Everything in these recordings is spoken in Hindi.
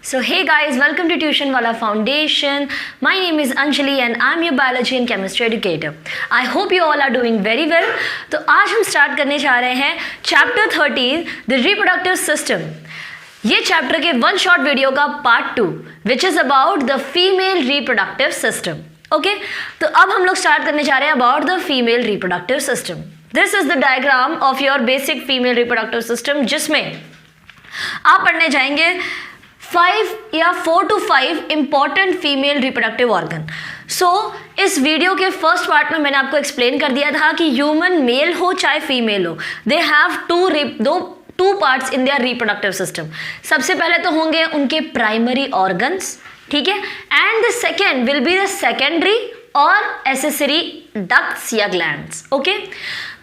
So hey guys, welcome to Tuition Wala Foundation. My name is Anjali and I'm your biology and chemistry educator. I hope you all are doing very well. तो आज हम स्टार्ट करने जा रहे हैं चैप्टर 13 द रिप्रोडक्टिव सिस्टम. ये चैप्टर के वन शॉर्ट वीडियो का part 2 which is about the female reproductive system. Okay, तो अब हम लोग स्टार्ट करने जा रहे हैं about the female reproductive system. This is the diagram of your basic female reproductive system, जिसमें आप पढ़ने जाएंगे 5 या 4 to 5 important female reproductive organ. So इस वीडियो के फर्स्ट पार्ट में मैंने आपको एक्सप्लेन कर दिया था कि ह्यूमन मेल हो चाहे फीमेल हो, they have two parts in their reproductive system. सबसे पहले तो होंगे उनके प्राइमरी ऑर्गन्स, ठीक है, and the second will be the secondary और एसेसरी डक्ट्स या ग्लैंड्स. ओके,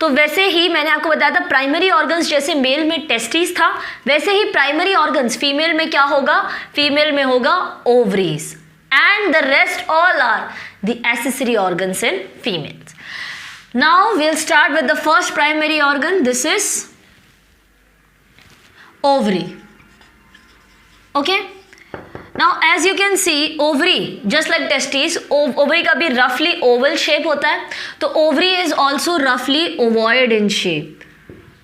तो वैसे ही मैंने आपको बताया था प्राइमरी ऑर्गन्स जैसे मेल में टेस्टिस था, वैसे ही प्राइमरी ऑर्गन्स फीमेल में क्या होगा, फीमेल में होगा ovaries, and the rest all are the accessory organs in females. Now we'll start with the first primary organ. This is ovary. Okay, now as you can see ovary just like testes, ovary का भी roughly oval shape होता है, तो ovary is also roughly ovoid in shape,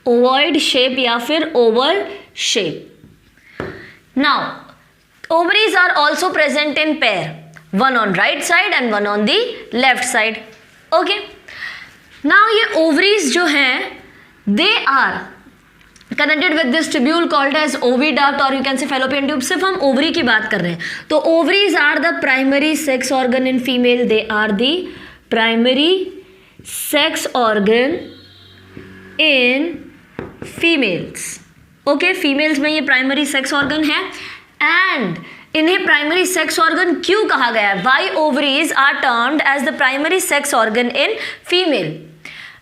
ovoid shape या फिर oval shape. Now ovaries are also present in pair, one on right side and one on the left side. Okay, now ये ovaries जो हैं they are connected with this tubule called as oviduct or you can say fallopian tube. सिर्फ हम ओवरी की बात कर रहे हैं, तो ovaries are the primary sex organ in female. They are the primary sex organ in females. Okay, females में ये प्राइमरी सेक्स ऑर्गन है एंड इन्हें प्राइमरी सेक्स ऑर्गन क्यों कहा गया है? Why ovaries are termed as the primary sex organ in female?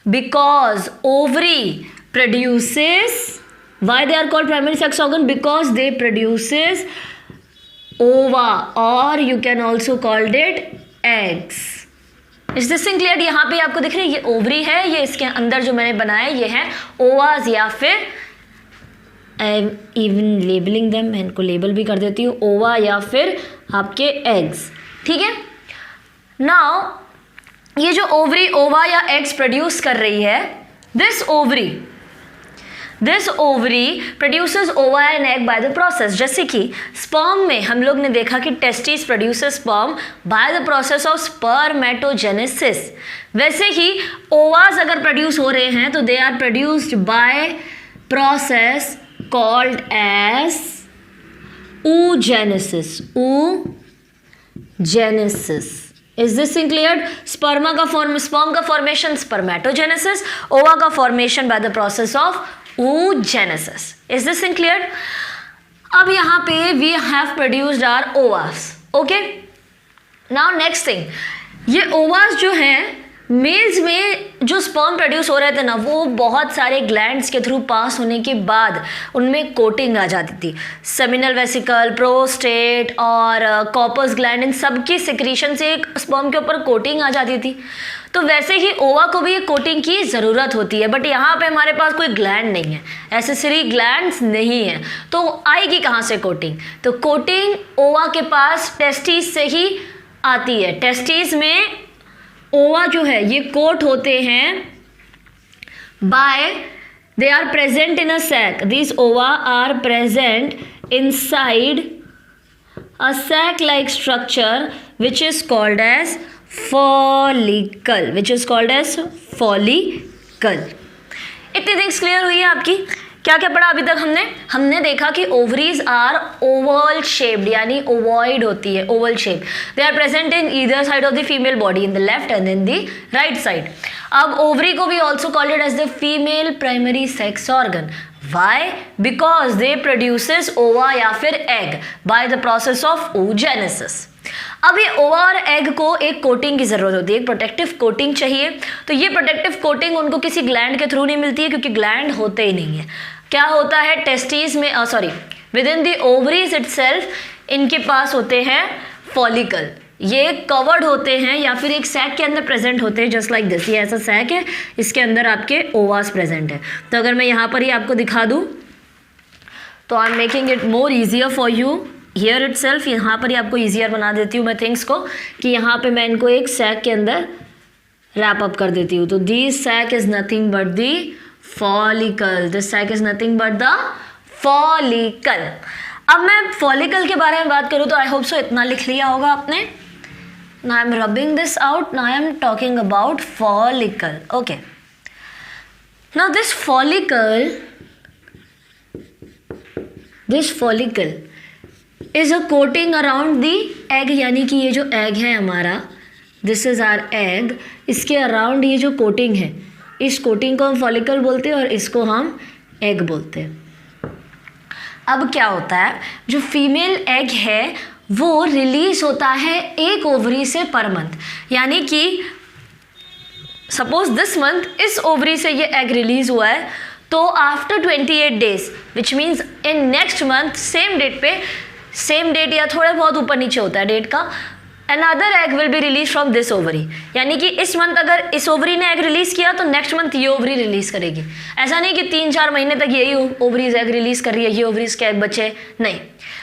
Because ovary produces, why they are called primary sex organ? Because they produces ova or you can also called it eggs. Is this thing clear? यहाँ पे आपको दिख रही है ये ओवरी है, ये इसके अंदर जो मैंने बनाया ये है ओवाज या फिर इवन लेबलिंग देम, मैं इनको लेबल भी कर देती हूँ, ओवा या फिर आपके एग्स. ठीक है, नाउ ये जो ओवरी ओवा या एग्स प्रोड्यूस कर रही है, this ovary produces ova and egg by the process. जैसे कि स्पर्म में हम लोग ने देखा कि testis produces sperm by the process of spermatogenesis, वैसे ही ओवास अगर प्रोड्यूस हो रहे हैं तो they are produced by process called as oogenesis. Is this thing cleared? Sperm का फॉर्मेशन स्पर्मेटोजेनेसिस, ओवा का formation by the process of oogenesis. Is this thing cleared? अब यहाँ पे we have produced our ovas. Okay? Now next thing, ये ovas जो हैं मेल्स में जो स्पर्म प्रोड्यूस हो रहे थे ना, वो बहुत सारे ग्लैंड्स के थ्रू पास होने के बाद उनमें कोटिंग आ जाती थी. सेमिनल वेसिकल, प्रोस्टेट और कॉर्पस ग्लैंड, इन सब की सिक्रीशन से एक स्पर्म के ऊपर कोटिंग आ जाती थी. तो वैसे ही ओवा को भी एक कोटिंग की ज़रूरत होती है, बट यहाँ पे हमारे पास कोई ग्लैंड नहीं है, एसेसरी ग्लैंड्स नहीं है, तो आएगी कहाँ से कोटिंग? तो कोटिंग ओवा के पास टेस्टिस से ही आती है. टेस्टिस में ओवा जो है ये कोट होते हैं by, they are present in a sac. This ova are present inside a sac like structure which is called as follicle, इतनी थिंग्स क्लियर हुई है आपकी? क्या क्या पढ़ा अभी तक हमने देखा कि ओवरीज आर ओवल शेप्ड, यानी ओवॉइड होती है, oval shape. They are present in either side of the female body, in the left and in the right side. अब ओवरी को भी also called it as the female primary sex organ. Why? Because they produces ova या फिर egg by the process of oogenesis. अब ये ओवा और एग को एक कोटिंग की जरूरत होती है, एक प्रोटेक्टिव कोटिंग चाहिए. तो ये प्रोटेक्टिव कोटिंग उनको किसी ग्लैंड के थ्रू नहीं मिलती है, क्योंकि ग्लैंड होते ही नहीं है. क्या होता है टेस्टिस में, with in the ovaries itself इनके पास होते हैं फॉलिकल. ये कवर्ड होते हैं या फिर एक सैक के अंदर प्रेजेंट होते हैं, जस्ट लाइक दिस. ये ऐसा सैक है, इसके अंदर आपके ओवास प्रेजेंट है. तो अगर मैं यहाँ पर ही आपको दिखा दूँ तो I am making it more easier for you. Here itself, यहाँ पर ही आपको ईजियर बना देती हूँ मैं थिंग्स को, कि यहाँ पे मैं इनको एक सैक के अंदर रैप अप कर देती हूँ. तो this sac is nothing but the follicle. This sac is nothing but the follicle. अब मैं फॉलिकल के बारे में बात करूँ तो आई होप सो इतना लिख लिया होगा आपने. Now I am rubbing this out. Now I am talking about follicle. Okay, now this follicle is a coating around the egg, यानी कि ये जो एग है हमारा, दिस इज आवर एग, इसके अराउंड ये जो कोटिंग है, इस कोटिंग को हम फॉलिकल बोलते हैं और इसको हम एग बोलते हैं. अब क्या होता है, जो फीमेल एग है वो रिलीज होता है एक ओवरी से पर मंथ, यानी कि सपोज दिस मंथ इस ओवरी से ये एग रिलीज हुआ है, तो after 28 days which means in next month same date पे, सेम डेट या थोड़ा बहुत ऊपर नीचे होता है डेट का, another egg will be release from this ovary. यानी कि इस मंथ अगर इस ओवरी ने एग रिलीज किया तो नेक्स्ट मंथ ये ओवरी रिलीज करेगी. ऐसा नहीं कि 3-4 महीने तक यही ओवरीज एग रिलीज कर रही है, ये ओवरीज के एग बचे, नहीं.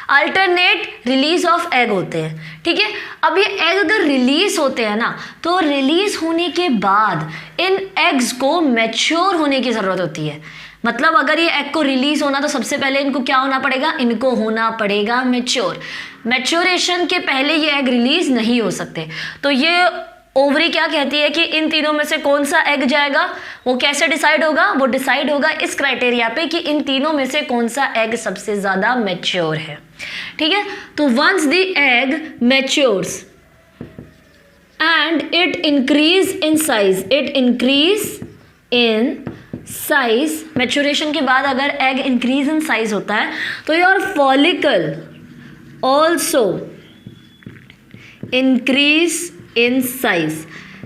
अल्टरनेट रिलीज ऑफ एग होते हैं. ठीक है, अब ये एग अगर रिलीज होते हैं ना, तो रिलीज होने के बाद इन एग्स को मैच्योर होने की ज़रूरत होती है. मतलब अगर ये एग को रिलीज होना तो सबसे पहले इनको क्या होना पड़ेगा, इनको होना पड़ेगा मैच्योर. मैच्योरेशन के पहले ये एग रिलीज नहीं हो सकते. तो ये ओवरी क्या कहती है कि इन तीनों में से कौन सा एग जाएगा, वो कैसे डिसाइड होगा, वो डिसाइड होगा इस क्राइटेरिया पे कि इन तीनों में से कौन सा एग सबसे ज़्यादा मैच्योर है. ठीक है, तो once the egg matures and it increase in size, maturation के बाद अगर एग इंक्रीज इन साइज होता है तो your follicle also increase in size.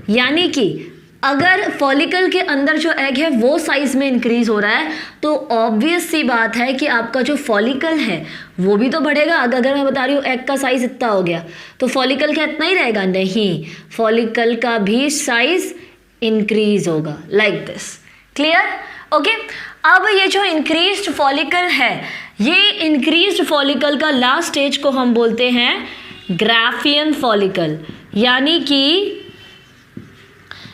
यानी कि अगर फॉलिकल के अंदर जो एग है वो साइज में इंक्रीज हो रहा है तो ऑब्वियस सी बात है कि आपका जो फॉलिकल है वो भी तो बढ़ेगा. अगर मैं बता रही हूँ एग का साइज इतना हो गया तो फॉलिकल का इतना ही रहेगा, नहीं, फॉलिकल का भी साइज इंक्रीज होगा, लाइक दिस. क्लियर? ओके. अब ये जो इंक्रीज्ड फॉलिकल है, ये इंक्रीज्ड फॉलिकल का लास्ट स्टेज को हम बोलते हैं ग्राफियन फॉलिकल. यानी कि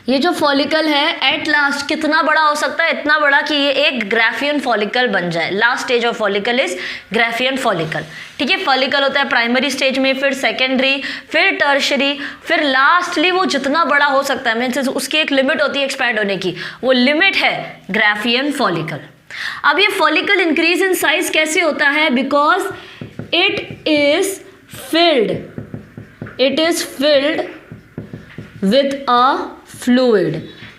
ये जो फॉलिकल है एट लास्ट कितना बड़ा हो सकता है, इतना बड़ा कि ये एक ग्राफियन फॉलिकल बन जाए. Last stage of follicle is Graafian follicle. ठीक है, फॉलिकल होता है प्राइमरी स्टेज में, फिर सेकेंडरी, फिर टर्शरी, फिर लास्टली वो जितना बड़ा हो सकता है, मीन्स उसकी एक लिमिट होती है एक्सपैंड होने की, वो लिमिट है ग्राफियन फॉलिकल. अब ये फॉलिकल इंक्रीज इन साइज कैसे होता है, because it is filled with a fluid.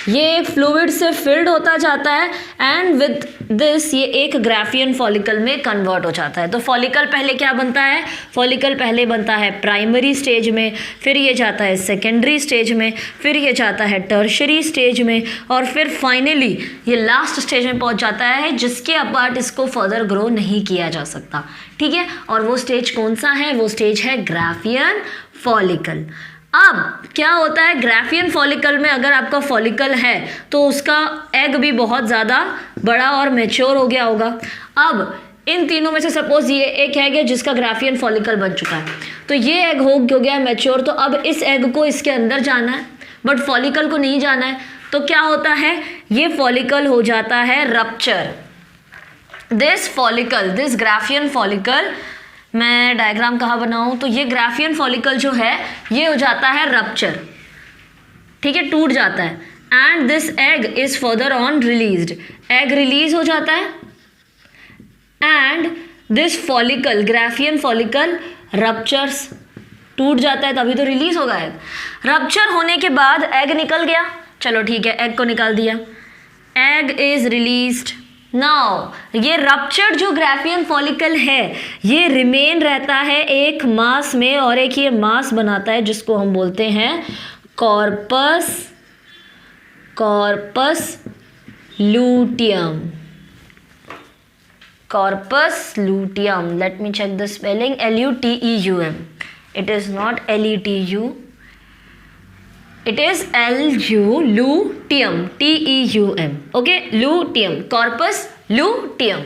ये एक फ्लूइड से फिल्ड होता जाता है एंड विद दिस ये एक ग्राफियन फॉलिकल में कन्वर्ट हो जाता है. तो फॉलिकल पहले क्या बनता है, फॉलिकल पहले बनता है प्राइमरी स्टेज में, फिर ये जाता है सेकेंडरी स्टेज में, फिर ये जाता है टर्शरी स्टेज में, और फिर फाइनली ये लास्ट स्टेज में पहुंच जाता है जिसके अपार्ट इसको फर्दर ग्रो नहीं किया जा सकता. ठीक है, और वो स्टेज कौन सा है, वो स्टेज है ग्राफियन फॉलिकल. अब क्या होता है, ग्राफियन फॉलिकल में अगर आपका फॉलिकल है तो उसका एग भी बहुत ज़्यादा बड़ा और मैच्योर हो गया होगा. अब इन तीनों में से सपोज ये एक एग है जिसका ग्राफियन फॉलिकल बन चुका है, तो ये एग हो गया मैच्योर. तो अब इस एग को इसके अंदर जाना है बट फॉलिकल को नहीं जाना है, तो क्या होता है, ये फॉलिकल हो जाता है रप्चर. दिस ग्राफियन फॉलिकल, मैं डायग्राम कहाँ बनाऊँ, तो ये ग्राफियन फॉलिकल जो है ये हो जाता है रप्चर. ठीक है, टूट जाता है. And this egg is further on released, egg release हो जाता है and this follicle, Graafian follicle ruptures, टूट जाता है तभी तो रिलीज होगा एग. रप्चर होने के बाद एग निकल गया, चलो ठीक है, एग को निकाल दिया, एग इज रिलीज्ड. नाउ ये रप्चर्ड जो ग्राफियन फॉलिकल है ये रिमेन रहता है एक मास में, और एक ये मास बनाता है जिसको हम बोलते हैं corpus luteum. Corpus luteum, let me check the spelling, LUTEUM. It is not LETU, it is luteum, TEUM. okay, luteum, corpus luteum.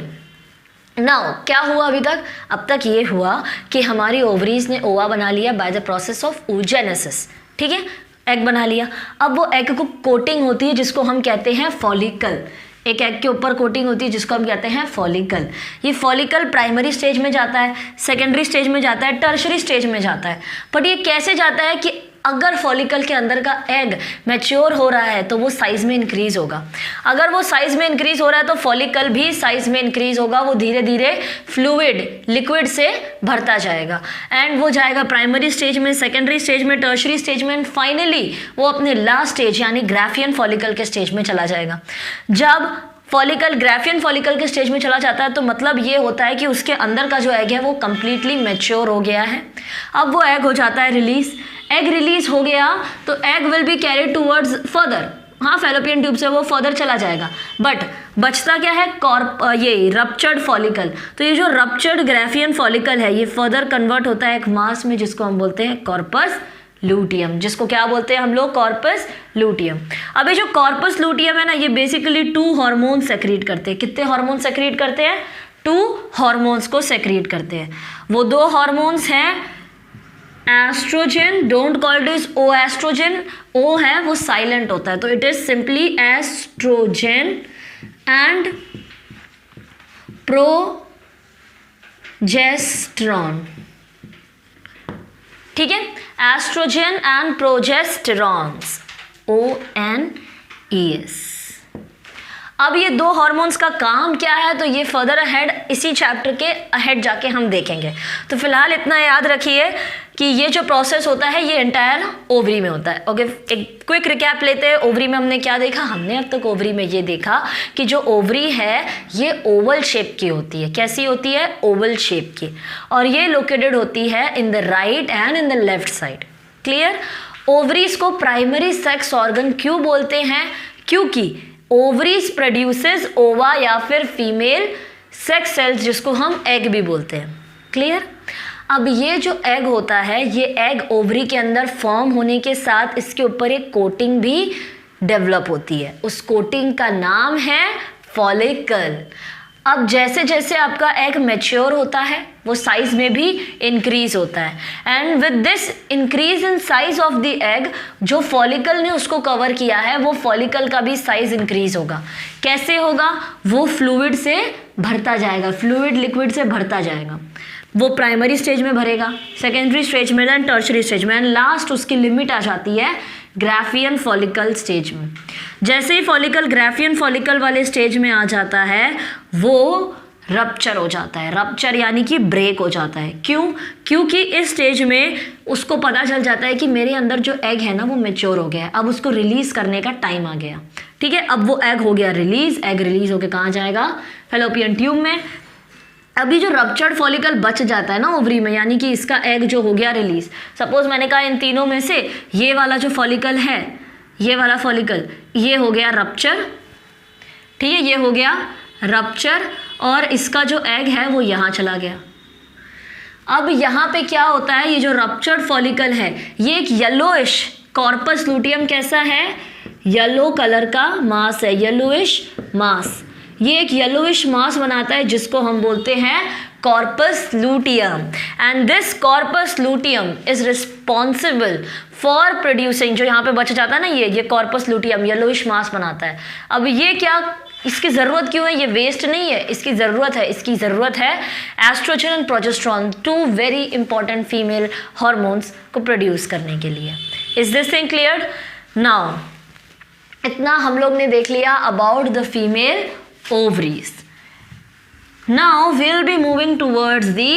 Now क्या हुआ अभी तक? अब तक ये हुआ कि हमारी ओवरीज ने ओवा बना लिया bye the process of oogenesis, ठीक है, एग बना लिया। अब वो एग को कोटिंग होती है जिसको हम कहते हैं फॉलिकल। एक एग के ऊपर कोटिंग होती है जिसको हम कहते हैं फॉलिकल। ये फॉलिकल प्राइमरी स्टेज में जाता है, सेकेंडरी स्टेज में जाता है, टर्शरी स्टेज में जाता है। बट ये कैसे जाता है कि अगर फॉलिकल के अंदर का एग मैच्योर हो रहा है तो वो साइज में इंक्रीज होगा। अगर वो साइज में इंक्रीज हो रहा है तो फॉलिकल भी साइज में इंक्रीज होगा, वो धीरे धीरे फ्लूइड लिक्विड से भरता जाएगा एंड वो जाएगा प्राइमरी स्टेज में, सेकेंडरी स्टेज में, टर्शरी स्टेज में एंड फाइनली वो अपने लास्ट स्टेज यानी ग्राफियन फॉलिकल के स्टेज में चला जाएगा। जब फॉलिकल ग्राफियन फॉलिकल के स्टेज में चला जाता है तो मतलब ये होता है कि उसके अंदर का जो एग है वो कंप्लीटली मैच्योर हो गया है। अब वो एग हो जाता है रिलीज। एग रिलीज हो गया तो egg will be carried towards further, हाँ फैलोपियन ट्यूब से वो फर्दर चला जाएगा। बट बचता क्या है? ये रप्चर्ड फॉलिकल। तो ये जो रप्चर्ड ग्राफियन फॉलिकल है ये फर्दर कन्वर्ट होता है एक मास में जिसको हम बोलते हैं कॉर्पस लूटियम, जिसको क्या बोलते हैं हम लोग? Corpus luteum. अब ये जो कॉर्पस लूटियम है ना, ये बेसिकली 2 हार्मोन सेक्रीट करते हैं। कितने हार्मोन सेक्रीट करते हैं? 2 हार्मोन्स को सेक्रीट करते हैं। वो 2 हार्मोन्स हैं estrogen, don't call it is O estrogen, O है वो साइलेंट होता है तो it is simply estrogen and progesterone, ठीक है, एस्ट्रोजन एंड प्रोजेस्टेरॉन्स, ONES। अब ये 2 हार्मोन्स का काम क्या है तो ये फर्दर अहेड इसी चैप्टर के अहेड जाके हम देखेंगे। तो फिलहाल इतना याद रखिए कि ये जो प्रोसेस होता है ये एंटायर ओवरी में होता है। ओके, एक क्विक रिकैप लेते हैं। ओवरी में हमने क्या देखा? हमने अब तक ओवरी में ये देखा कि जो ओवरी है ये ओवल शेप की होती है। कैसी होती है? ओवल शेप की, और ये लोकेटेड होती है इन the right and in the left side. Clear? Ovaries को प्राइमरी सेक्स ऑर्गन क्यों बोलते हैं? क्योंकि ओवरीज प्रोड्यूसेस ओवा या फिर फीमेल सेक्स सेल्स जिसको हम एग भी बोलते हैं। क्लियर? अब ये जो एग होता है ये एग ओवरी के अंदर फॉर्म होने के साथ इसके ऊपर एक कोटिंग भी डेवलप होती है। उस कोटिंग का नाम है फॉलिकल। अब जैसे जैसे आपका एग मैच्योर होता है वो साइज में भी इंक्रीज होता है and with this increase in size of the egg जो फॉलिकल ने उसको कवर किया है वो फॉलिकल का भी साइज इंक्रीज होगा। कैसे होगा? वो फ्लूइड से भरता जाएगा, फ्लूइड लिक्विड से भरता जाएगा। वो प्राइमरी स्टेज में भरेगा, सेकेंडरी स्टेज में, देन टर्शरी स्टेज में एंड लास्ट उसकी लिमिट आ जाती है ग्राफियन फॉलिकल स्टेज में। जैसे ही फॉलिकल ग्राफियन फॉलिकल वाले स्टेज में आ जाता है वो रप्चर हो जाता है। रप्चर यानी कि ब्रेक हो जाता है। क्यों? क्योंकि इस स्टेज में उसको पता चल जाता है कि मेरे अंदर जो एग है ना वो मैच्योर हो गया है, अब उसको रिलीज करने का टाइम आ गया। ठीक है, अब वो एग हो गया रिलीज। एग रिलीज होकर कहाँ जाएगा? फैलोपियन ट्यूब में। अभी जो रप्चर्ड फॉलिकल बच जाता है ना ओवरी में, यानी कि इसका एग जो हो गया रिलीज, सपोज मैंने कहा इन तीनों में से ये वाला जो फॉलिकल है, ये वाला फॉलिकल, ये हो गया रप्चर, ठीक है, ये हो गया रप्चर और इसका जो एग है वो यहाँ चला गया। अब यहाँ पे क्या होता है? ये जो रप्चर्ड फॉलिकल है ये एक येलोइश, कॉर्पस लूटियम कैसा है? येलो कलर का मास है, येलोइश मास। ये एक येलोइश मास बनाता है जिसको हम बोलते हैं corpus luteum and this corpus luteum is responsible for producing, जो यहाँ पे बच जाता है ना ये कॉर्पस लूटियम येलोइश मास बनाता है। अब ये क्या, इसकी ज़रूरत क्यों है? ये वेस्ट नहीं है, इसकी ज़रूरत है। इसकी ज़रूरत है estrogen and progesterone, 2 very important female hormones को प्रोड्यूस करने के लिए। Is this thing clear? Now इतना हम लोग ने देख लिया about the female ovaries. Now we'll be moving towards the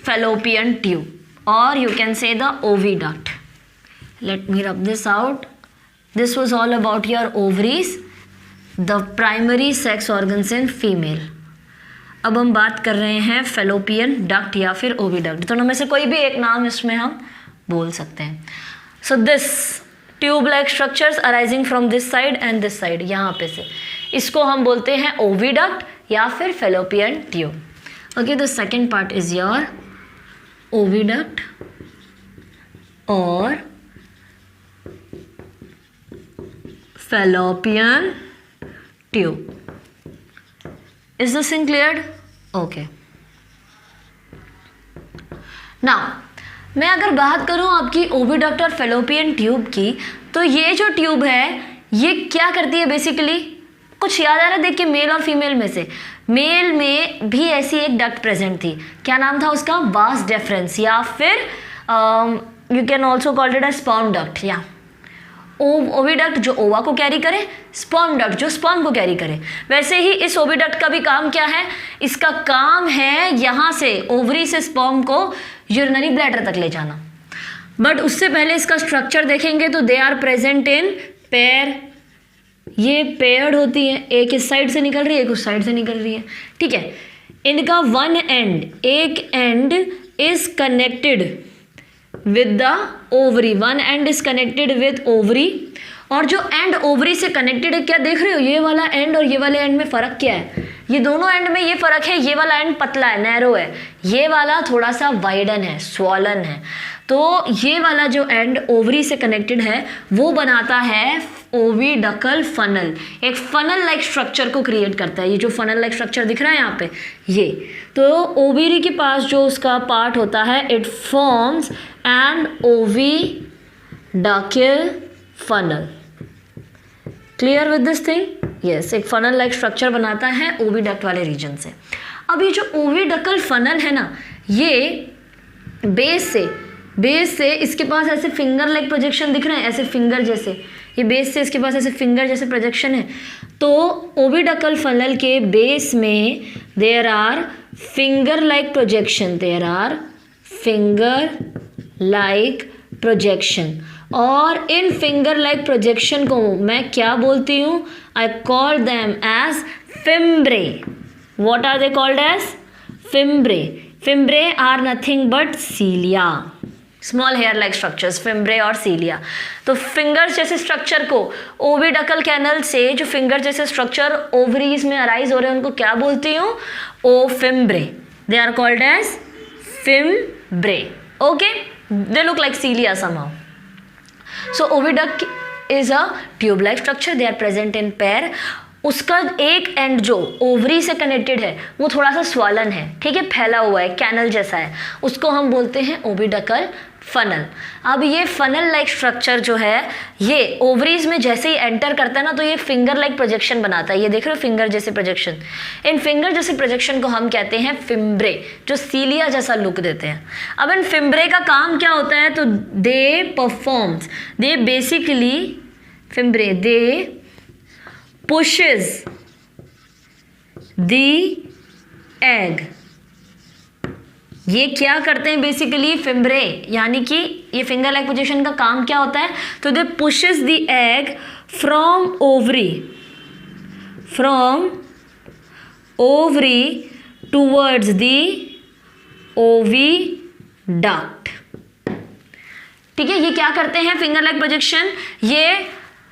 fallopian tube or you can say the oviduct. Let me rub this out. This was all about your ovaries, the primary sex organs in female. अब हम बात कर रहे हैं fallopian duct या फिर oviduct। दोनों में से कोई भी एक नाम इसमें हम बोल सकते हैं। So this tube like structures arising from this side and this side, यहाँ पे से इसको हम बोलते हैं ओविडक्ट या फिर fallopian tube. Okay, the second part is your oviduct और fallopian tube. Is this thing cleared? Okay, now मैं अगर बात करूं आपकी ओविडक्ट और फेलोपियन ट्यूब की, तो ये जो ट्यूब है ये क्या करती है बेसिकली, कुछ याद आ रहा है देख के मेल और फीमेल में से? मेल में भी ऐसी एक डक्ट प्रेजेंट थी, क्या नाम था उसका? वास डेफरेंस, या फिर you can also called it as sperm duct. या ओविडक्ट जो ओवा को कैरी करे, स्पर्म डक्ट जो स्पर्म को कैरी करे। वैसे ही इस ओविडक्ट का भी काम क्या है? इसका काम है यहाँ से ओवरी से स्पर्म को यूरिनरी ब्लैडर तक ले जाना। बट उससे पहले इसका स्ट्रक्चर देखेंगे तो they are present in pair. ये पेयर्ड होती है, एक इस साइड से निकल रही है, एक उस साइड से निकल रही है, ठीक है। इनका वन एंड, एक and is connected with the ovary, one and is connected with ovary. और जो एंड ओवरी से कनेक्टेड है, क्या देख रहे हो? ये वाला एंड और ये वाले एंड में फ़र्क क्या है? ये दोनों एंड में ये फ़र्क है, ये वाला एंड पतला है, नैरो है, ये वाला थोड़ा सा वाइडन है, स्वॉलन है। तो ये वाला जो एंड ओवरी से कनेक्टेड है वो बनाता है ओविडकल फनल, एक फनल लाइक स्ट्रक्चर को क्रिएट करता है। ये जो फनल लाइक स्ट्रक्चर दिख रहा है यहाँ पे, ये तो ओवरी के पास जो उसका पार्ट होता है, it forms an oviducal funnel. Clear with this thing? Yes, एक फनल लाइक स्ट्रक्चर बनाता है ओविडक्ट वाले रीजन से। अब ये जो ओविडकल फनल है ना, ये बेस से इसके पास ऐसे फिंगर लाइक प्रोजेक्शन दिख रहे हैं, ऐसे फिंगर जैसे, ये बेस से इसके पास ऐसे फिंगर जैसे प्रोजेक्शन है। तो ओविडकल फनल के बेस में there are finger like projection, there are finger like projection. और इन फिंगर लाइक प्रोजेक्शन को मैं क्या बोलती हूँ? I call them as fimbriae. What are they called as? Fimbriae. Fimbriae are nothing but cilia, small hair like structures, fimbriae और सीलिया। तो फिंगर्स जैसे स्ट्रक्चर को ओविडकल कैनल से जो फिंगर जैसे स्ट्रक्चर ओवरीज में अराइज हो रहे हैं उनको क्या बोलती हूँ? Oh fimbriae. They are called as fimbriae. Okay, they look like cilia somehow. So oviduct is a tube like structure, they are present in pair. उसका एक एंड जो ओवरी से कनेक्टेड है वो थोड़ा सा स्वॉलन है, ठीक है, फैला हुआ है, कैनल जैसा है, उसको हम बोलते हैं ओविडकल फनल। अब ये फनल लाइक स्ट्रक्चर जो है ये ओवरीज में जैसे ही एंटर करता है ना, तो ये फिंगर लाइक प्रोजेक्शन बनाता है। ये देख रहे हो फिंगर जैसे प्रोजेक्शन, इन फिंगर जैसे प्रोजेक्शन को हम कहते हैं फिम्ब्रे, जो सीलिया जैसा लुक देते हैं। अब इन फिम्ब्रे का काम क्या होता है? तो they performs, they basically fimbriae they pushes the egg। ये क्या करते हैं बेसिकली? फिम्ब्रे, यानी कि ये फिंगर लाइक पोजीशन का काम क्या होता है? तो दे pushes the egg from ovary towards the oviduct। ठीक है, ये क्या करते हैं फिंगर लाइक प्रोजेक्शन? ये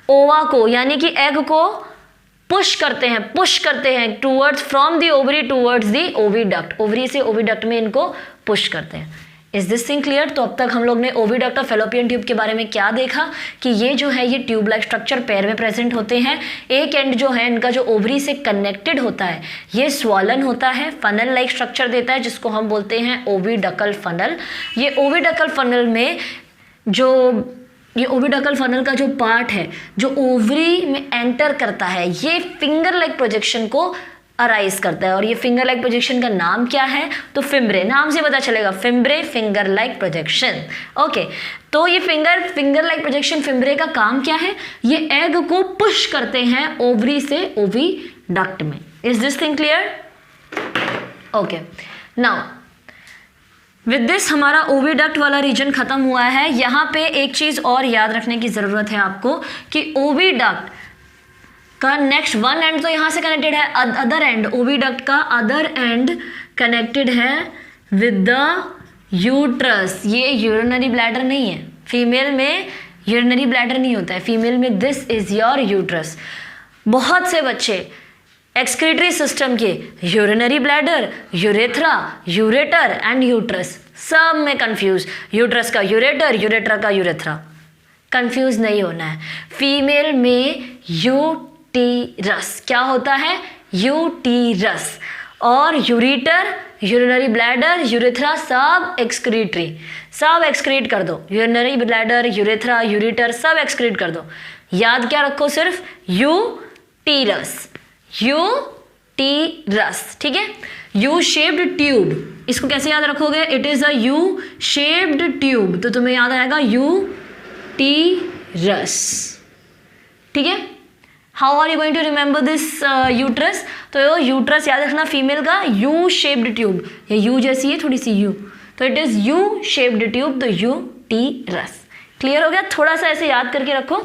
ओवा को यानी कि एग को पुश करते हैं towards, from the ovary towards the oviduct, ovary से ओविडक्ट में इनको पुश करते हैं। Is this thing clear? तो अब तक हम लोग ने ओविडक्ट और फेलोपियन ट्यूब के बारे में क्या देखा कि ये जो है ये ट्यूब लाइक स्ट्रक्चर पैर में प्रेजेंट होते हैं। एक एंड जो है इनका जो ओवरी से कनेक्टेड होता है ये स्वॉलन होता है, फनल लाइक स्ट्रक्चर देता है जिसको हम बोलते हैं ओविडकल फनल। ये ओविडकल फनल में जो ये ओविडकल फनल का जो पार्ट है जो ओवरी में एंटर करता है ये फिंगर लाइक प्रोजेक्शन को अराइज करता है। और ये फिंगर लाइक प्रोजेक्शन का नाम क्या है? तो फिम्ब्रे, नाम से पता चलेगा, fimbriae finger like projection. Okay, तो ये फिंगर लाइक प्रोजेक्शन फिम्ब्रे का काम क्या है? ये एग को पुश करते हैं ओवरी से ओविडक्ट में। Is this thing clear? Okay, now with this हमारा ओविडक्ट वाला रीजन खत्म हुआ है। यहाँ पे एक चीज़ और याद रखने की ज़रूरत है आपको कि ओविडक्ट का नेक्स्ट वन एंड तो यहाँ से कनेक्टेड है, अदर एंड, ओविडक्ट का अदर एंड कनेक्टेड है विद द यूट्रस। ये यूरिनरी ब्लैडर नहीं है, फीमेल में यूरिनरी ब्लैडर नहीं होता है, फीमेल में दिस इज योर यूट्रस। बहुत से बच्चे एक्सक्रीटरी सिस्टम के urinary bladder, urethra, ureter and uterus सब में कंफ्यूज, यूट्रस का यूरेटर, यूरेटर का यूरेथ्रा, कंफ्यूज नहीं होना है। फीमेल में यूटीरस क्या होता है? यूटीरस, और यूरिटर यूरिनरी ब्लैडर, यूरेथ्रा, सब एक्सक्रीटरी, सब एक्सक्रीट कर दो। यूरिनरी ब्लैडर, यूरेथ्रा, यूरिटर सब एक्सक्रीट कर दो। याद क्या रखो सिर्फ यूटीरस, यूटीरस, ठीक है। यू शेप्ड ट्यूब, इसको कैसे याद रखोगे? It is a U shaped tube, तो तुम्हें याद आएगा यूटीरस, ठीक है। How are you going to remember this uterus? तो यूट्रस याद रखना फीमेल का, यू शेप्ड ट्यूब, ये यू जैसी है थोड़ी सी यू, तो it is U shaped tube, तो यूटीरस। क्लियर हो गया? थोड़ा सा ऐसे याद करके रखो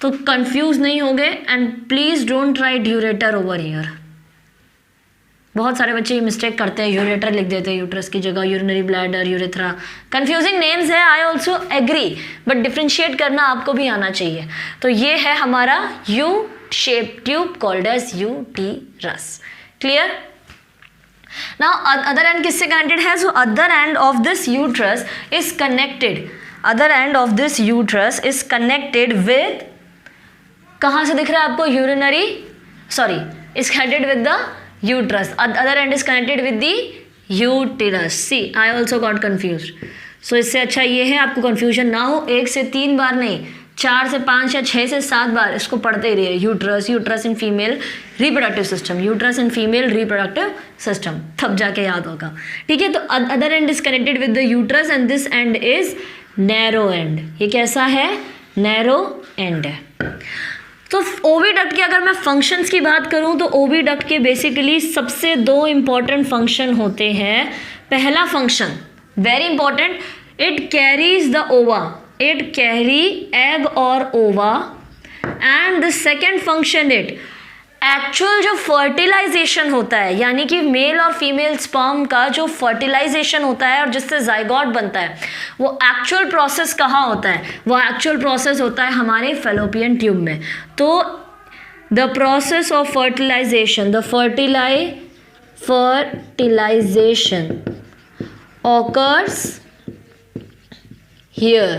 तो कंफ्यूज नहीं होगे। And please don't write ureter over here. बहुत सारे बच्चे ये मिस्टेक करते हैं, यूरेटर लिख देते हैं यूट्रस की जगह, urinary bladder, urethra. Confusing names है, I also agree, but differentiate करना आपको भी आना चाहिए। तो ये है हमारा U shape tube called as uterus. Clear? Now other end किससे कनेक्टेड है? So other end of this uterus is connected, other end of this uterus is connected with, कहाँ से दिख रहा है आपको? Urinary, sorry, is connected with the uterus, other end is connected with the uterus. See, I also got confused. So इससे अच्छा ये है आपको confusion ना हो, 1 से 3 बार नहीं, 4 से 5 या 6 से 7 बार इसको पढ़ते ही रहिए। Uterus, uterus in female reproductive system, uterus in female reproductive system, तब जाके याद होगा, ठीक है। तो other and is connected with the uterus and this and is narrow and. ये कैसा है? नैरो एंड है। तो ओविडक्ट के अगर मैं फंक्शंस की बात करूं तो ओविडक्ट के बेसिकली सबसे 2 इंपॉर्टेंट फंक्शन होते हैं। पहला function very important, it carries the ओवा, इट कैरी एग और ओवा। And the second function, it actual जो फर्टिलाइजेशन होता है, यानी कि मेल और फीमेल स्पर्म का जो फर्टिलाइजेशन होता है और जिससे जाइगोट बनता है, वो एक्चुअल प्रोसेस कहाँ होता है? वो एक्चुअल प्रोसेस होता है हमारे फेलोपियन ट्यूब में। तो the process of fertilization, the fertilization occurs here,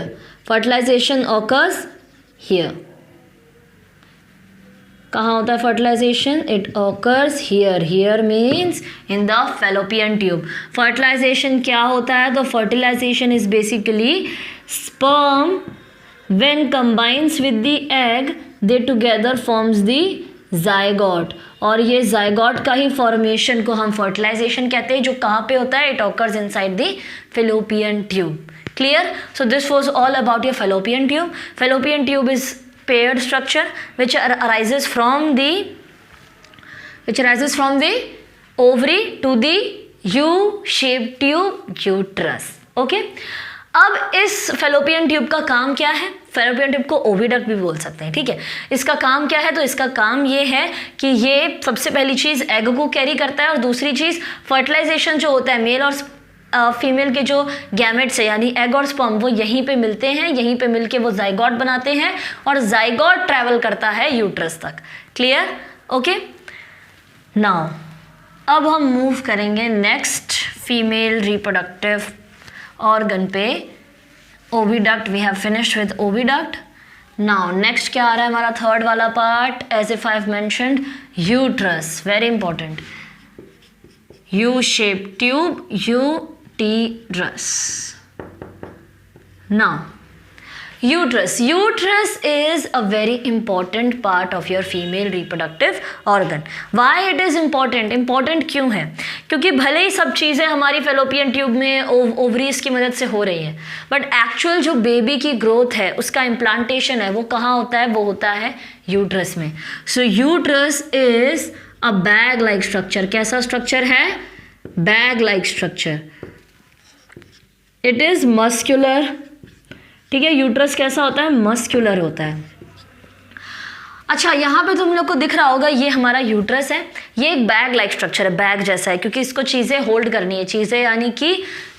fertilization occurs here। कहाँ होता है fertilization? It occurs here, here means in the fallopian tube. Fertilization क्या होता है? तो fertilization is basically sperm when combines with the egg, they together forms the zygote, और ये जाइगोट का ही फॉर्मेशन को हम फर्टिलाइजेशन कहते हैं, जो कहाँ पे होता है? It occurs inside the fallopian tube. Clear? So this was all about your fallopian tube. Fallopian tube is paired structure which arises from the ovary to the U-shaped tube uterus. Okay? अब इस फेलोपियन ट्यूब का काम क्या है? फेलोपियन ट्यूब को ओविडक्ट भी बोल सकते हैं, ठीक है। इसका काम क्या है? तो इसका काम ये है कि ये सबसे पहली चीज़ एग को कैरी करता है, और दूसरी चीज़ फर्टिलाइजेशन जो होता है मेल और फीमेल के जो गैमेट्स है यानी एग और स्पर्म, वो यहीं पे मिलते हैं, यहीं पे मिलके वो जाइगोट बनाते हैं और जाइगोट ट्रैवल करता है यूट्रस तक। क्लियर? ओके। नाउ अब हम मूव करेंगे नेक्स्ट फीमेल रिप्रोडक्टिव ऑर्गन पे। Oviduct, we have finished with oviduct. Now next क्या आ रहा है हमारा? थर्ड वाला part, as if I have mentioned, uterus, very important. U shape tube, uterus. Now, uterus is a very important part of your female reproductive organ. Why it is important? Important क्यों है? क्योंकि भले ही सब चीज़ें हमारी फेलोपियन ट्यूब में ओवरीज की मदद से हो रही हैं, बट एक्चुअल जो बेबी की ग्रोथ है, उसका इम्प्लांटेशन है, वो कहाँ होता है? वो होता है यूट्रस में। So uterus is a bag like structure. कैसा स्ट्रक्चर है? Bag like structure. It is muscular, ठीक है। यूट्रस कैसा होता है? मस्क्यूलर होता है। अच्छा, यहाँ पे तुम लोग को दिख रहा होगा ये हमारा यूट्रस है, ये एक बैग लाइक स्ट्रक्चर है, बैग जैसा है, क्योंकि इसको चीज़ें होल्ड करनी है, चीज़ें यानी कि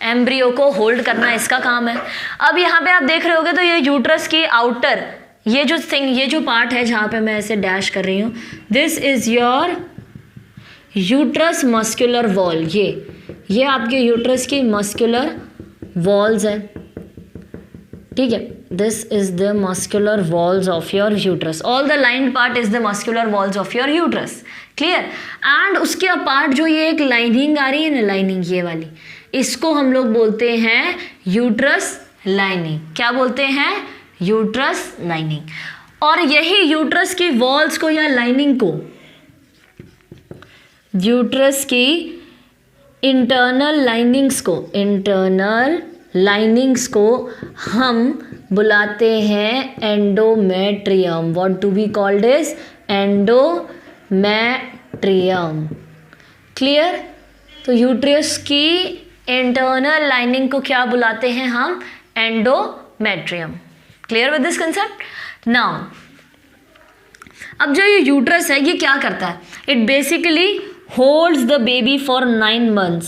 एम्ब्रियो को होल्ड करना इसका काम है। अब यहाँ पे आप देख रहे होगे तो ये यूट्रस की आउटर, ये जो पार्ट है जहाँ पे मैं ऐसे डैश कर रही हूँ, this is your uterus muscular wall. ये आपके यूट्रस की मस्क्यूलर वॉल्स है, ठीक है। This is the muscular walls of your uterus, all the lined part is the muscular walls of your uterus. Clear. And उसके अपार्ट जो ये एक लाइनिंग आ रही है ना, लाइनिंग ये वाली, इसको हम लोग बोलते हैं यूट्रस लाइनिंग। क्या बोलते हैं? Uterus lining. और यही यूट्रस की वॉल्स को या लाइनिंग को, यूट्रस की इंटरनल लाइनिंग्स को हम बुलाते हैं endometrium. What to be called is endometrium. Clear. तो यूट्रस की इंटरनल लाइनिंग को क्या बुलाते हैं हम? Endometrium. Clear with this concept. Now अब जो ये यूट्रस है ये क्या करता है? It basically holds the baby for 9 months,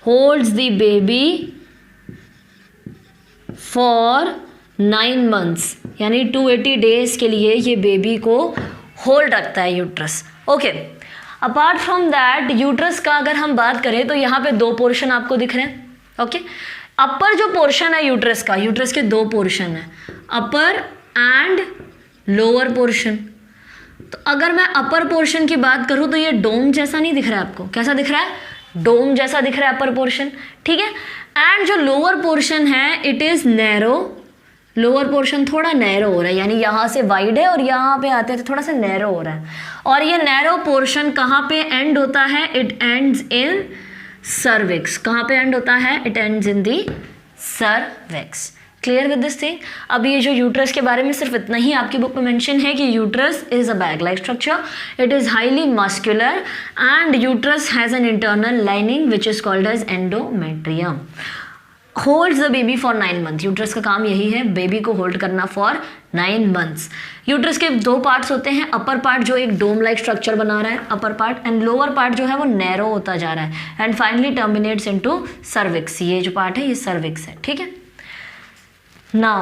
holds the baby for 9 months, यानी 280 days के लिए ये बेबी को होल्ड रखता है uterus. Okay, apart from that uterus का अगर हम बात करें तो यहाँ पे 2 पोर्शन आपको दिख रहे हैं। ओके, अपर जो पोर्शन है यूट्रस का, यूट्रस के 2 पोर्शन है, अपर एंड लोअर पोर्शन। तो अगर मैं अपर पोर्शन की बात करूं तो ये डोम जैसा नहीं दिख रहा है आपको? कैसा दिख रहा है? डोम जैसा दिख रहा है अपर पोर्शन, ठीक है। एंड जो लोअर पोर्शन है it is narrow, lower portion थोड़ा नैरो हो रहा है, यानी यहाँ से वाइड है और यहाँ पे आते हैं तो थोड़ा सा नैरो हो रहा है। और ये नैरो पोर्शन कहाँ पे एंड होता है? It ends in cervix. कहाँ पे एंड होता है? It ends in the cervix. Clear with this thing. अब ये जो यूट्रस के बारे में सिर्फ इतना ही आपकी बुक में मेंशन है कि uterus is a bag like structure, it is highly muscular and uterus has an internal lining which is called as endometrium. Holds the baby for 9 months। Uterus का काम यही है, बेबी को होल्ड करना फॉर 9 months। यूट्रस के 2 पार्ट्स होते हैं, अपर पार्ट जो एक डोम लाइक स्ट्रक्चर बना रहा है upper part, and lower part जो है वो नैरो होता जा रहा है and finally terminates into cervix. ये जो पार्ट है ये सर्विक्स है, ठीक है। Now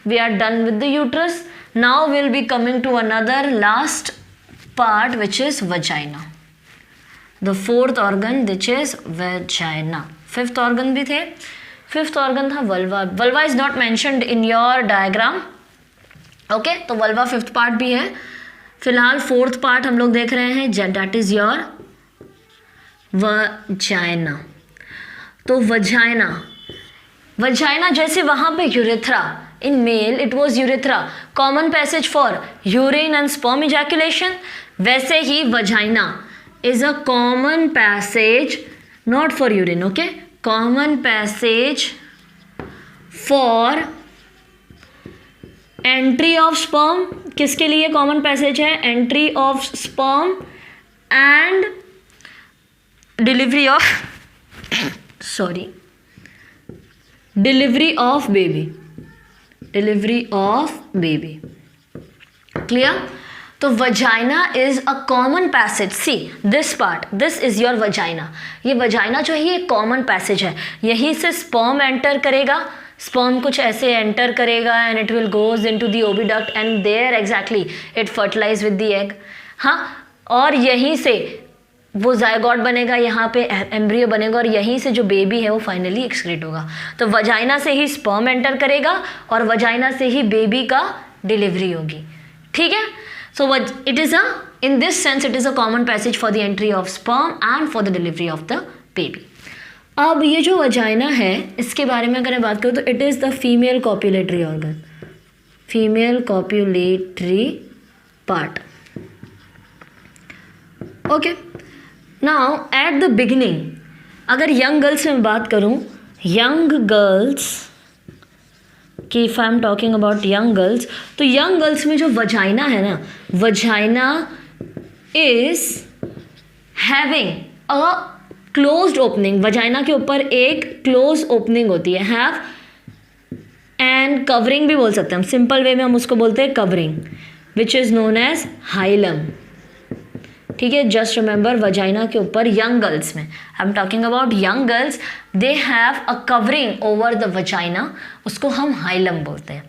we are done with the uterus. Now we'll be coming to another last part which is vagina. The 4th organ which is vagina. 5th organ भी थे, 5th organ था vulva. Vulva is not mentioned in your diagram. Okay, तो vulva 5th part भी है। फिलहाल 4th part हम लोग देख रहे हैं, that is your vagina. तो वजाइना जैसे वहां पे urethra, in male it was urethra, common passage for urine and sperm ejaculation, वैसे ही vagina is a common passage not for urine, okay, common passage for entry of sperm. किसके लिए कॉमन पैसेज है? Entry of sperm and delivery of delivery of baby. Clear. तो vagina is a common passage. See this part, this is your vagina. ये वजाइना जो है ये कॉमन पैसेज है, यहीं से स्पर्म एंटर करेगा, स्पर्म कुछ ऐसे एंटर करेगा and it will goes into the oviduct and there exactly it fertilize with the egg. हाँ, और यहीं से वो जायगॉट बनेगा, यहाँ पे एम्ब्रियो बनेगा और यहीं से जो बेबी है वो फाइनली एक्सक्रीट होगा। तो वजाइना से ही स्पर्म एंटर करेगा और वजाइना से ही बेबी का डिलीवरी होगी, ठीक है। So it is a, in this sense it is a common passage for the entry of sperm and for the delivery of the baby. अब ये जो वजाइना है इसके बारे में अगर मैं बात करूँ तो it is the female copulatory organ, female copulatory part, okay. Now at the beginning अगर यंग गर्ल्स में बात करूं, यंग गर्ल्स कि if I am talking about young girls, तो यंग गर्ल्स में जो वजाइना है ना, vagina is having a closed opening. Vagina के ऊपर एक क्लोज ओपनिंग होती है, हैव एंड कवरिंग भी बोल सकते हैं हम, सिंपल वे में हम उसको बोलते हैं covering, which is known as hymen, ठीक है। जस्ट रिमेंबर वजाइना के ऊपर यंग गर्ल्स में, आई am talking about young girls, they have a covering over the vagina, उसको हम हाइलम बोलते हैं।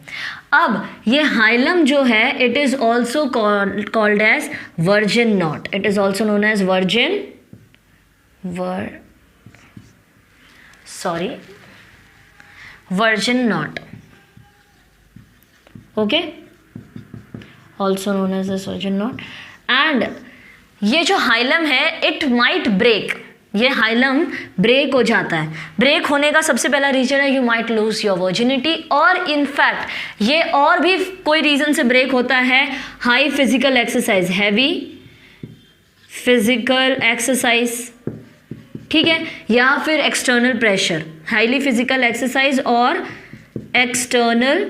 अब ये हाइलम जो है it is also called as virgin knot, it is also known as virgin knot, okay, also known as virgin knot. And ये जो हाइलम है इट माइट ब्रेक, ये हाइलम ब्रेक हो जाता है। ब्रेक होने का सबसे पहला रीजन है you might lose your virginity, और इनफैक्ट ये और भी कोई रीजन से ब्रेक होता है, high physical exercise, heavy physical exercise, ठीक है, या फिर external pressure, highly physical exercise और एक्सटर्नल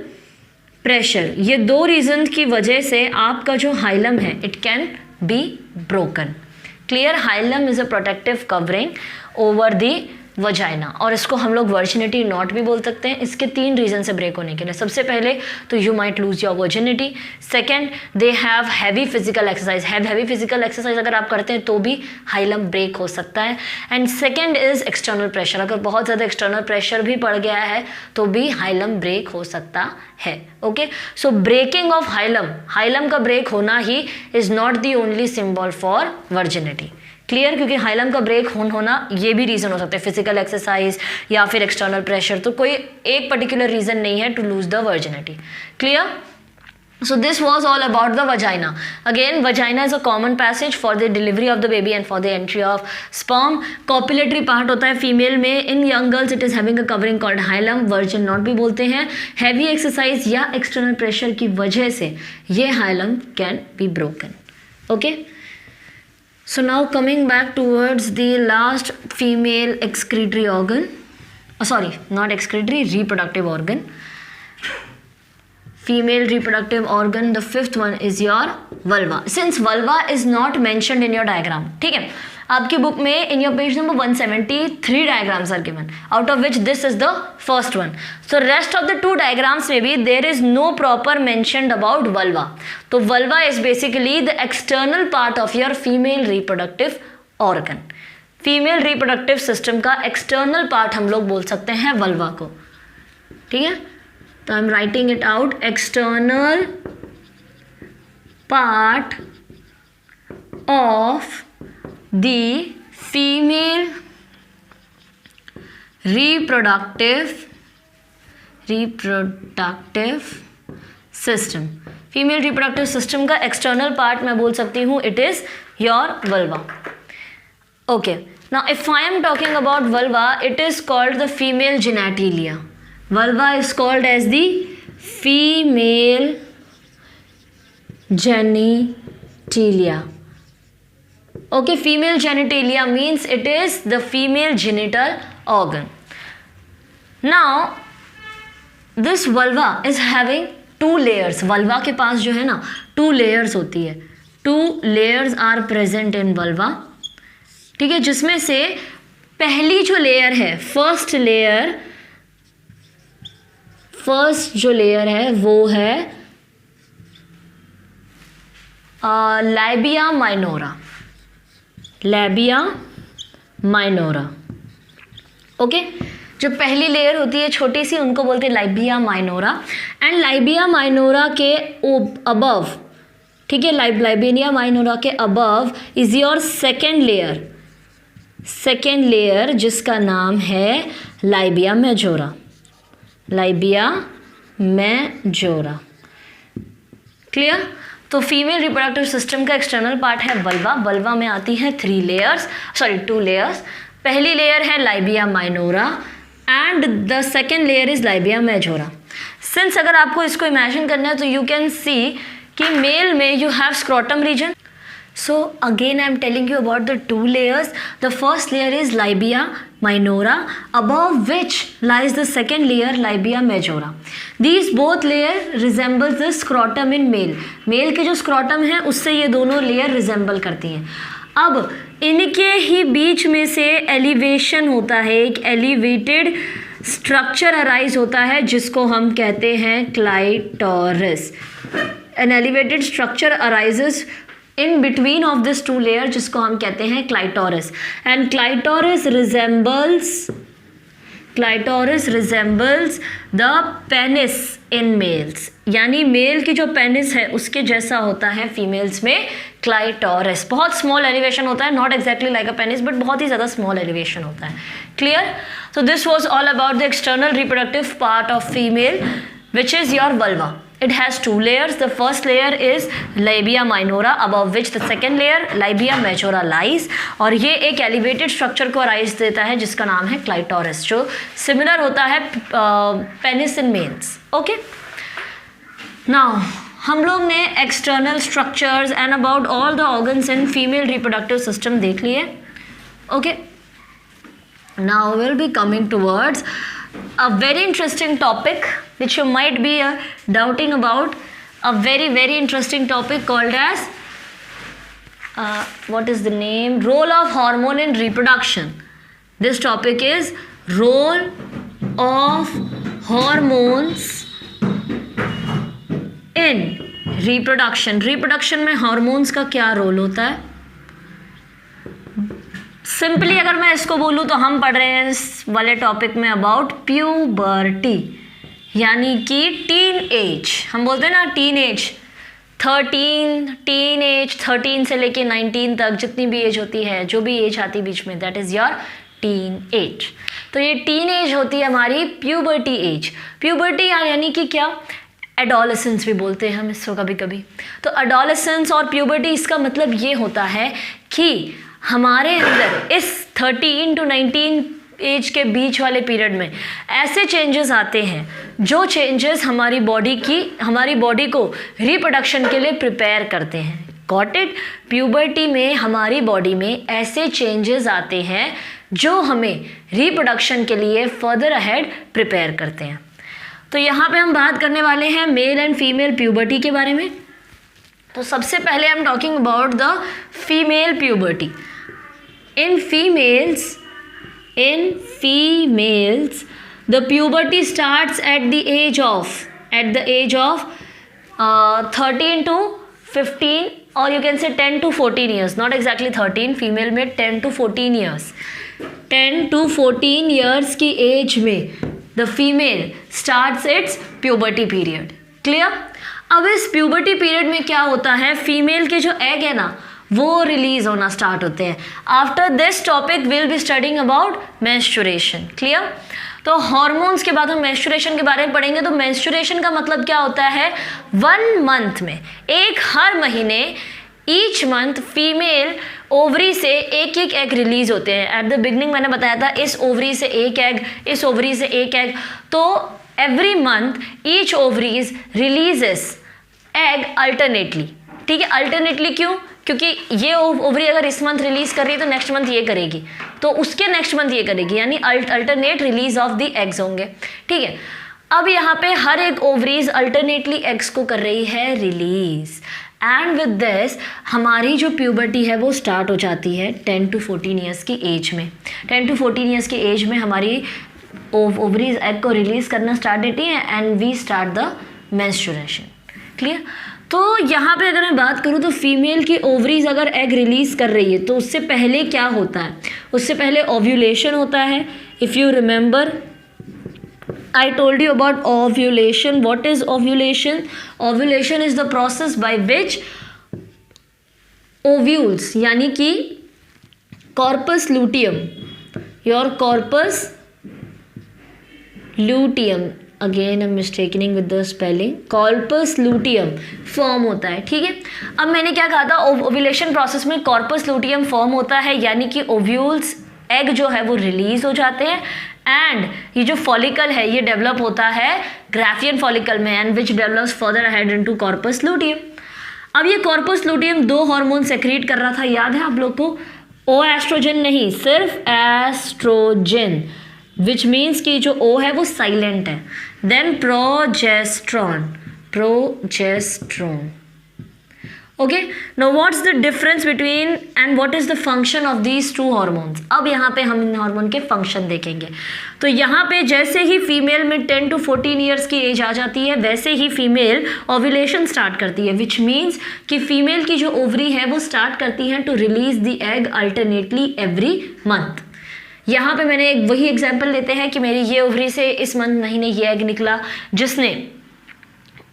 प्रेशर, ये दो रीजन की वजह से आपका जो हाइलम है it can be broken. Clear? Hilum is a protective covering over the vagina, और इसको हम लोग वर्जिनिटी नॉट भी बोल सकते हैं। इसके 3 रीजन से ब्रेक होने के लिए, सबसे पहले तो you might lose your virginity, second they have heavy physical exercise, heavy physical exercise अगर आप करते हैं तो भी हाइलम ब्रेक हो सकता है, and second is external pressure, अगर बहुत ज़्यादा एक्सटर्नल प्रेशर भी पड़ गया है तो भी हाइलम ब्रेक हो सकता है। Okay, so breaking off hymen, hymen का ब्रेक होना ही is not the only symbol for virginity. Clear? क्योंकि हाइलम का ब्रेक होना ये भी रीज़न हो सकता है, फिजिकल एक्सरसाइज या फिर एक्सटर्नल प्रेशर, तो कोई एक पर्टिकुलर रीज़न नहीं है to lose the virginity. Clear? So this was all about the vagina. Again, vagina is a common passage for the delivery of the baby and for the entry of sperm. Copulatory part होता है फीमेल में. In young girls it is having a covering called hilum. Virgin knot भी बोलते हैं. Heavy exercise या external pressure की वजह से ये hilum can be broken. Okay. So now coming back towards the last female excretory organ. Sorry, not excretory, reproductive organ. Female reproductive organ, the 5th one is your vulva. Since vulva is not mentioned in your diagram, ठीक है, आपकी बुक में in your page number 173 diagrams are given, out of which this is the first one. So rest of the 2 diagrams में भी there is no proper mentioned about vulva. तो vulva is basically the external part of your female reproductive organ. Female reproductive system का external part हम लोग बोल सकते हैं vulva को, ठीक है। तो I am writing it out, external part of the female reproductive system. Female reproductive system का एक्सटर्नल पार्ट मैं बोल सकती हूँ it is your vulva. Okay, now if I am talking about vulva, it is called the female genitalia. Vulva is called as the female genitalia. Okay, female genitalia means it is the female genital organ. Now, this vulva is having 2 layers. Vulva के पास जो है ना 2 layers होती है. 2 layers are present in vulva. ठीक है, जिसमें से पहली जो लेयर है, फर्स्ट जो लेयर है वो है लैबिया माइनोरा. ओके, जो पहली लेयर होती है छोटी सी उनको बोलते हैं labia minora. And labia minora के अबव, ठीक है, लैबिया माइनोरा के above is your second layer जिसका नाम है लैबिया मेजोरा. क्लियर? तो फीमेल रिप्रोडक्टिव सिस्टम का एक्सटर्नल पार्ट है वल्वा. वल्वा में आती है 2 लेयर्स. पहली लेयर है labia minora and the second layer is labia majora. Since अगर आपको इसको इमेजिन करना है तो यू कैन सी कि मेल में you have scrotum region. So again I am telling you about the 2 layers. The first layer is labia minora, above which lies the second layer labia majora. These both layer resembles the scrotum in male. Male के जो scrotum है उससे ये दोनों layer resemble करती हैं. अब इनके ही बीच में से एलिवेशन होता है, एक एलिवेटेड स्ट्रक्चर अराइज होता है जिसको हम कहते हैं clitoris. An elevated structure arises in between of this 2 layer जिसको हम कहते हैं clitoris. And clitoris resembles the penis in males. यानी मेल की जो पेनिस है उसके जैसा होता है फीमेल्स में क्लाइटोरस. बहुत स्मॉल एलिवेशन होता है, not exactly like a penis but बहुत ही ज़्यादा स्मॉल एलिवेशन होता है. Clear? So this was all about the external reproductive part of female which is your vulva. It has two layers. The first layer is labia minora, above which the second layer labia majora lies. और ये एक elevated structure को arise देता है जिसका नाम है clitoris, जो similar होता है penis in males. Okay? Now हम लोग ने external structures and about all the organs in female reproductive system देख लिए. Okay? Now we'll be coming towards a very interesting topic which you might be doubting about. A very interesting topic called as what is the name? Role of hormone in reproduction. This topic is role of hormones in reproduction. Reproduction में hormones का क्या role होता है? सिंपली अगर मैं इसको बोलूँ तो हम पढ़ रहे हैं इस वाले टॉपिक में अबाउट प्यूबर्टी, यानी कि टीन एज. हम बोलते हैं ना टीन एज, 13 से लेके 19 तक जितनी भी एज होती है, जो भी एज आती है बीच में, that is your teen age. तो ये टीन एज होती है हमारी प्यूबर्टी एज. प्यूबर्टी यानी कि क्या, एडोलेसेंस भी बोलते हैं हम इसको कभी कभी. तो एडोलेसेंस और प्यूबर्टी, इसका मतलब ये होता है कि हमारे अंदर इस 13 to 19 एज के बीच वाले पीरियड में ऐसे चेंजेस आते हैं जो चेंजेस हमारी बॉडी को रिप्रोडक्शन के लिए प्रिपेयर करते हैं. Got it? प्यूबर्टी में हमारी बॉडी में ऐसे चेंजेस आते हैं जो हमें रिप्रोडक्शन के लिए फर्दर अहेड प्रिपेयर करते हैं. तो यहाँ पे हम बात करने वाले हैं मेल एंड फीमेल प्यूबर्टी के बारे में. तो सबसे पहले आई am talking about the female puberty. In females, the puberty starts at the age of 13 to 15, or you can say 10 to 14 years. Not exactly 13. Female में 10 to 14 years. 10 to 14 years की age में the female starts its puberty period. Clear? अब इस puberty period में क्या होता है, फीमेल के जो एग है ना वो रिलीज होना स्टार्ट होते हैं. After this topic will be studying about menstruation. Clear? तो हॉर्मोन्स के बाद हम मेंस्ट्रुएशन के बारे में पढ़ेंगे. तो मेंस्ट्रुएशन का मतलब क्या होता है, 1 मंथ में, हर महीने, ईच मंथ फीमेल ओवरी से एक एग रिलीज होते हैं. एट द बिगनिंग मैंने बताया था इस ओवरी से एक एग, इस ओवरी से एक एग. तो every month each ovaries releases egg alternately. ठीक है, अल्टरनेटली क्यों? क्योंकि ये ओवरी अगर इस मंथ रिलीज कर रही है तो नेक्स्ट मंथ ये करेगी, तो उसके नेक्स्ट मंथ ये करेगी, यानी alternate release of the eggs होंगे. ठीक है, अब यहाँ पे हर एक ओवरीज अल्टरनेटली एग्स को कर रही है रिलीज. एंड विद दिस हमारी जो प्यूबर्टी है वो स्टार्ट हो जाती है 10 to 14 ईयर्स की एज में. 10 to 14 ईयर्स की एज में हमारी ओवरीज एग को रिलीज करना स्टार्ट देती हैं and we start the menstruation. Clear? तो यहाँ पे अगर मैं बात करूँ तो फीमेल की ओवरीज अगर एग रिलीज कर रही है तो उससे पहले क्या होता है, उससे पहले ओव्यूलेशन होता है. If you remember I told you about ovulation. What is ovulation? Ovulation is the process by which ovules, यानी कि corpus luteum, your corpus luteum, again I am mistaking with the spelling, corpus luteum form होता है. ठीक है, अब मैंने क्या कहा था, ओव्यूलेशन प्रोसेस में कॉर्पस लूटियम फॉर्म होता है, यानी कि ओव्यूल्स एग जो है वो रिलीज हो जाते हैं एंड ये जो फॉलिकल है ये डेवलप होता है ग्राफियन फॉलिकल में and which develops further ahead into corpus luteum. अब ये कॉर्पस लूटियम 2 हार्मोन सेक्रेट कर रहा था, याद है आप लोग को? ओ एस्ट्रोजन नहीं, सिर्फ एस्ट्रोजन, विच मीन्स कि जो ओ है वो साइलेंट है. Then progesterone. Okay, now what's the difference between and what is the function of these 2 hormones. अब यहाँ पे हम इन हार्मोन के फंक्शन देखेंगे. तो यहाँ पे जैसे ही फीमेल में 10 to 14 ईयर्स की एज आ जाती है वैसे ही फीमेल ओव्यूलेशन स्टार्ट करती है, विच मीन्स कि फीमेल की जो ओवरी है वो स्टार्ट करती है to release the egg alternately every month. यहाँ पे मैंने वही एग्जाम्पल लेते हैं कि मेरी ये ओवरी से इस महीने ये एग निकला जिसने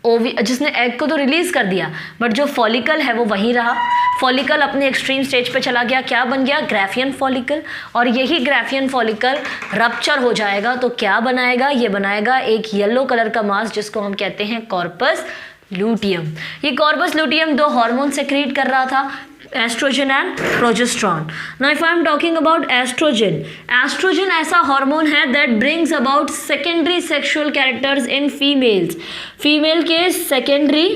ओवी जिसने एग को तो रिलीज कर दिया, बट जो फॉलिकल है वो वहीं रहा। फॉलिकल अपने एक्सट्रीम स्टेज पे चला गया, क्या बन गया? Graafian follicle. और यही ग्राफियन फॉलिकल रप्चर हो जाएगा तो क्या बनाएगा? ये बनाएगा एक येलो कलर का मास जिसको हम कहते हैं कॉर्पस लूटियम। ये कॉर्पस लूटियम दो हार्मोन सेक्रेट कर रहा था, estrogen and progesterone. Now if I am talking about estrogen, estrogen ऐसा हार्मोन है that brings about secondary sexual characters in females. Female के सेकेंडरी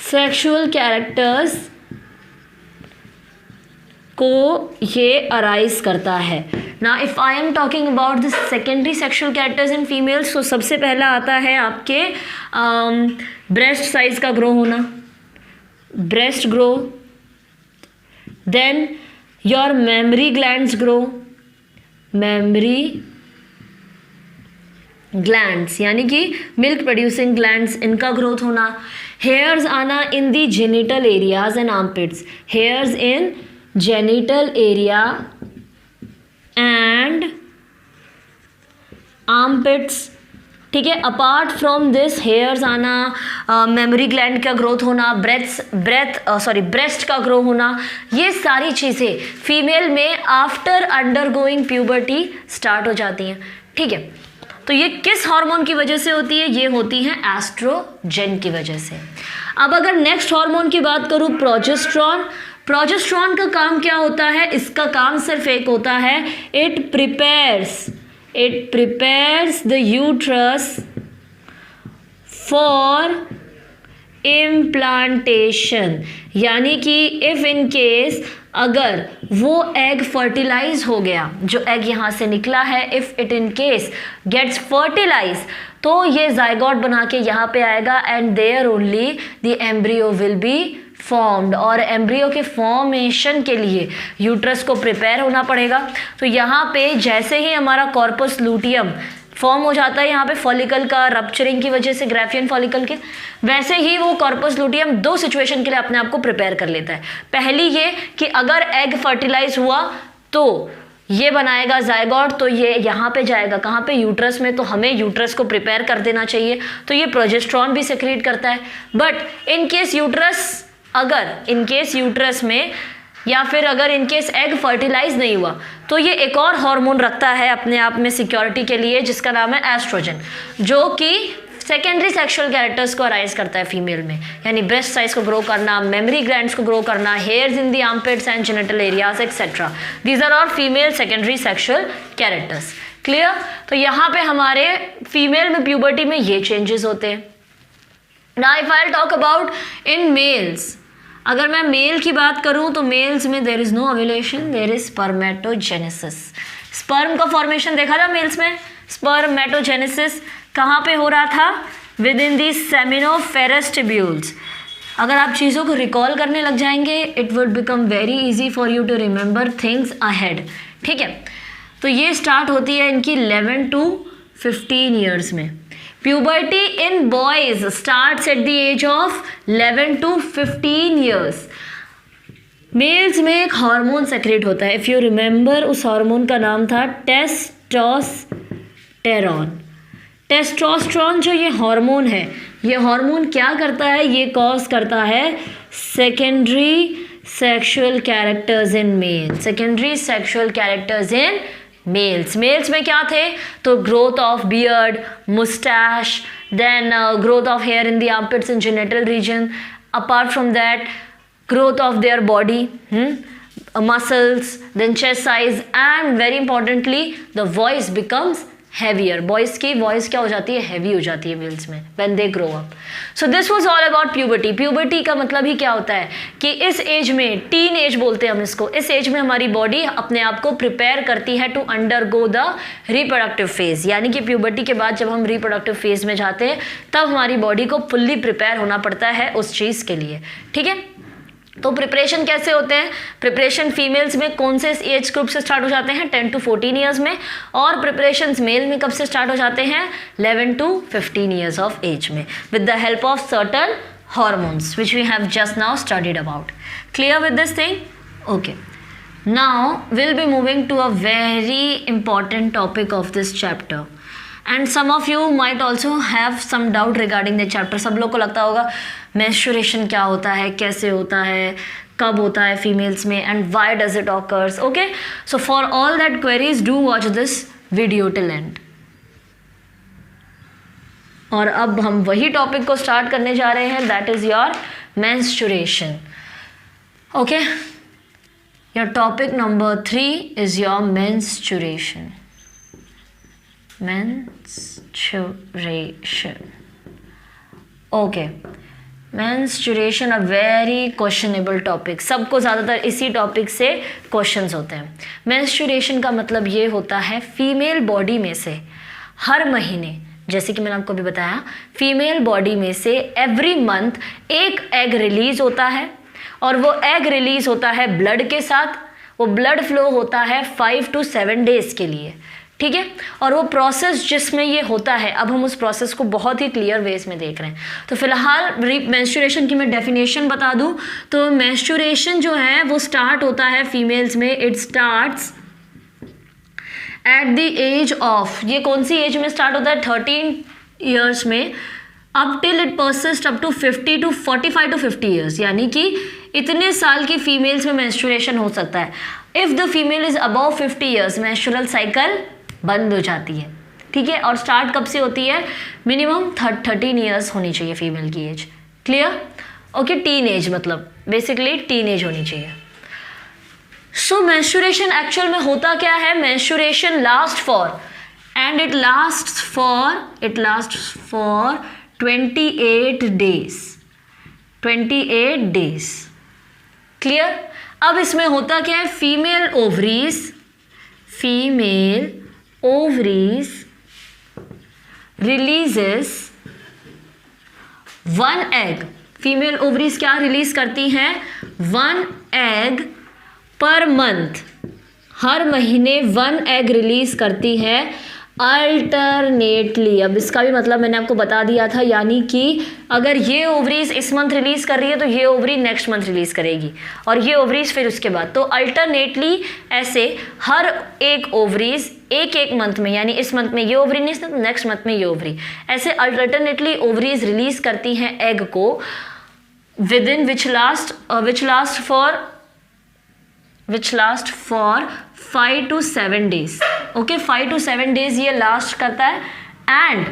सेक्सुअल कैरेक्टर्स को ये अराइज करता है। ना if I am talking about the secondary sexual characters in females, तो सबसे पहला आता है आपके ब्रेस्ट साइज का ग्रो होना, breast grow, then your mammary glands grow, mammary glands यानी कि मिल्क प्रोड्यूसिंग ग्लैंड्स, इनका ग्रोथ होना, हेयर्स आना in the genital areas and armpits, hairs in genital area and armpits, ठीक है। अपार्ट फ्रॉम दिस हेयर्स आना, मेमोरी ग्लैंड का ग्रोथ होना, ब्रेस्ट का ग्रो होना, ये सारी चीज़ें फीमेल में आफ्टर अंडरगोइंग प्यूबर्टी स्टार्ट हो जाती हैं, ठीक है। तो ये किस हार्मोन की वजह से होती है? ये होती है एस्ट्रोजन की वजह से। अब अगर नेक्स्ट हार्मोन की बात करूँ, प्रोजेस्टेरॉन। प्रोजेस्टेरॉन का काम क्या होता है? इसका काम सिर्फ एक होता है, it prepares the uterus for implantation, यानी कि इफ इन केस अगर वो एग फर्टिलाइज हो गया, जो एग यहाँ से निकला है, if it in case gets fertilize, तो ये जाइगोट बना के यहाँ पे आएगा and there only the embryo will be formed. और एम्ब्रियो के फॉर्मेशन के लिए यूट्रस को प्रिपेयर होना पड़ेगा। तो यहाँ पे जैसे ही हमारा कॉर्पस लूटियम फॉर्म हो जाता है यहाँ पे फॉलिकल का रप्चरिंग की वजह से, ग्राफियन फॉलिकल के, वैसे ही वो कॉर्पस लूटियम दो सिचुएशन के लिए अपने आप को प्रिपेयर कर लेता है। पहली ये कि अगर एग फर्टिलाइज हुआ तो ये बनाएगा जाइगोट, तो ये यहाँ पे जाएगा, कहाँ पे? यूट्रस में। तो हमें यूट्रस को प्रिपेयर कर देना चाहिए, तो ये प्रोजेस्टेरॉन भी सेक्रेट करता है। बट इन केस यूट्रस में या फिर अगर इनकेस एग फर्टिलाइज नहीं हुआ, तो ये एक और हार्मोन रखता है अपने आप में सिक्योरिटी के लिए, जिसका नाम है एस्ट्रोजन, जो कि सेकेंडरी सेक्सुअल कैरेक्टर्स को अराइज करता है फीमेल में, यानी ब्रेस्ट साइज को ग्रो करना, मेमोरी ग्लैंड्स को ग्रो करना, hairs in the armpits and genital areas etcetera. These are all female secondary sexual characters. Clear? तो यहाँ पे हमारे फीमेल में प्यूबर्टी में ये चेंजेस होते हैं। Now if I talk about in males, अगर मैं मेल की बात करूं तो मेल्स में there is no ovulation, there is spermatogenesis. Sperm का फॉर्मेशन देखा था मेल्स में। स्पर्मेटोजेनेसिस कहाँ पे हो रहा था? Within the seminiferous tubules. अगर आप चीज़ों को रिकॉल करने लग जाएंगे, it would become very easy for you to remember things ahead, ठीक है। तो ये स्टार्ट होती है इनकी 11 to 15 ईयर्स में। Puberty in boys starts at the age of 11 to 15 years. Mails में एक हार्मोन सेक्रेट होता है, इफ़ यू रिमेंबर उस हार्मोन का नाम था टेस्टोस्टेरॉन। टेस्टोस्टेरॉन जो ये हार्मोन है, ये हार्मोन क्या करता है? ये कॉज करता है secondary sexual characters in male, secondary sexual characters in males. Males में क्या थे? तो growth of beard, moustache, then growth of hair in the armpits and genital region, apart from that growth of their body, muscles, then chest size, and very importantly the voice becomes heavier. Boys की voice क्या हो जाती है? heavy हो जाती है males में when they grow up. So this was all about puberty. Puberty का मतलब ही क्या होता है कि इस एज में, टीन एज बोलते हैं हम इसको, इस एज में हमारी बॉडी अपने आप को प्रिपेयर करती है to undergo the reproductive phase. यानी कि प्यूबर्टी के बाद जब हम रिप्रोडक्टिव फेज में जाते हैं तब हमारी बॉडी को फुल्ली प्रिपेयर होना पड़ता है उस चीज़ के लिए, ठीक है। तो प्रिपरेशन कैसे होते हैं? प्रिपरेशन फीमेल्स में कौन से एज ग्रुप से स्टार्ट हो जाते हैं? 10 to 14 ईयर्स में। और प्रिपरेशंस मेल में कब से स्टार्ट हो जाते हैं? 11 to 15 ईयर्स ऑफ एज में, with the help of certain hormones which we have just now studied about. Clear with this thing? Okay, now will be moving to a very important topic of this chapter, and some of you might also have some doubt regarding the chapter. सब लोग को लगता होगा मेंस्ट्रुएशन क्या होता है, कैसे होता है, कब होता है फीमेल्स में, and why does it occurs. Okay, so for all that queries do watch this video till and. और अब हम वही टॉपिक को स्टार्ट करने जा रहे हैं, that is your menstruation. Okay, your topic number 3 is your menstruation. menstruation. Okay, menstruation a very questionable topic. सबको ज़्यादातर इसी टॉपिक से क्वेश्चंस होते हैं. menstruation का मतलब ये होता है फीमेल बॉडी में से हर महीने, जैसे कि मैंने आपको अभी बताया, फीमेल बॉडी में से एवरी मंथ एक एग रिलीज होता है, और वो एग रिलीज होता है ब्लड के साथ. वो ब्लड फ्लो होता है 5 to 7 डेज के लिए, ठीक है. और वो प्रोसेस जिसमें ये होता है, अब हम उस प्रोसेस को बहुत ही क्लियर वेज में देख रहे हैं. तो फिलहाल मेंस्ट्रुएशन की मैं डेफिनेशन बता दूं तो मेंस्ट्रुएशन जो है वो स्टार्ट होता है फीमेल्स में. It starts at the age of, ये कौन सी एज में स्टार्ट होता है? 13 ईयर्स में, up till it persist up to 50 to 45 to 50 years. यानी कि इतने साल की फीमेल्स में मेंस्ट्रुएशन हो सकता है. If the female is above 50 years, menstrual cycle बंद हो जाती है, ठीक है. और स्टार्ट कब से होती है? मिनिमम 13 ईयर्स होनी चाहिए फीमेल की age. Clear? Okay, teenage मतलब बेसिकली टीन एज होनी चाहिए. सो मेंस्ट्रुएशन एक्चुअल में होता क्या है? Menstruation last for and it last for 28 days. 28 days. Clear? अब इसमें होता क्या है? Female ovaries releases one egg. Female ovaries क्या रिलीज करती हैं? 1 egg पर मंथ. हर महीने 1 egg रिलीज करती है अल्टरनेटली. अब इसका भी मतलब मैंने आपको बता दिया था, यानी कि अगर ये ओवरीज इस मंथ रिलीज कर रही है तो ये ओवरी नेक्स्ट मंथ रिलीज करेगी, और ये ओवरीज फिर उसके बाद. तो अल्टरनेटली ऐसे हर एक ओवरीज एक मंथ में, यानी इस मंथ में ये ओवरी नहीं तो नेक्स्ट मंथ में ये ओवरी, ऐसे अल्टरनेटली ओवरीज रिलीज करती हैं एग को with in which last for 5 to 7 days. Okay, 5 to 7 days ये लास्ट करता है. And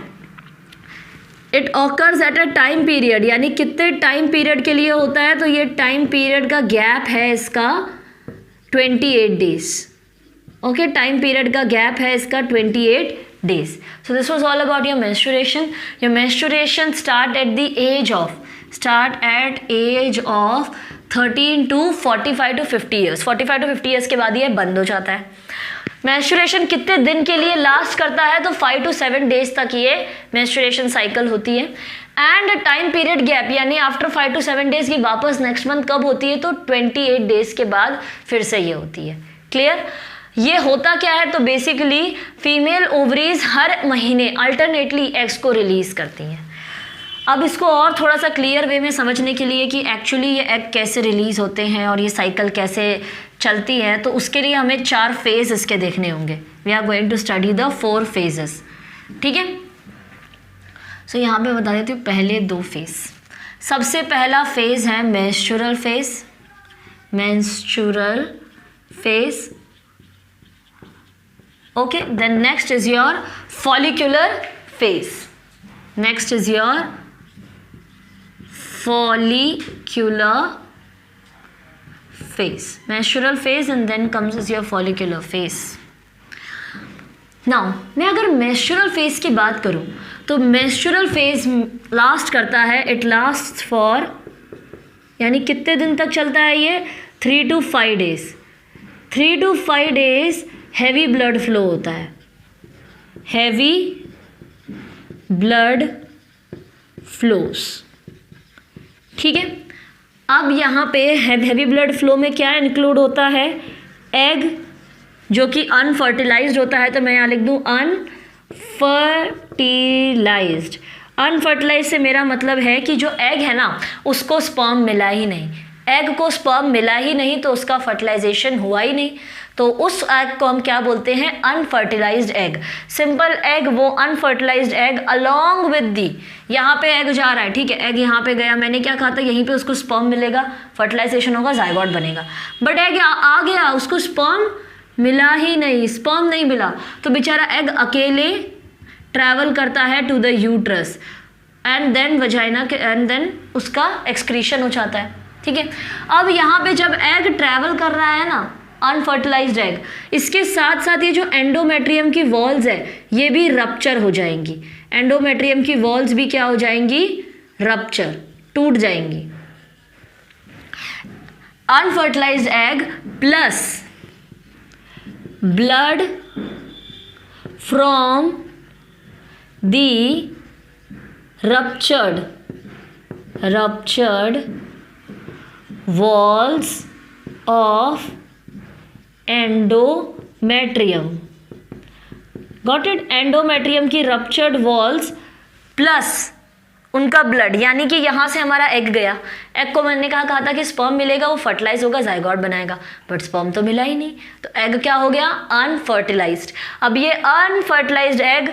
it occurs at a time period, यानी कितने टाइम पीरियड के लिए होता है? तो ये टाइम पीरियड का गैप है इसका 28 डेज. ओके, टाइम पीरियड का गैप है इसका 28 days. So this was all about your menstruation. Your menstruation start at age of 13 to 45 to 50 years. 45 to 50 years के बाद ये बंद हो जाता है. मेंस्ट्रुएशन कितने दिन के लिए लास्ट करता है? तो 5 to 7 डेज तक ये मेंस्ट्रुएशन साइकिल होती है. एंड टाइम पीरियड गैप, यानी आफ्टर 5 to 7 डेज की वापस नेक्स्ट मंथ कब होती है? तो 28 डेज के बाद फिर से ये होती है. क्लियर? ये होता क्या है? तो बेसिकली फीमेल ओवरीज हर महीने अल्टरनेटली एग्स को रिलीज करती हैं. अब इसको और थोड़ा सा क्लियर वे में समझने के लिए कि एक्चुअली ये एग कैसे रिलीज होते हैं और ये साइकिल कैसे चलती है, तो उसके लिए हमें 4 फेज इसके देखने होंगे. We are going to study the 4 phases. ठीक है. सो यहाँ पे बता देती हूँ पहले 2 फेज. सबसे पहला फेज है menstrual phase. Okay, then next is your follicular phase. Menstrual phase and then comes as your follicular phase. Now, मैं अगर menstrual phase की बात करूँ तो menstrual phase लास्ट करता है, it lasts for, यानी कितने दिन तक चलता है ये? 3 to 5 days. 3 to 5 days heavy blood flow होता है. heavy blood flows. ठीक है. अब यहाँ पे हैवी ब्लड फ्लो में क्या इंक्लूड होता है? एग जो कि अनफर्टिलाइज्ड होता है, तो मैं यहाँ लिख दूँ अनफर्टिलाइज्ड. अनफर्टिलाइज्ड से मेरा मतलब है कि जो एग है ना उसको स्पर्म मिला ही नहीं. एग को स्पर्म मिला ही नहीं तो उसका फर्टिलाइजेशन हुआ ही नहीं. तो उस एग को हम क्या बोलते हैं, अनफर्टिलाइज्ड एग। सिंपल एग वो unfertilised egg along with the, यहाँ पे एग जा रहा है, ठीक है, एग यहाँ पे गया, मैंने क्या कहा था, यहीं पे उसको स्पर्म मिलेगा, फर्टिलाइजेशन होगा, जाइगोट बनेगा। बट एग आ गया, उसको स्पर्म मिला ही नहीं, स्पर्म नहीं मिला, तो बेचारा एग अकेले ट्रैवल करता है to the uterus and then vagina के, एंड देन उसका एक्सक्रीशन हो जाता है, ठीक है। अब यहाँ पे जब एग ट्रैवल कर रहा है ना, अनफर्टिलाइज्ड एग, इसके साथ साथ ये जो एंडोमेट्रियम की वॉल्स है ये भी रप्चर हो जाएंगी, एंडोमेट्रियम की वॉल्स भी क्या हो जाएंगी, रप्चर, टूट जाएंगी। Unfertilised egg plus blood from the ruptured walls of endometrium, got it, endometrium की रप्चर्ड वॉल्स प्लस उनका ब्लड, यानी कि यहाँ से हमारा एग गया, एग को मैंने कहा था कि स्पर्म मिलेगा, वो फर्टिलाइज होगा, जाइगोट बनाएगा, बट स्पर्म तो मिला ही नहीं, तो एग क्या हो गया, अनफर्टिलाइज्ड। अब ये अनफर्टिलाइज्ड एग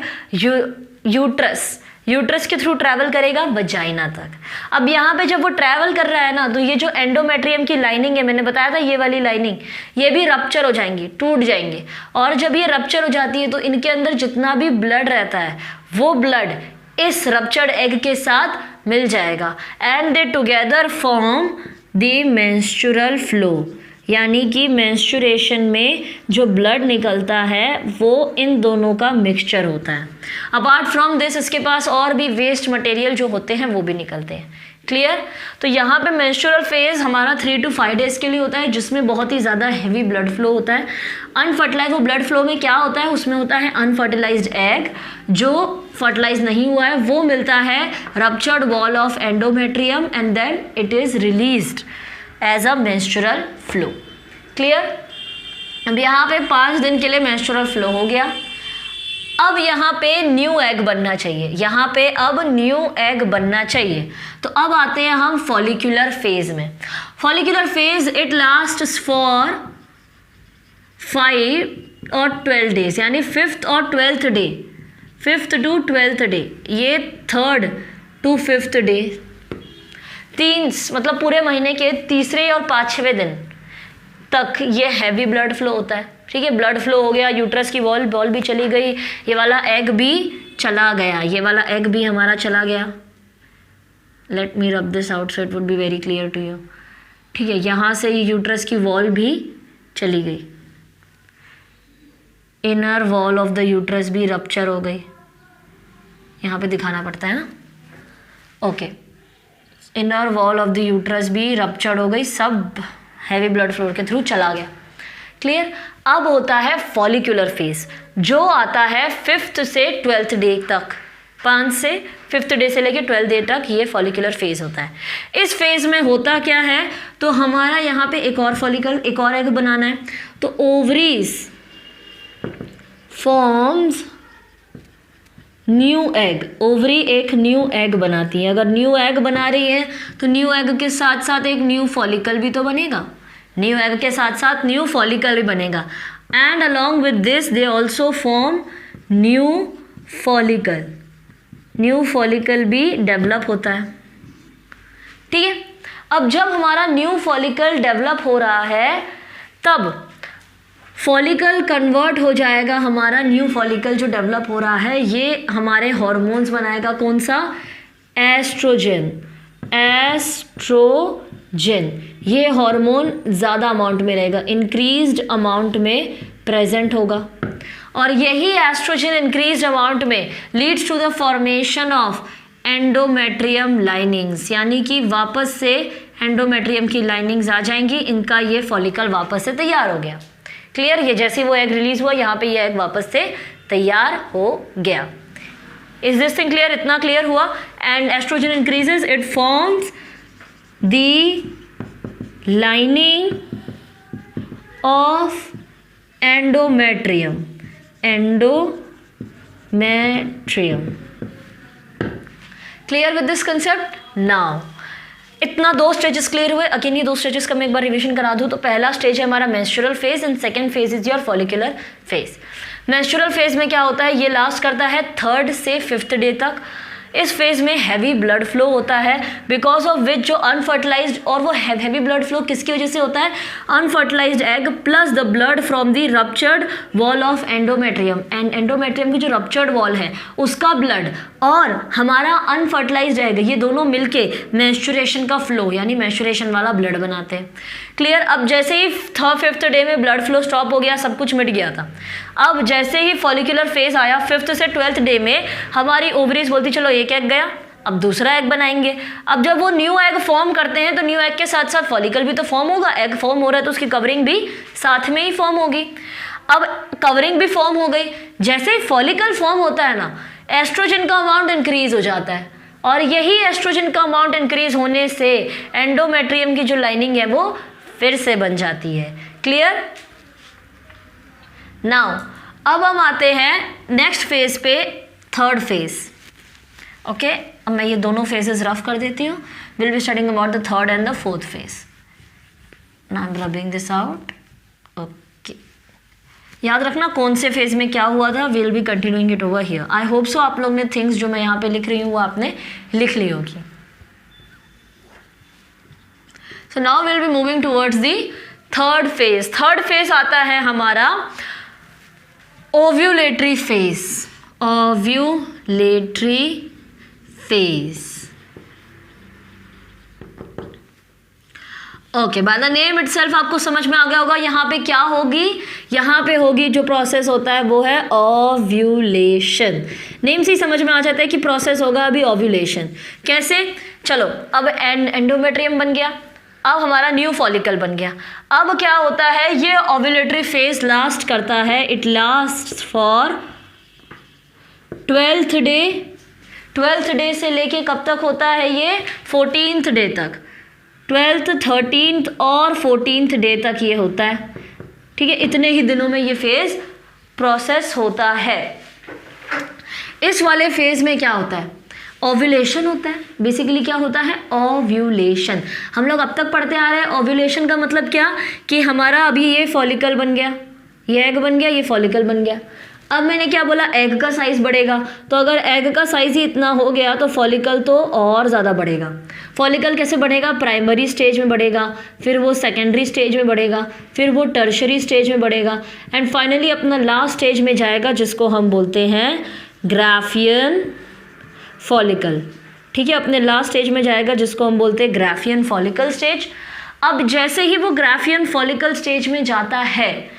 यूट्रस के थ्रू ट्रैवल करेगा वजाइना तक। अब यहाँ पे जब वो ट्रैवल कर रहा है ना, तो ये जो एंडोमेट्रियम की लाइनिंग है, मैंने बताया था ये वाली लाइनिंग, ये भी रप्चर हो जाएंगी, टूट जाएंगे, और जब ये रप्चर हो जाती है तो इनके अंदर जितना भी ब्लड रहता है वो ब्लड इस रप्चर्ड एग के साथ मिल जाएगा, and they together form the menstrual flow, यानी कि मेंस्ट्रुएशन में जो ब्लड निकलता है वो इन दोनों का मिक्सचर होता है। अपार्ट फ्रॉम दिस इसके पास और भी वेस्ट मटेरियल जो होते हैं वो भी निकलते हैं। क्लियर? तो यहाँ पे मेंस्ट्रुअल फेज हमारा 3 to 5 डेज के लिए होता है, जिसमें बहुत ही ज़्यादा हैवी ब्लड फ्लो होता है। अनफर्टिलाइज वो ब्लड फ्लो में क्या होता है, उसमें होता है अनफर्टिलाइज्ड एग, जो फर्टिलाइज नहीं हुआ है वो मिलता है ruptured wall of endometrium, and then it is released as a menstrual flow. Clear? अब यहाँ पे 5 दिन के लिए मेंस्ट्रुअल फ्लो हो गया। अब यहाँ पे न्यू एग बनना चाहिए, यहाँ पे अब न्यू एग बनना चाहिए। तो अब आते हैं हम फॉलिकुलर फेज में। Follicular phase it lasts for 5 और 12 डेज, यानी 5th और 12th day, 5th to 12th day, ये 3rd to 5th डे, 3 मतलब पूरे महीने के तीसरे और 5वें दिन तक ये हैवी ब्लड फ्लो होता है। ठीक है, ब्लड फ्लो हो गया, यूट्रस की वॉल भी चली गई, ये वाला एग भी चला गया, ये वाला एग भी हमारा चला गया। Let me rub this out so it would be very clear to you. ठीक है, यहाँ से ये यूट्रस की वॉल भी चली गई, inner wall of the uterus भी रप्चर हो गई, यहाँ पे दिखाना पड़ता है ना। Okay, inner wall of the uterus भी रप्चर्ड हो गई, सब हैवी ब्लड फ्लो के थ्रू चला गया। क्लियर? अब होता है फॉलिकुलर फेज, जो आता है 5th से 12th डे तक, 5 से 5th डे से लेके 12th डे तक ये फॉलिकुलर फेज होता है। इस फेज में होता क्या है, तो हमारा यहाँ पे एक और फॉलिकल, एक और एग बनाना है, तो ovaries forms new egg, ovary एक न्यू एग बनाती है। अगर न्यू एग बना रही है तो न्यू एग के साथ साथ एक न्यू फॉलिकल भी तो बनेगा, न्यू एग के साथ साथ न्यू फॉलिकल भी बनेगा, and along with this they also form new follicle, new follicle भी डेवलप होता है। ठीक है, अब जब हमारा न्यू फॉलिकल डेवलप हो रहा है तब फॉलिकल कन्वर्ट हो जाएगा, हमारा न्यू फॉलिकल जो डेवलप हो रहा है ये हमारे हॉर्मोन्स बनाएगा। कौन सा? एस्ट्रोजन, एस्ट्रोजन, ये हार्मोन ज़्यादा अमाउंट में रहेगा, इंक्रीज्ड अमाउंट में प्रेजेंट होगा, और यही एस्ट्रोजन इंक्रीज्ड अमाउंट में leads to the formation of endometrium linings, यानी कि वापस से एंडोमेट्रियम की लाइनिंग्स आ जाएंगी, इनका ये फॉलिकल वापस से तैयार हो गया। क्लियर? ये जैसे वो एग रिलीज हुआ, यहाँ पे ये एग वापस से तैयार हो गया। Is this thing clear? इतना क्लियर हुआ? And estrogen increases, it forms the lining of endometrium, endometrium. Clear with this concept? Now इतना 2 स्टेजेस क्लियर हुए। अगेन ये 2 स्टेजेस का मैं एक बार रिवीजन करा दूँ तो पहला स्टेज है हमारा menstrual phase and second phase is your follicular phase. Menstrual phase में क्या होता है, ये लास्ट करता है 3rd से 5th डे तक। इस फेज में हैवी ब्लड फ्लो होता है बिकॉज ऑफ विच जो अनफर्टिलाइज्ड, और वो हैवी ब्लड फ्लो किसकी वजह से होता है, unfertilised egg plus the blood from the ruptured wall of endometrium, and endometrium की जो रप्चर्ड वॉल है उसका ब्लड और हमारा अनफर्टिलाइज्ड एग, ये दोनों मिलके मेंस्ट्रुएशन का फ्लो यानी मेंस्ट्रुएशन वाला ब्लड बनाते हैं। क्लियर। अब जैसे ही 5th डे में ब्लड फ्लो स्टॉप हो गया, सब कुछ मिट गया था। अब जैसे ही फॉलिकुलर फेज आया 5th से 12th डे में, हमारी ओवरीज बोलती चलो एक एग गया, अब दूसरा एग बनाएंगे। अब जब वो न्यू एग फॉर्म करते हैं तो न्यू एग के साथ साथ फॉलिकल भी तो फॉर्म होगा, एग फॉर्म हो रहा है तो उसकी कवरिंग भी साथ में ही फॉर्म होगी। अब कवरिंग भी फॉर्म हो गई, जैसे ही फॉलिकल फॉर्म होता है ना, एस्ट्रोजन का अमाउंट इंक्रीज हो जाता है, और यही एस्ट्रोजन का अमाउंट इंक्रीज होने से एंडोमेट्रियम की जो लाइनिंग है वो फिर से बन जाती है। क्लियर। नाउ अब हम आते हैं नेक्स्ट फेज पे, 3rd फेज। ओके, अब मैं ये दोनों फेजेस रफ कर देती हूँ। Will be studying about the 3rd and the 4th phase. Now I am rubbing this out. Okay, याद रखना कौन से फेज में क्या हुआ था। Will be continuing it over here. I hope so आप लोग ने थिंग्स जो मैं यहाँ पे लिख रही हूँ वो आपने लिख ली होगी। So now will be moving towards the 3rd phase. 3rd phase आता है हमारा ovulatory phase. Ovulatory phase. Okay, by the name itself आपको समझ में आ गया होगा यहाँ पे क्या होगी। यहाँ पे होगी जो प्रोसेस होता है वो है ओव्यूलेशन। नेम से ही समझ में आ जाता है कि प्रोसेस होगा अभी ओव्यूलेशन। कैसे, चलो अब एंडोमेट्रियम बन गया, अब हमारा न्यू फॉलिकल बन गया। अब क्या होता है, ये ओव्यूलेटरी फेज लास्ट करता है, it last for 12th day. 12th day से लेके कब तक होता है ये, 14th डे तक। 12th, 13th और 14th डे तक ये होता है। ठीक है, इतने ही दिनों में ये फेज प्रोसेस होता है। इस वाले फेज में क्या होता है, ओव्यूलेशन होता है। बेसिकली क्या होता है, ओव्यूलेशन। हम लोग अब तक पढ़ते आ रहे हैं ओव्यूलेशन का मतलब क्या, कि हमारा अभी ये फॉलिकल बन गया, ये एग बन गया, ये फॉलिकल बन गया। अब मैंने क्या बोला, एग का साइज बढ़ेगा, तो अगर एग का साइज ही इतना हो गया तो फॉलिकल तो और ज़्यादा बढ़ेगा। फॉलिकल कैसे बढ़ेगा, प्राइमरी स्टेज में बढ़ेगा, फिर वो सेकेंडरी स्टेज में बढ़ेगा, फिर वो टर्शरी स्टेज में बढ़ेगा, एंड फाइनली अपना लास्ट स्टेज में जाएगा जिसको हम बोलते हैं ग्राफियन फॉलिकल। ठीक है, अपने लास्ट स्टेज में जाएगा जिसको हम बोलते हैं ग्राफियन फॉलिकल स्टेज। अब जैसे ही वो ग्राफियन फॉलिकल स्टेज में जाता है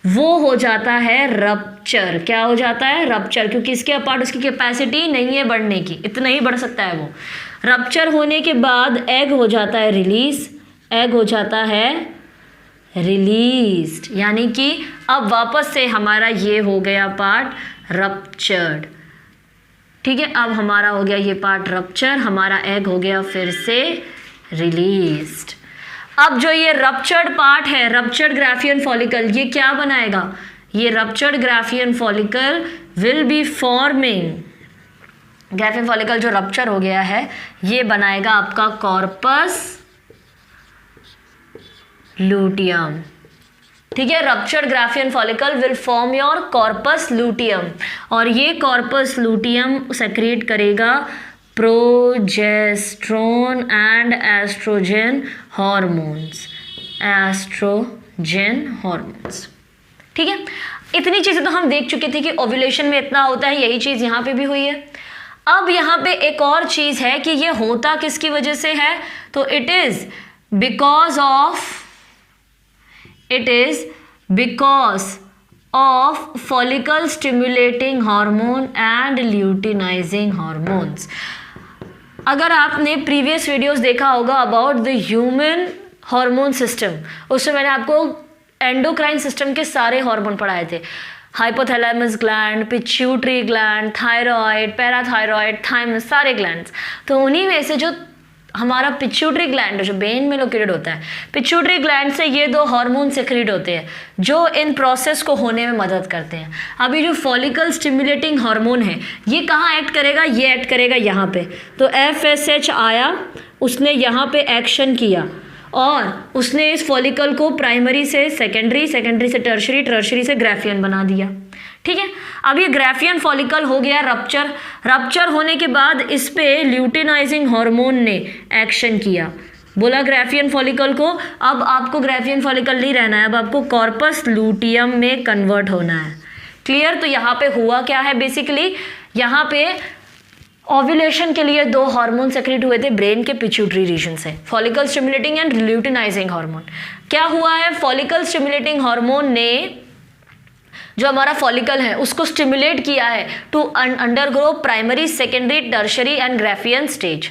वो हो जाता है रप्चर। क्या हो जाता है, रप्चर, क्योंकि इसके अपार्ट उसकी कैपेसिटी नहीं है बढ़ने की, इतना ही बढ़ सकता है वो। रप्चर होने के बाद एग हो जाता है रिलीज, एग हो जाता है रिलीज्ड, यानी कि अब वापस से हमारा ये हो गया पार्ट रप्चर्ड। ठीक है, अब हमारा हो गया ये पार्ट रप्चर, हमारा एग हो गया फिर से रिलीज्ड। अब जो ये रप्चर्ड पार्ट है, रप्चर्ड ग्राफियन फॉलिकल, ये क्या बनाएगा, ये ruptured Graafian follicle will be forming, Graafian follicle जो रप्चर हो गया है ये बनाएगा आपका कॉर्पस लूटियम। ठीक है, ruptured Graafian follicle will form your corpus luteum, और ये कॉर्पस लूटियम सेक्रेट करेगा progesterone and estrogen hormones, estrogen hormones. ठीक है, इतनी चीज़ें तो हम देख चुके थे कि ओव्यूलेशन में इतना होता है, यही चीज़ यहाँ पे भी हुई है। अब यहाँ पे एक और चीज़ है कि ये होता किसकी वजह से है, तो it is because of follicle stimulating hormone and luteinising hormones. अगर आपने प्रीवियस वीडियोस देखा होगा about the human hormone system, उसमें मैंने आपको एंडोक्राइन सिस्टम के सारे हार्मोन पढ़ाए थे, hypothalamus gland, pituitary gland, thyroid, parathyroid, thymus, सारे ग्लैंड्स। तो उन्हीं में से जो हमारा पिट्यूटरी ग्लैंड जो ब्रेन में लोकेटेड होता है, पिट्यूटरी ग्लैंड से ये 2 हार्मोन सेक्रेट होते हैं जो इन प्रोसेस को होने में मदद करते हैं। अभी जो फॉलिकल स्टिमुलेटिंग हार्मोन है ये कहाँ एक्ट करेगा, ये एक्ट करेगा यहाँ पे। तो FSH आया, उसने यहाँ पे एक्शन किया और उसने इस फॉलिकल को प्राइमरी से सेकेंडरी, सेकेंडरी से टर्शरी, टर्शरी से ग्राफियन बना दिया। ठीक है, अब ये ग्राफियन फॉलिकल हो गया रप्चर। रप्चर होने के बाद इस पे ल्यूटिनाइजिंग हार्मोन ने एक्शन किया, बोला ग्राफियन फॉलिकल को अब आपको ग्राफियन फॉलिकल नहीं रहना है, अब आपको कॉर्पस लूटियम में कन्वर्ट होना है। क्लियर? तो यहाँ पे हुआ क्या है, बेसिकली यहाँ पे ओव्यूलेशन के लिए 2 हार्मोन सेक्रेट हुए थे ब्रेन के पिट्यूटरी रीजन से, follicle stimulating and luteinizing hormone. क्या हुआ है, फॉलिकल स्टिमुलेटिंग हार्मोन ने जो हमारा फॉलिकल है उसको स्टिमुलेट किया है to undergo primary, secondary, tertiary and Graafian stage.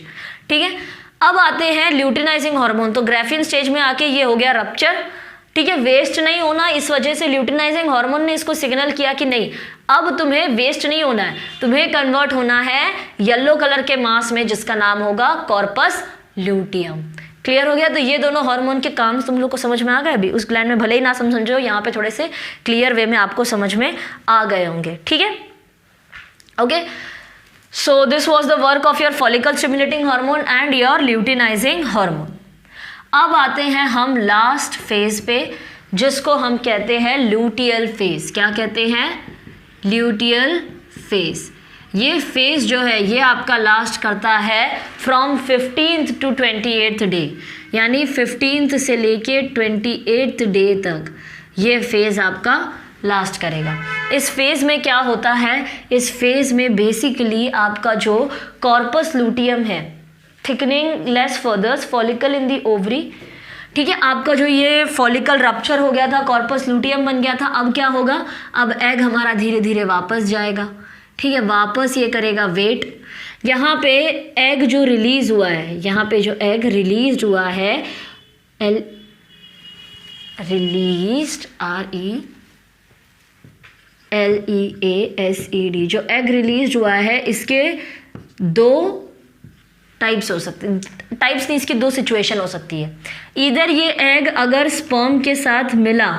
ठीक है, अब आते हैं ल्यूटिनाइजिंग हार्मोन। तो ग्राफियन स्टेज में आके ये हो गया रप्चर। ठीक है, वेस्ट नहीं होना, इस वजह से ल्यूटिनाइजिंग हार्मोन ने इसको सिग्नल किया कि नहीं अब तुम्हें वेस्ट नहीं होना है, तुम्हें कन्वर्ट होना है येलो कलर के मास में जिसका नाम होगा कॉर्पस ल्यूटियम। क्लियर हो गया? तो ये दोनों हार्मोन के काम तुम लोग को समझ में आ गए। अभी उस ग्लैंड में भले ही ना समझो, यहाँ पे थोड़े से क्लियर वे में आपको समझ में आ गए होंगे। ठीक है, okay. So this was the work of your follicle stimulating hormone and your luteinizing hormone. अब आते हैं हम लास्ट फेज पे जिसको हम कहते हैं ल्यूटियल फेज। क्या कहते हैं? Luteal phase. ये फेज जो है ये आपका लास्ट करता है from 15th to 28th day, यानी 15th से लेके 28th डे तक ये फेज आपका लास्ट करेगा। इस फेज में क्या होता है, इस फेज में बेसिकली आपका जो कॉर्पस लूटियम है थिकनिंग लेस फर्दर्स फॉलिकल इन दी ओवरी। ठीक है, आपका जो ये फॉलिकल रप्चर हो गया था, कॉर्पस लूटियम बन गया था, अब क्या होगा, अब एग हमारा धीरे धीरे वापस जाएगा। ठीक है, वापस ये करेगा वेट। यहाँ पे एग जो रिलीज हुआ है, यहाँ पे जो एग रिलीज हुआ है रिलीज्ड RELEASED, जो एग रिलीज हुआ है इसके 2 टाइप्स हो सकते हैं, टाइप्स नहीं, इसकी 2 सिचुएशन हो सकती है। इधर ये एग अगर स्पर्म के साथ मिला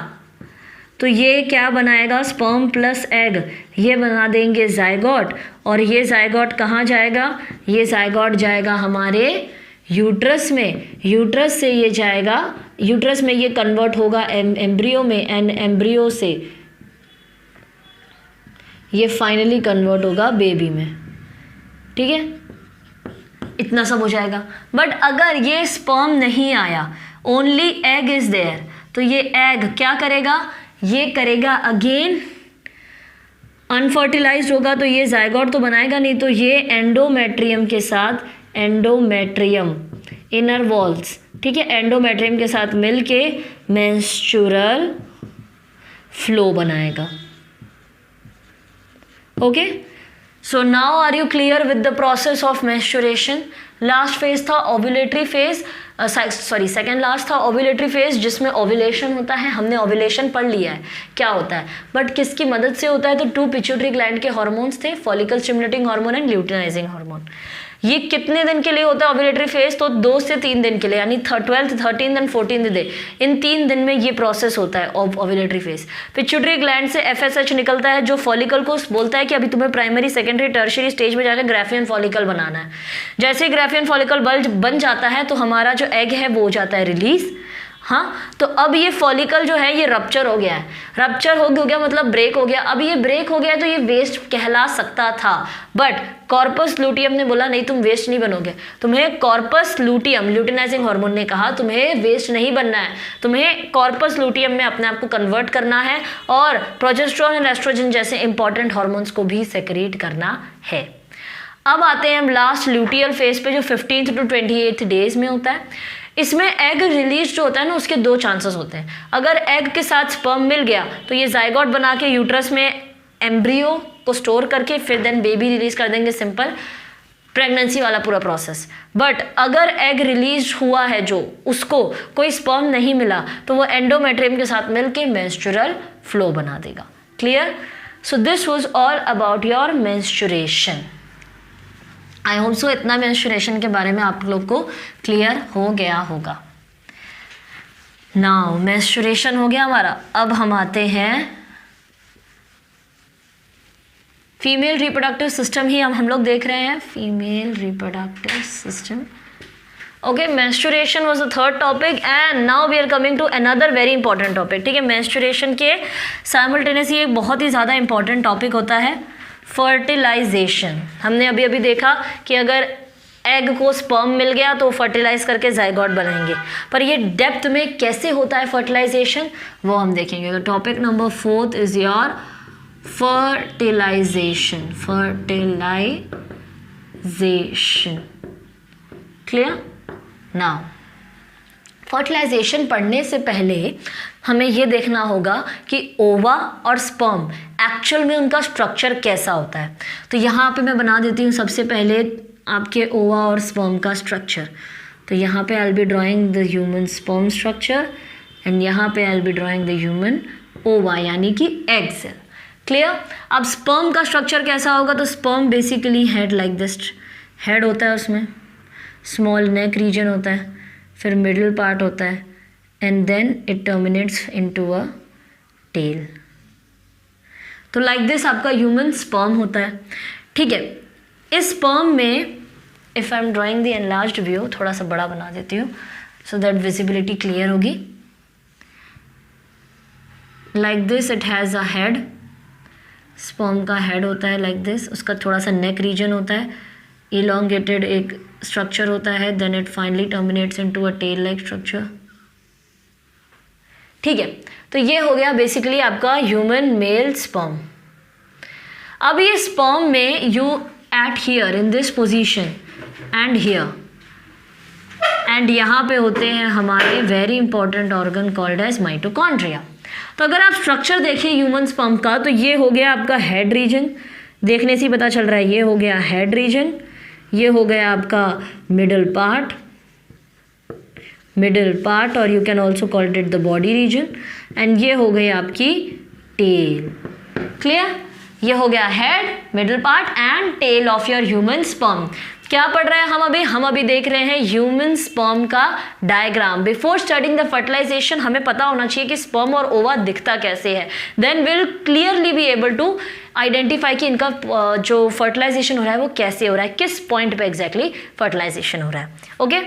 तो ये क्या बनाएगा, स्पर्म प्लस एग, ये बना देंगे जायगोट। और ये जायगोट कहाँ जाएगा, ये जायगोट जाएगा हमारे यूट्रस में। यूट्रस से ये जाएगा, यूट्रस में ये कन्वर्ट होगा एम्ब्रियो में, एंड एम्ब्रियो से ये फाइनली कन्वर्ट होगा बेबी में। ठीक है, इतना सब हो जाएगा। बट अगर ये स्पर्म नहीं आया, ओनली एग इज देयर, तो ये एग क्या करेगा, ये करेगा अगेन अनफर्टिलाइज्ड होगा, तो ये जायगोट तो बनाएगा नहीं, तो ये एंडोमेट्रियम के साथ, एंडोमेट्रियम इनर वॉल्स, ठीक है, एंडोमेट्रियम के साथ मिलके मेंस्ट्रुअल फ्लो बनाएगा। Okay, so now are you clear with the process of menstruation. Last phase था ओव्यूलेटरी फेज, सेकेंड लास्ट था ओव्यूलेटरी फेज जिसमें ओव्यूलेशन होता है। हमने ओव्यूलेशन पढ़ लिया है क्या होता है, बट किसकी मदद से होता है, तो 2 पिट्यूटरी ग्लैंड के हार्मोन्स थे, follicle stimulating hormone and luteinizing hormone. ये कितने दिन के लिए होता है ओव्यूलेटरी फेज, तो 2 से 3 दिन के लिए, यानी 12th, 13th and 14th day, इन 3 दिन में ये प्रोसेस होता है ओव्यूलेटरी फेज। पिट्यूटरी ग्लैंड से FSH निकलता है जो फॉलिकल को बोलता है कि अभी तुम्हें प्राइमरी, सेकेंडरी, टर्शियरी स्टेज में जाकर ग्राफियन फॉलिकल बनाना है। जैसे ही ग्राफियन फॉलिकल बन जाता है तो हमारा जो एग है वो हो जाता है रिलीज। हाँ, तो अब ये फॉलिकल जो है ये रप्चर हो गया है, रप्चर हो गया मतलब ब्रेक हो गया। अब ये ब्रेक हो गया तो ये वेस्ट कहला सकता था, बट कॉर्पस लूटियम ने बोला नहीं, तुम वेस्ट नहीं बनोगे, तुम्हें कॉर्पस लूटियम, ल्यूटिनाइजिंग हार्मोन ने कहा तुम्हें वेस्ट नहीं बनना है, तुम्हें कॉर्पस लूटियम में अपने आप को कन्वर्ट करना है और प्रोजेस्टेरोन एंड एस्ट्रोजन जैसे इंपॉर्टेंट हार्मोन्स को भी सेक्रेट करना है। अब आते हैं हम लास्ट ल्यूटियल फेज पे जो 15th to 28th डेज में होता है। इसमें एग रिलीज जो होता है ना उसके 2 चांसेस होते हैं। अगर एग के साथ स्पर्म मिल गया तो ये जायगोट बना के यूट्रस में एम्ब्रियो को स्टोर करके फिर देन बेबी रिलीज कर देंगे, सिंपल प्रेगनेंसी वाला पूरा प्रोसेस। बट अगर एग रिलीज हुआ है जो उसको कोई स्पर्म नहीं मिला तो वो एंडोमेट्रियम के साथ मिलके मेंस्ट्रुअल फ्लो बना देगा। Clear? So this was all about your menstruation. I hope so इतना मेंस्ट्रुएशन के बारे में आप लोग को क्लियर हो गया होगा। नाउ मेंस्ट्रुएशन हो गया हमारा। अब हम आते हैं फीमेल रिप्रोडक्टिव सिस्टम ही हम लोग देख रहे हैं, female reproductive system. Okay, menstruation was the third topic and now we are coming to another very important topic. ठीक है, मेंस्ट्रुएशन के साइमल्टेनियसली एक बहुत ही ज़्यादा इंपॉर्टेंट टॉपिक होता है फर्टिलाइजेशन। हमने अभी अभी देखा कि अगर एग को स्पर्म मिल गया तो फर्टिलाइज करके जाइगोट बनाएंगे, पर ये डेप्थ में कैसे होता है फर्टिलाइजेशन वो हम देखेंगे। तो topic number 4 is your fertilization. Clear? Now, fertilization पढ़ने से पहले हमें ये देखना होगा कि ओवा और स्पर्म एक्चुअल में उनका स्ट्रक्चर कैसा होता है। तो यहाँ पे मैं बना देती हूँ सबसे पहले आपके ओवा और स्पर्म का स्ट्रक्चर। तो यहाँ पे I will be drawing the human sperm structure and यहाँ पे I will be drawing the human ओवा यानी कि एग सेल। क्लियर? अब स्पर्म का स्ट्रक्चर कैसा होगा? तो sperm basically head like this, head होता है, उसमें स्मॉल नेक रीजन होता है, फिर मिडिल पार्ट होता है and then it terminates into a tail. तो लाइक दिस आपका ह्यूमन स्पर्म होता है। ठीक है, इस स्पर्म में if I am drawing the enlarged view, थोड़ा सा बड़ा बना देती हूँ सो दैट विजिबिलिटी क्लियर होगी। Like this it has a head, sperm का हेड होता है लाइक दिस, उसका थोड़ा सा नेक रीजन होता है, इलोंगेटेड एक स्ट्रक्चर होता है, then it finally terminates into a tail like structure. ठीक है, तो ये हो गया बेसिकली आपका ह्यूमन मेल स्पर्म। अब ये स्पर्म में you at here in this position and here एंड यहाँ पे होते हैं हमारे very important organ called as mitochondria. तो अगर आप स्ट्रक्चर देखिए ह्यूमन स्पर्म का, तो ये हो गया आपका हेड रीजन, देखने से ही पता चल रहा है, ये हो गया हेड रीजन, ये हो गया आपका मिडल पार्ट और you can also call it the body region and ये हो गई आपकी टेल। क्लियर? ये हो गया head, middle part and tail of your human sperm. क्या पढ़ रहे हैं हम अभी देख रहे हैं ह्यूमन स्पर्म का diagram. Before studying the fertilization हमें पता होना चाहिए कि स्पर्म और ओवा दिखता कैसे है, then will clearly be able to identify कि इनका जो फर्टिलाइजेशन हो रहा है वो कैसे हो रहा है, किस पॉइंट पे एग्जैक्टली फर्टिलाइजेशन हो रहा है। Okay,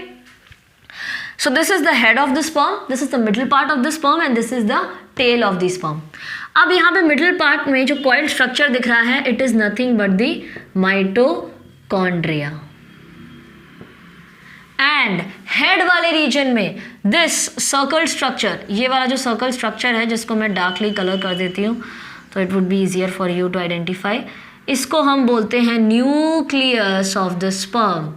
so this is the head of the sperm, this is the middle part of the sperm and this is the tail of the sperm. अब यहाँ पे मिडिल पार्ट में जो कॉइल्ड स्ट्रक्चर दिख रहा है, it is nothing but the mitochondria and head वाले रीजन में दिस सर्कल स्ट्रक्चर, ये वाला जो सर्कल स्ट्रक्चर है जिसको मैं डार्कली कलर कर देती हूँ तो it would be easier for you to identify, इसको हम बोलते हैं nucleus of the sperm.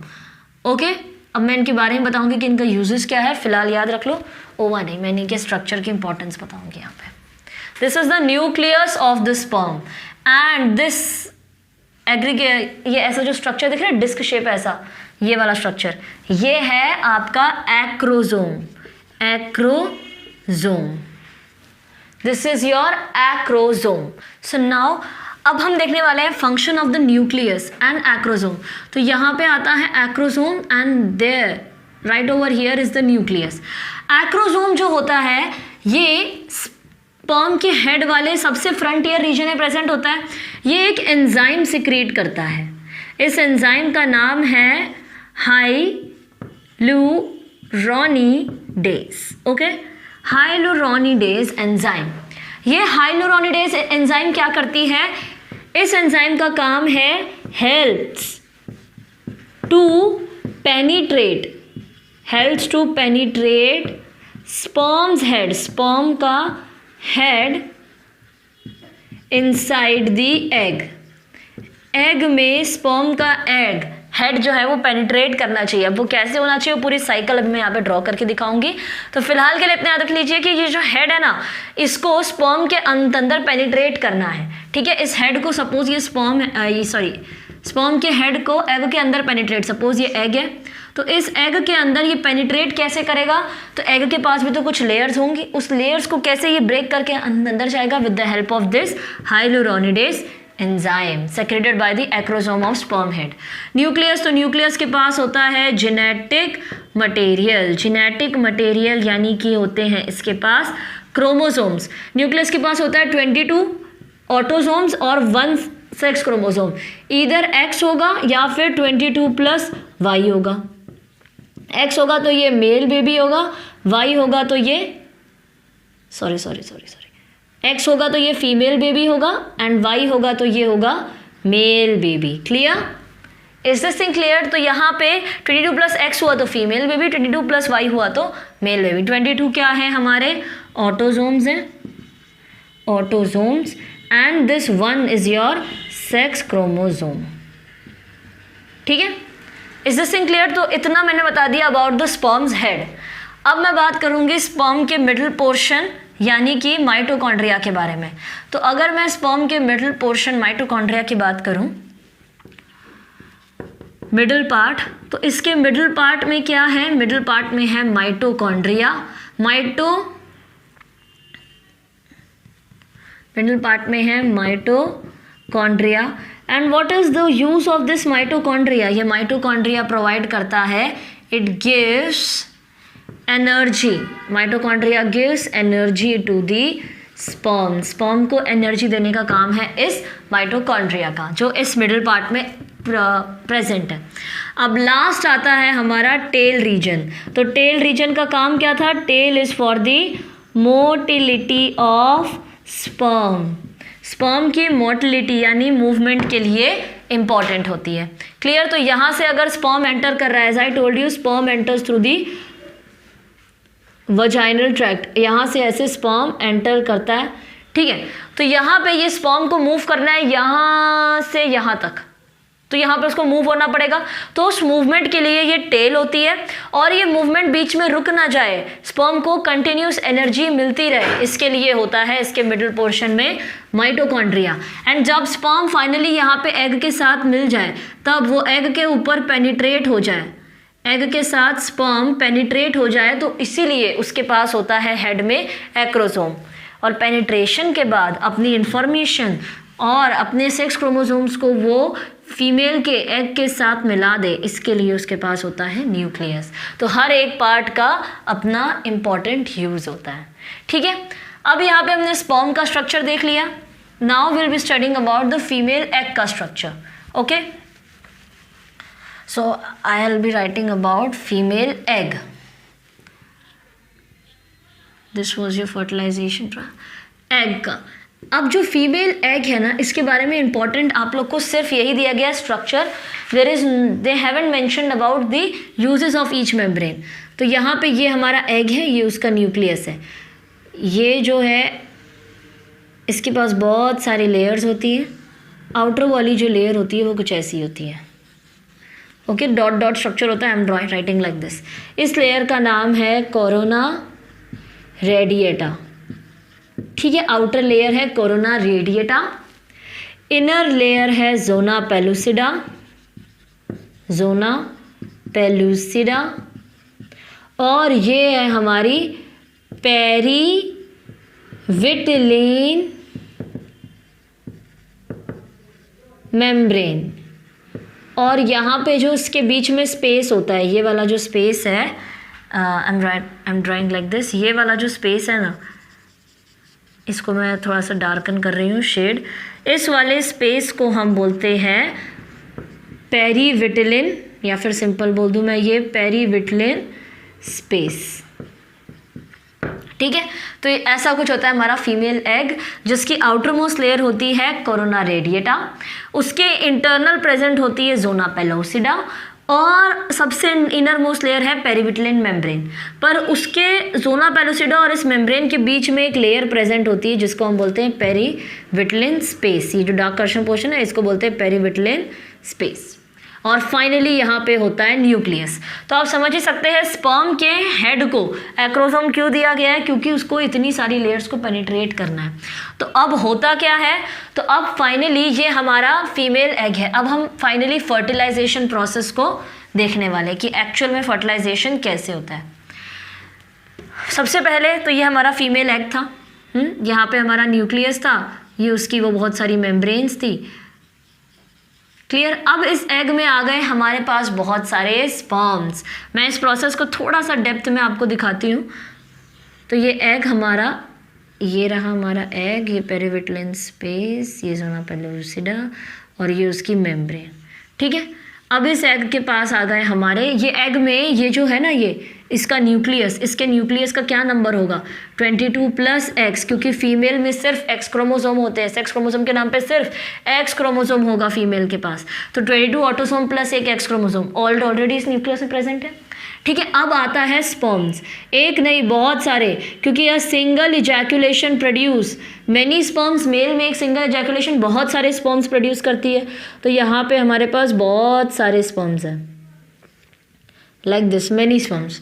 Okay, अब मैं इनके बारे में बताऊंगी कि इनका यूजेस क्या है, फिलहाल याद रख लो, ओवा नहीं, मैं इनके स्ट्रक्चर की इंपॉर्टेंस बताऊंगी यहाँ पे। This is the nucleus of the sperm and this aggregate, ये ऐसा जो स्ट्रक्चर दिख रहा है डिस्क शेप ऐसा, ये वाला स्ट्रक्चर, ये है आपका acrosome. This is your acrosome. So now अब हम देखने वाले हैं function of the nucleus and acrosome. तो यहाँ पे आता है acrosome and there right over here is the nucleus. Acrosome जो होता है ये स्पर्म के हेड वाले सबसे फ्रंटियर रीजन में प्रेजेंट होता है। ये एक एंजाइम सिक्रीट करता है, इस एंजाइम का नाम है हाइलुरोनिडेज। Okay, hyaluronidase enzyme. ये हाइलुरोनिडेज एंजाइम क्या करती है? इस एंजाइम का काम है helps to penetrate sperm's head, sperm का हेड इनसाइड द एग में स्पर्म का हेड जो है वो पेनिट्रेट करना चाहिए। अब वो कैसे होना चाहिए, वो पूरी साइकिल अभी मैं यहाँ पे ड्रॉ करके दिखाऊंगी। तो फिलहाल के लिए इतना याद रख लीजिए कि ये जो हेड है ना, इसको स्पर्म के अंदर पेनिट्रेट करना है। ठीक है, इस हेड को सपोज ये स्पर्म के हेड को एग के अंदर पेनिट्रेट, सपोज ये एग है तो इस एग के अंदर ये पेनिट्रेट कैसे करेगा? तो एग के पास भी तो कुछ लेयर्स होंगी, उस लेयर्स को कैसे ये ब्रेक करके अंदर जाएगा? With the help of this hyaluronidase enzyme secreted by the acrosome of sperm head. Nucleus, तो न्यूक्लियस के पास होता है जेनेटिक मटेरियल, जेनेटिक मटेरियल यानी कि होते हैं इसके पास क्रोमोसोम्स। न्यूक्लियस के पास होता है 22 ऑटोसोम्स और 1 सेक्स क्रोमोसोम, इधर X होगा या फिर 22 प्लस Y होगा। X होगा तो ये मेल बेबी होगा, Y होगा तो ये X होगा तो ये फीमेल बेबी होगा एंड Y होगा तो ये होगा male baby. Clear? Is this thing clear? तो यहाँ पे 22 प्लस X हुआ तो फीमेल बेबी, 22 प्लस Y हुआ तो मेल बेबी। 22 क्या है हमारे ऑटोसोम्स हैं, autosomes, and this 1 is your sex chromosome. ठीक है, इज दिस थिंग क्लियर? तो इतना मैंने बता दिया अबाउट द स्पर्म्स हेड। अब मैं बात करूंगी स्पर्म के मिडिल पोर्शन यानी कि माइटोकॉन्ड्रिया के बारे में। तो अगर मैं स्पर्म के मिडिल पोर्शन माइटोकॉन्ड्रिया की बात करूं, मिडिल पार्ट, तो इसके मिडिल पार्ट में क्या है? मिडिल पार्ट में है माइटोकॉन्ड्रिया। मिडिल पार्ट में है mitochondria. And what is the use of this mitochondria? ये माइटोकॉन्ड्रिया प्रोवाइड करता है, it gives energy, mitochondria gives energy to the sperm. Sperm को एनर्जी देने का काम है इस माइटोकॉन्ड्रिया का, जो इस मिडिल पार्ट में प्रेजेंट है। अब लास्ट आता है हमारा टेल रीजन। तो टेल रीजन का काम क्या था? Tail is for the motility of sperm. Sperm की मोटिलिटी यानी मूवमेंट के लिए इंपॉर्टेंट होती है। क्लियर? तो यहाँ से अगर स्पर्म एंटर कर रहा है, as I told you, sperm enters through the vaginal tract, यहाँ से ऐसे स्पर्म एंटर करता है। ठीक है, तो यहाँ पे ये स्पर्म को मूव करना है यहाँ से यहाँ तक, तो यहाँ पे उसको मूव होना पड़ेगा। तो उस मूवमेंट के लिए ये टेल होती है और ये मूवमेंट बीच में रुक ना जाए, स्पर्म को कंटिन्यूस एनर्जी मिलती रहे, इसके लिए होता है इसके मिडिल पोर्शन में माइटोकॉन्ड्रिया। एंड जब स्पर्म फाइनली यहाँ पे एग के साथ मिल जाए, तब वो एग के ऊपर पेनिट्रेट हो जाए, एग के साथ स्पर्म पेनिट्रेट हो जाए, तो इसीलिए उसके पास होता है हेड में एक्रोसोम। और पेनिट्रेशन के बाद अपनी इंफॉर्मेशन और अपने सेक्स क्रोमोसोम्स को वो फीमेल के एग के साथ मिला दे, इसके लिए उसके पास होता है न्यूक्लियस। तो हर एक पार्ट का अपना इम्पॉर्टेंट यूज होता है। ठीक है, अब यहाँ पे हमने स्पर्म का स्ट्रक्चर देख लिया। Now will be studying about the female egg का structure. Okay, so I'll be writing about female egg. This was your fertilization egg का। अब जो फीमेल एग है ना, इसके बारे में इंपॉर्टेंट आप लोग को सिर्फ यही दिया गया structure, they haven't mentioned about the uses of each membrane. तो यहाँ पे ये हमारा एग है, ये उसका न्यूक्लियस है। ये जो है इसके पास बहुत सारी लेयर्स होती हैं। आउटर वाली जो लेयर होती है वो कुछ ऐसी होती है। ओके, डॉट डॉट स्ट्रक्चर होता है, I am writing like this. इस लेयर का नाम है कोरोना रेडिएटा। ठीक है, आउटर लेयर है कोरोना रेडिएटा, इनर लेयर है जोना पेलुसिडा, जोना पेलुसिडा, और ये है हमारी पेरीविटिलिन मेम्ब्रेन। और यहाँ पे जो इसके बीच में स्पेस होता है, ये वाला जो स्पेस है, आई एम ड्राइंग लाइक दिस, ये वाला जो स्पेस है ना, इसको मैं थोड़ा सा डार्कन कर रही हूँ शेड। इस वाले स्पेस को हम बोलते हैं पेरीविटिलिन, या फिर सिंपल बोल दूँ मैं ये पेरीविटिलिन स्पेस। ठीक है, तो ये ऐसा कुछ होता है हमारा फीमेल एग, जिसकी आउटर मोस्ट लेयर होती है कोरोना रेडिएटा, उसके इंटरनल प्रेजेंट होती है जोना पेलोसिडा, और सबसे इनर मोस्ट लेयर है पेरीविटिलिन मेम्ब्रेन। पर उसके जोना पेलोसिडा और इस मेम्ब्रेन के बीच में एक लेयर प्रेजेंट होती है जिसको हम बोलते हैं पेरीविटिलिन स्पेस। ये जो डार्क कर्शन पोर्शन है इसको बोलते हैं पेरीविटिलिन स्पेस। और फाइनली यहाँ पे होता है न्यूक्लियस। तो आप समझ ही सकते हैं स्पर्म के हेड को एक्रोसोम क्यों दिया गया है, क्योंकि उसको इतनी सारी लेयर्स को पेनिट्रेट करना है। तो अब होता क्या है, तो अब फाइनली ये हमारा फीमेल एग है। अब हम फाइनली फर्टिलाइजेशन प्रोसेस को देखने वाले कि एक्चुअल में फर्टिलाइजेशन कैसे होता है। सबसे पहले तो ये हमारा फीमेल एग था, यहाँ पे हमारा न्यूक्लियस था, ये उसकी वो बहुत सारी मेम्ब्रेन्स थी। क्लियर। अब इस एग में आ गए हमारे पास बहुत सारे स्पर्म्स। मैं इस प्रोसेस को थोड़ा सा डेप्थ में आपको दिखाती हूँ। तो ये एग हमारा, ये रहा हमारा एग, ये पेरिविटलिन स्पेस, ये जोना पेल्लुसिडा और ये उसकी मेम्ब्रेन। ठीक है। अब इस एग के पास आ गए हमारे, ये एग में ये जो है ना, ये इसका न्यूक्लियस, इसके न्यूक्लियस का क्या नंबर होगा 22+X, क्योंकि फीमेल में सिर्फ X क्रोमोसोम होते हैं। सेक्स क्रोमोसोम के नाम पे सिर्फ X क्रोमोसोम होगा फीमेल के पास। तो 22 ऑटोसोम प्लस एक X क्रोमोसोम ऑलरेडी इस न्यूक्लियस में प्रेजेंट है। ठीक है। अब आता है स्पर्म्स, एक नहीं बहुत सारे, क्योंकि यह single ejaculation produce many sperms. Male में एक सिंगल इजैकुलेशन बहुत सारे स्पर्म्स प्रोड्यूस करती है। तो यहाँ पे हमारे पास बहुत सारे स्पर्म्स हैं, लाइक दिस मेनी स्पर्म्स।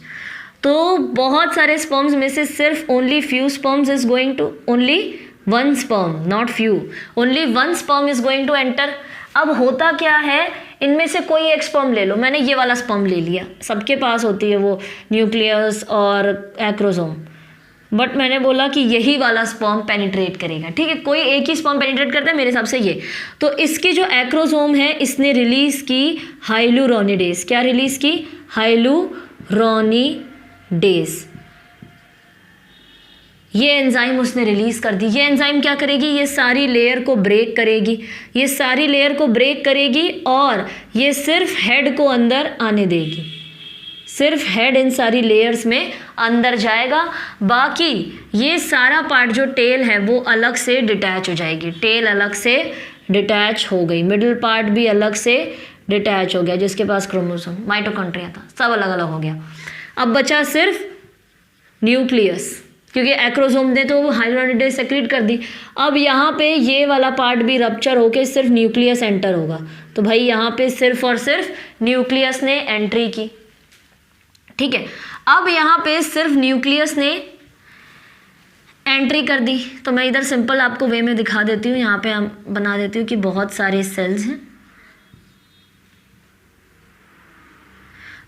तो बहुत सारे स्पर्म्स में से सिर्फ only few sperms is going to, only one sperm, not few, only one sperm is going to enter. अब होता क्या है, इनमें से कोई एक स्पर्म ले लो, मैंने ये वाला स्पर्म ले लिया, सबके पास होती है वो न्यूक्लियस और एक्रोसोम, बट मैंने बोला कि यही वाला स्पर्म पेनिट्रेट करेगा। ठीक है, कोई एक ही स्पर्म पेनिट्रेट करता है, मेरे हिसाब से ये। तो इसकी जो एक्रोसोम है, इसने रिलीज की हाइलुरोनिडेज। क्या रिलीज की? हाइलुरोनिडेज। ये एंजाइम उसने रिलीज कर दी। ये एंजाइम क्या करेगी? ये सारी लेयर को ब्रेक करेगी, ये सारी लेयर को ब्रेक करेगी और ये सिर्फ हेड को अंदर आने देगी। सिर्फ हेड इन सारी लेयर्स में अंदर जाएगा, बाकी ये सारा पार्ट जो टेल है वो अलग से डिटैच हो जाएगी। टेल अलग से डिटैच हो गई, मिडिल पार्ट भी अलग से डिटैच हो गया, जिसके पास क्रोमोसोम माइटोकॉन्ड्रिया था, सब अलग अलग हो गया। अब बचा सिर्फ न्यूक्लियस, क्योंकि एक्रोसोम ने तो हाइलुरोनिडेज सेक्रेट कर दी। अब यहाँ पे ये वाला पार्ट भी रप्चर होके सिर्फ न्यूक्लियस एंटर होगा। तो भाई यहाँ पे सिर्फ और सिर्फ न्यूक्लियस ने एंट्री की। ठीक है, अब यहाँ पे सिर्फ न्यूक्लियस ने एंट्री कर दी। तो मैं इधर सिंपल आपको वे में दिखा देती हूँ, यहाँ पे हम बना देती हूँ कि बहुत सारे सेल्स हैं।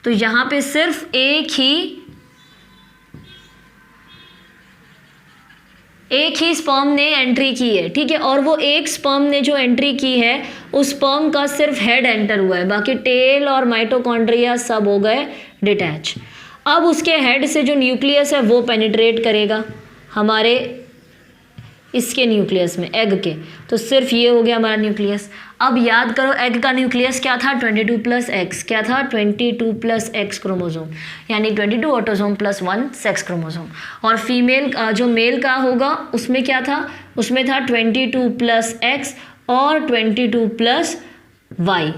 तो यहाँ पे सिर्फ एक ही स्पर्म ने एंट्री की है। ठीक है, और वो एक स्पर्म ने जो एंट्री की है, उस स्पर्म का सिर्फ हेड एंटर हुआ है, बाकी टेल और माइटोकॉन्ड्रिया सब हो गए डिटैच। अब उसके हेड से जो न्यूक्लियस है वो पेनिट्रेट करेगा हमारे इसके न्यूक्लियस में, एग के। तो सिर्फ ये हो गया हमारा न्यूक्लियस। अब याद करो, एग का न्यूक्लियस क्या था? 22+X। क्या था? 22+X क्रोमोसोम, यानी 22 ऑटोसोम प्लस 1 सेक्स क्रोमोसोम। और फीमेल जो मेल का होगा उसमें क्या था? उसमें था 22+X और 22+Y।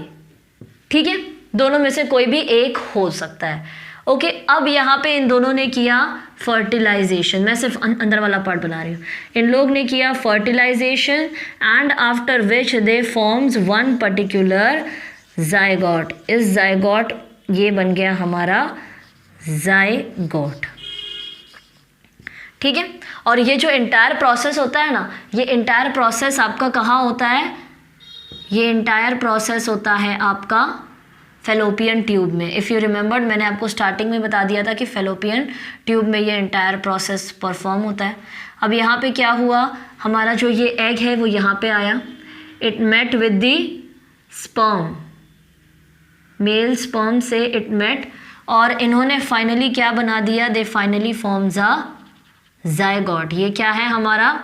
ठीक है, दोनों में से कोई भी एक हो सकता है। ओके, अब यहाँ पे इन दोनों ने किया फर्टिलाइजेशन। मैं सिर्फ अंदर वाला पार्ट बना रही हूँ। इन लोग ने किया fertilization and after which they forms one particular zygote. इस जायगोट, ये बन गया हमारा जायगोट। ठीक है, और ये जो इंटायर प्रोसेस होता है ना, ये इंटायर प्रोसेस आपका कहाँ होता है? ये इंटायर प्रोसेस होता है आपका फेलोपियन ट्यूब में। इफ़ यू रिमेंबर्ड, मैंने आपको स्टार्टिंग में बता दिया था कि फेलोपियन ट्यूब में ये इंटायर प्रोसेस परफॉर्म होता है। अब यहाँ पे क्या हुआ? हमारा जो ये एग है वो यहाँ पे आया, it met with the sperm, male sperm से इट मेट, और इन्होंने फाइनली क्या बना दिया? They finally forms a zygote. ये क्या है हमारा?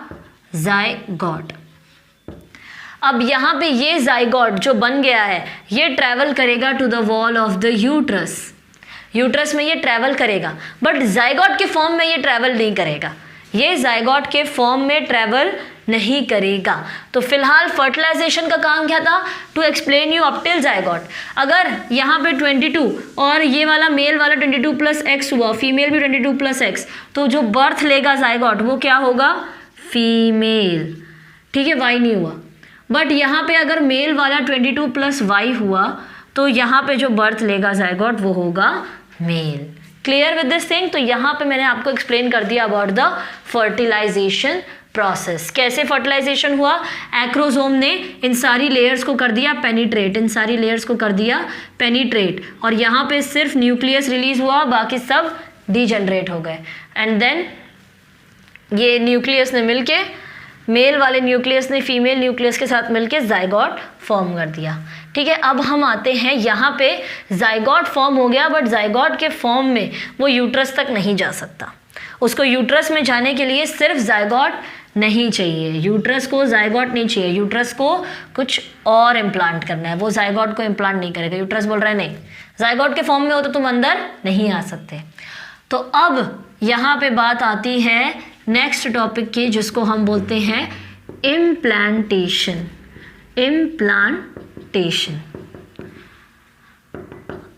जायगोट। अब यहाँ पे ये जायगोट जो बन गया है, ये ट्रैवल करेगा to the wall of the uterus. Uterus में ये ट्रैवल करेगा, बट जायगोट के फॉर्म में ये ट्रैवल नहीं करेगा। ये जायगोट के फॉर्म में ट्रैवल नहीं करेगा। तो फिलहाल फर्टिलाइजेशन का काम क्या था? To explain you up till zygote. अगर यहाँ पे 22 और ये वाला मेल वाला 22+X हुआ, फीमेल भी 22+X, तो जो बर्थ लेगा जायगोट वो क्या होगा? फीमेल। ठीक है, वाई नहीं हुआ। बट यहाँ पे अगर मेल वाला 22+Y हुआ, तो यहाँ पे जो बर्थ लेगा जायगोट वो होगा male. Clear with this thing? तो यहाँ पे मैंने आपको एक्सप्लेन कर दिया अबाउट द फर्टिलाइजेशन प्रोसेस। कैसे फर्टिलाइजेशन हुआ? एक्रोसोम ने इन सारी लेयर्स को कर दिया पेनिट्रेट, इन सारी लेयर्स को कर दिया पेनिट्रेट, और यहाँ पे सिर्फ न्यूक्लियस रिलीज हुआ, बाकी सब डीजनरेट हो गए। एंड देन ये न्यूक्लियस ने मिलके मेल वाले न्यूक्लियस ने फीमेल न्यूक्लियस के साथ मिलकर जाइगोट फॉर्म कर दिया। ठीक है, अब हम आते हैं यहाँ पे, जाइगोट फॉर्म हो गया बट जाइगोट के फॉर्म में वो यूट्रस तक नहीं जा सकता। उसको यूट्रस में जाने के लिए सिर्फ जाइगोट नहीं चाहिए, यूट्रस को जाइगोट नहीं चाहिए, यूट्रस को कुछ और इम्प्लांट करना है, वो जाइगोट को इम्प्लांट नहीं करेगा। यूट्रस बोल रहा है नहीं, जाइगोट के फॉर्म में हो तो तुम अंदर नहीं आ सकते। तो अब यहाँ पे बात आती है नेक्स्ट टॉपिक की, जिसको हम बोलते हैं इम्प्लांटेशन। इम्प्लांटेशन,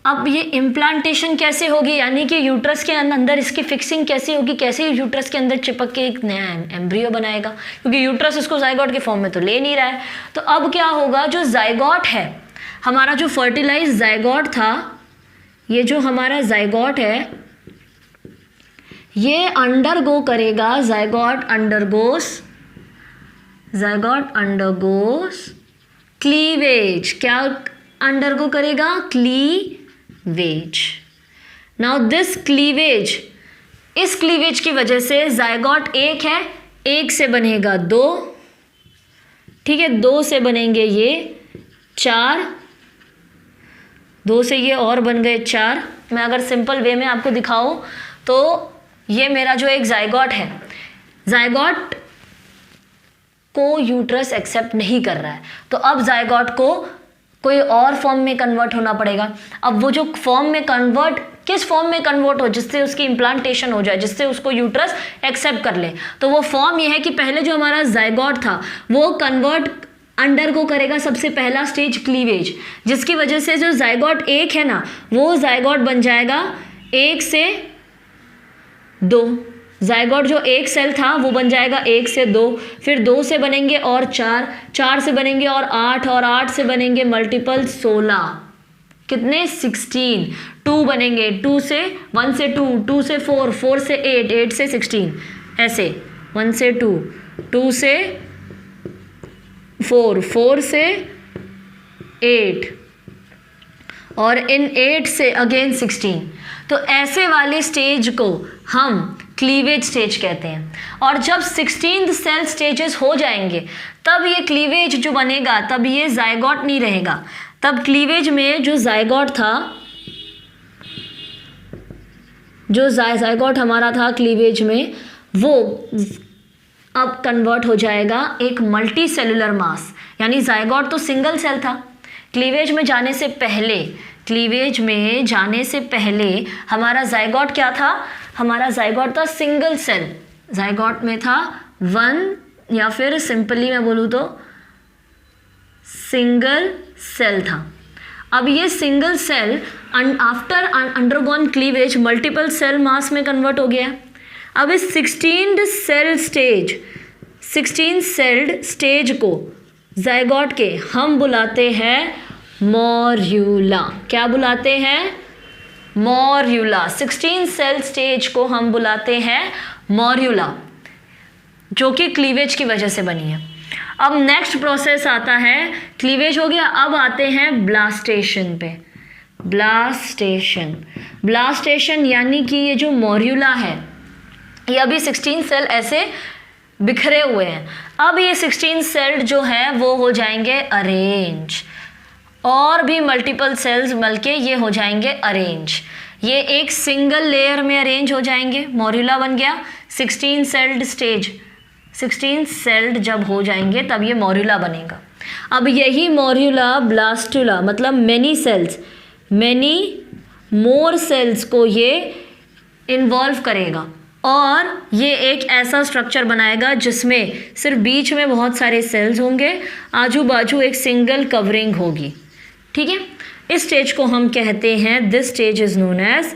अब ये इम्प्लांटेशन कैसे होगी, यानी कि यूट्रस के अंदर इसकी फिक्सिंग कैसे होगी, कैसे यूट्रस के अंदर चिपक के एक नया एम्ब्रियो बनाएगा, क्योंकि यूट्रस इसको जाइगोट के फॉर्म में तो ले नहीं रहा है। तो अब क्या होगा, जो जाइगोट है हमारा, जो फर्टिलाइज जाइगोट था, ये जो हमारा जाइगोट है ये अंडरगो करेगा, जाइगोट अंडरगोस क्लीवेज। क्या अंडरगो करेगा, क्लीवेज। नाउ दिस क्लीवेज, इस क्लीवेज की वजह से जाइगोट एक है, एक से बनेगा दो, ठीक है, दो से बनेंगे ये चार, दो से ये और बन गए चार। मैं अगर सिंपल वे में आपको दिखाऊं तो ये मेरा जो एक जाइगोट है, जाइगोट को यूट्रस एक्सेप्ट नहीं कर रहा है, तो अब जाइगोट को कोई और फॉर्म में कन्वर्ट होना पड़ेगा। अब वो जो फॉर्म में कन्वर्ट, किस फॉर्म में कन्वर्ट हो जिससे उसकी इम्प्लांटेशन हो जाए, जिससे उसको यूट्रस एक्सेप्ट कर ले, तो वो फॉर्म ये है कि पहले जो हमारा जाइगोट था वो कन्वर्ट अंडरगो करेगा सबसे पहला स्टेज क्लीवेज, जिसकी वजह से जो जाइगोट एक है ना, वो जाइगोट बन जाएगा एक से दो। जाइगोट जो एक सेल था वो बन जाएगा एक से दो, फिर दो से बनेंगे और चार, चार से बनेंगे और आठ से बनेंगे मल्टीपल 16, कितने 16, टू बनेंगे, टू से 1 से 2, 2 से 4, 4 से 8, 8 से 16, ऐसे 1 से 2, 2 से 4, 4 से 8 और इन 8 से अगेन 16। तो ऐसे वाले स्टेज को हम क्लीवेज स्टेज कहते हैं। और जब 16th सेल स्टेजेस हो जाएंगे तब ये क्लीवेज जो बनेगा, तब ये जाइगोट नहीं रहेगा, तब क्लीवेज में जो जाइगोट था, जो जाइगोट हमारा था क्लीवेज में, वो अब कन्वर्ट हो जाएगा एक मल्टी सेलुलर मास। यानी जाइगोट तो सिंगल सेल था, क्लीवेज में जाने से पहले, क्लीवेज में जाने से पहले हमारा जाइगोट क्या था, हमारा जाइगोट था सिंगल सेल, जाइगोट में था 1, या फिर सिंपली मैं बोलूँ तो सिंगल सेल था। अब ये single cell after undergone cleavage multiple cell mass में कन्वर्ट हो गया। अब इस 16 सेल्ड स्टेज को जाइगोट के हम बुलाते हैं मॉर्यूला। क्या बुलाते हैं, मॉर्यूला। 16 सेल स्टेज को हम बुलाते हैं मॉर्यूला, जो कि क्लीवेज की वजह से बनी है। अब नेक्स्ट प्रोसेस आता है, क्लीवेज हो गया, अब आते हैं ब्लास्टेशन पे। ब्लास्टेशन यानी कि ये जो मॉर्यूला है ये अभी 16 सेल ऐसे बिखरे हुए हैं, अब ये 16 सेल जो है वो हो जाएंगे अरेंज, और भी मल्टीपल सेल्स मिलके ये हो जाएंगे अरेंज। ये एक सिंगल लेयर में अरेंज हो जाएंगे, मॉर्यूला बन गया। 16 सेल्ड स्टेज, 16 सेल्ड जब हो जाएंगे तब ये मॉर्यूला बनेगा। अब यही मॉर्यूला ब्लास्टुला मतलब many cells, many more cells को ये इन्वॉल्व करेगा और ये एक ऐसा स्ट्रक्चर बनाएगा जिसमें सिर्फ बीच में बहुत सारे सेल्स होंगे, आजू बाजू एक सिंगल कवरिंग होगी। ठीक है, इस स्टेज को हम कहते हैं, this stage is known as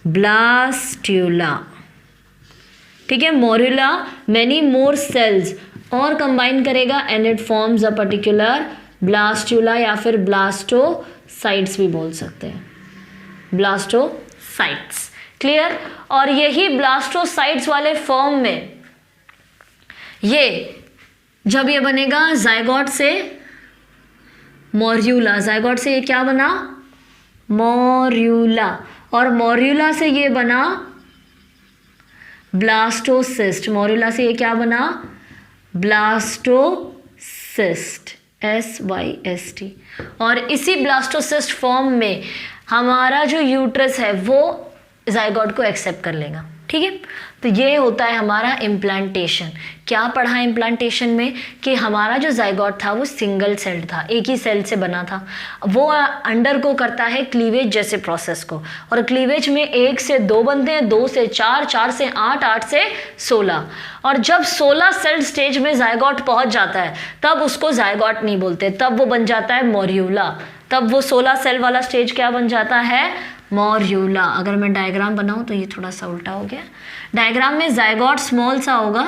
blastula. ठीक है, मॉर्यूला मैनी मोर सेल्स और कंबाइन करेगा and it forms a particular blastula, या फिर ब्लास्टोसाइट्स भी बोल सकते हैं, ब्लास्टोसाइट्स। क्लियर। और यही ब्लास्टोसाइट्स वाले फॉर्म में ये जब ये बनेगा जाइगोट से मॉर्यूला, जाइगोट से ये क्या बना, मॉर्यूला, और मॉर्यूला से ये बना ब्लास्टोसिस्ट, मॉर्यूला से ये क्या बना, ब्लास्टोसिस्ट, SYST। और इसी ब्लास्टोसिस्ट फॉर्म में हमारा जो यूट्रस है वो जाइगोट को एक्सेप्ट कर लेगा। ठीक है, तो ये होता है हमारा इम्प्लांटेशन। क्या पढ़ा इम्प्लांटेशन में कि हमारा जो जाइगोट था वो सिंगल सेल्ड था, एक ही सेल से बना था। वो अंडर को करता है क्लीवेज जैसे प्रोसेस को, और क्लीवेज में 1 से 2 बनते हैं, 2 से 4, 4 से 8, 8 से 16। और जब 16 सेल स्टेज में जाइगोट पहुंच जाता है तब उसको जाइगोट नहीं बोलते, तब वो बन जाता है मॉर्यूला। तब वो 16 सेल वाला स्टेज क्या बन जाता है? मॉर्यूला। अगर मैं डायग्राम बनाऊं तो ये थोड़ा सा उल्टा हो गया। डायग्राम में जाइगोट स्मॉल सा होगा,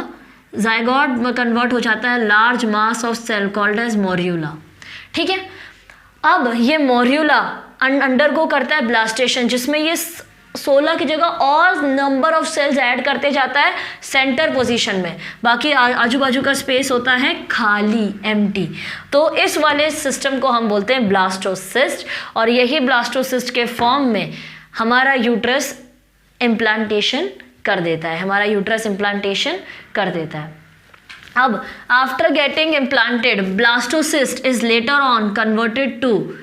जाइगोट में कन्वर्ट हो जाता है large mass of cell called as morula. ठीक है, अब ये मॉर्यूला अंडर को करता है ब्लास्टेशन, जिसमें ये 16 की जगह और नंबर ऑफ सेल्स ऐड करते जाता है सेंटर पोजीशन में, बाकी आजू बाजू का स्पेस होता है खाली, एम्प्टी। तो इस वाले सिस्टम को हम बोलते हैं ब्लास्टोसिस्ट, और यही ब्लास्टोसिस्ट के फॉर्म में हमारा यूट्रस इम्प्लांटेशन कर देता है, हमारा यूट्रस इम्प्लांटेशन कर देता है। अब after getting implanted, blastocyst is later on converted to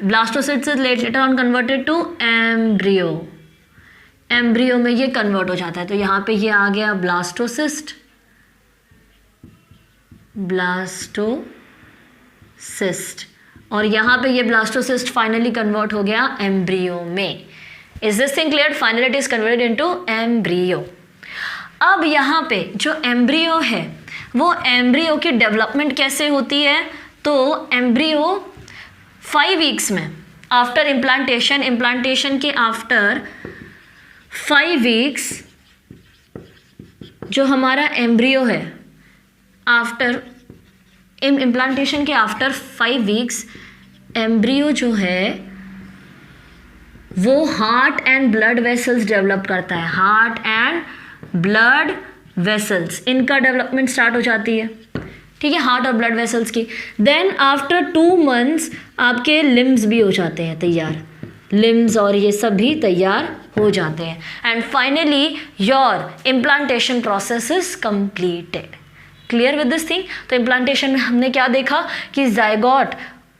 blastocyst is later on converted to embryo. Embryo में ये कन्वर्ट हो जाता है। तो यहाँ पे ये आ गया ब्लास्टोसिस्ट, ब्लास्टोसिस्ट, और यहाँ पे ये ब्लास्टोसिस्ट फाइनली कन्वर्ट हो गया एम्ब्रियो में। Is this thing clear? Finally it is converted into embryo. अब यहाँ पे जो एम्ब्रियो है वो एम्ब्रियो की डेवलपमेंट कैसे होती है? तो एम्ब्रियो 5 वीक्स में आफ्टर इम्प्लांटेशन के आफ्टर 5 वीक्स जो हमारा एम्ब्रियो है, आफ्टर इम्प्लांटेशन के आफ्टर 5 वीक्स एम्ब्रियो जो है वो heart and blood vessels develop करता है। हार्ट एंड ब्लड वेसल्स, इनका डेवलपमेंट स्टार्ट हो जाती है। ठीक है, हार्ट और ब्लड वेसल्स की। देन आफ्टर 2 मंथ्स आपके लिम्स भी हो जाते हैं तैयार, लिम्स और ये सब भी तैयार हो जाते हैं। And finally your implantation process is completed. Clear with this thing? तो इम्प्लांटेशन में हमने क्या देखा कि जाइगोट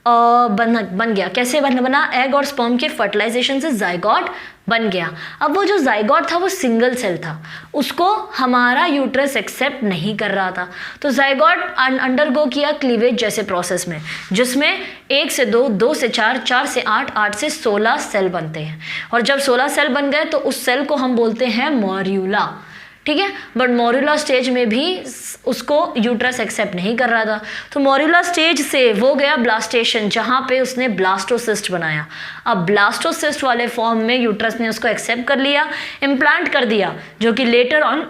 बन गया। कैसे बना? एग और स्पर्म के फर्टिलाइजेशन से जाइगोट बन गया। अब वो जो जाइगोट था वो सिंगल सेल था, उसको हमारा यूट्रस एक्सेप्ट नहीं कर रहा था। तो जाइगोट अंडरगो किया क्लीवेज जैसे प्रोसेस में, जिसमें 1 से 2, 2 से 4, 4 से 8, 8 से 16 सेल बनते हैं। और जब 16 सेल बन गए तो उस सेल को हम बोलते हैं मॉर्यूला। ठीक है, बट मॉर्यूला स्टेज में भी उसको यूट्रस एक्सेप्ट नहीं कर रहा था। तो मॉर्यूला स्टेज से वो गया ब्लास्टेशन, जहाँ पे उसने ब्लास्टोसिस्ट बनाया। अब ब्लास्टोसिस्ट वाले फॉर्म में यूट्रस ने उसको एक्सेप्ट कर लिया, इम्प्लांट कर दिया, जो कि लेटर ऑन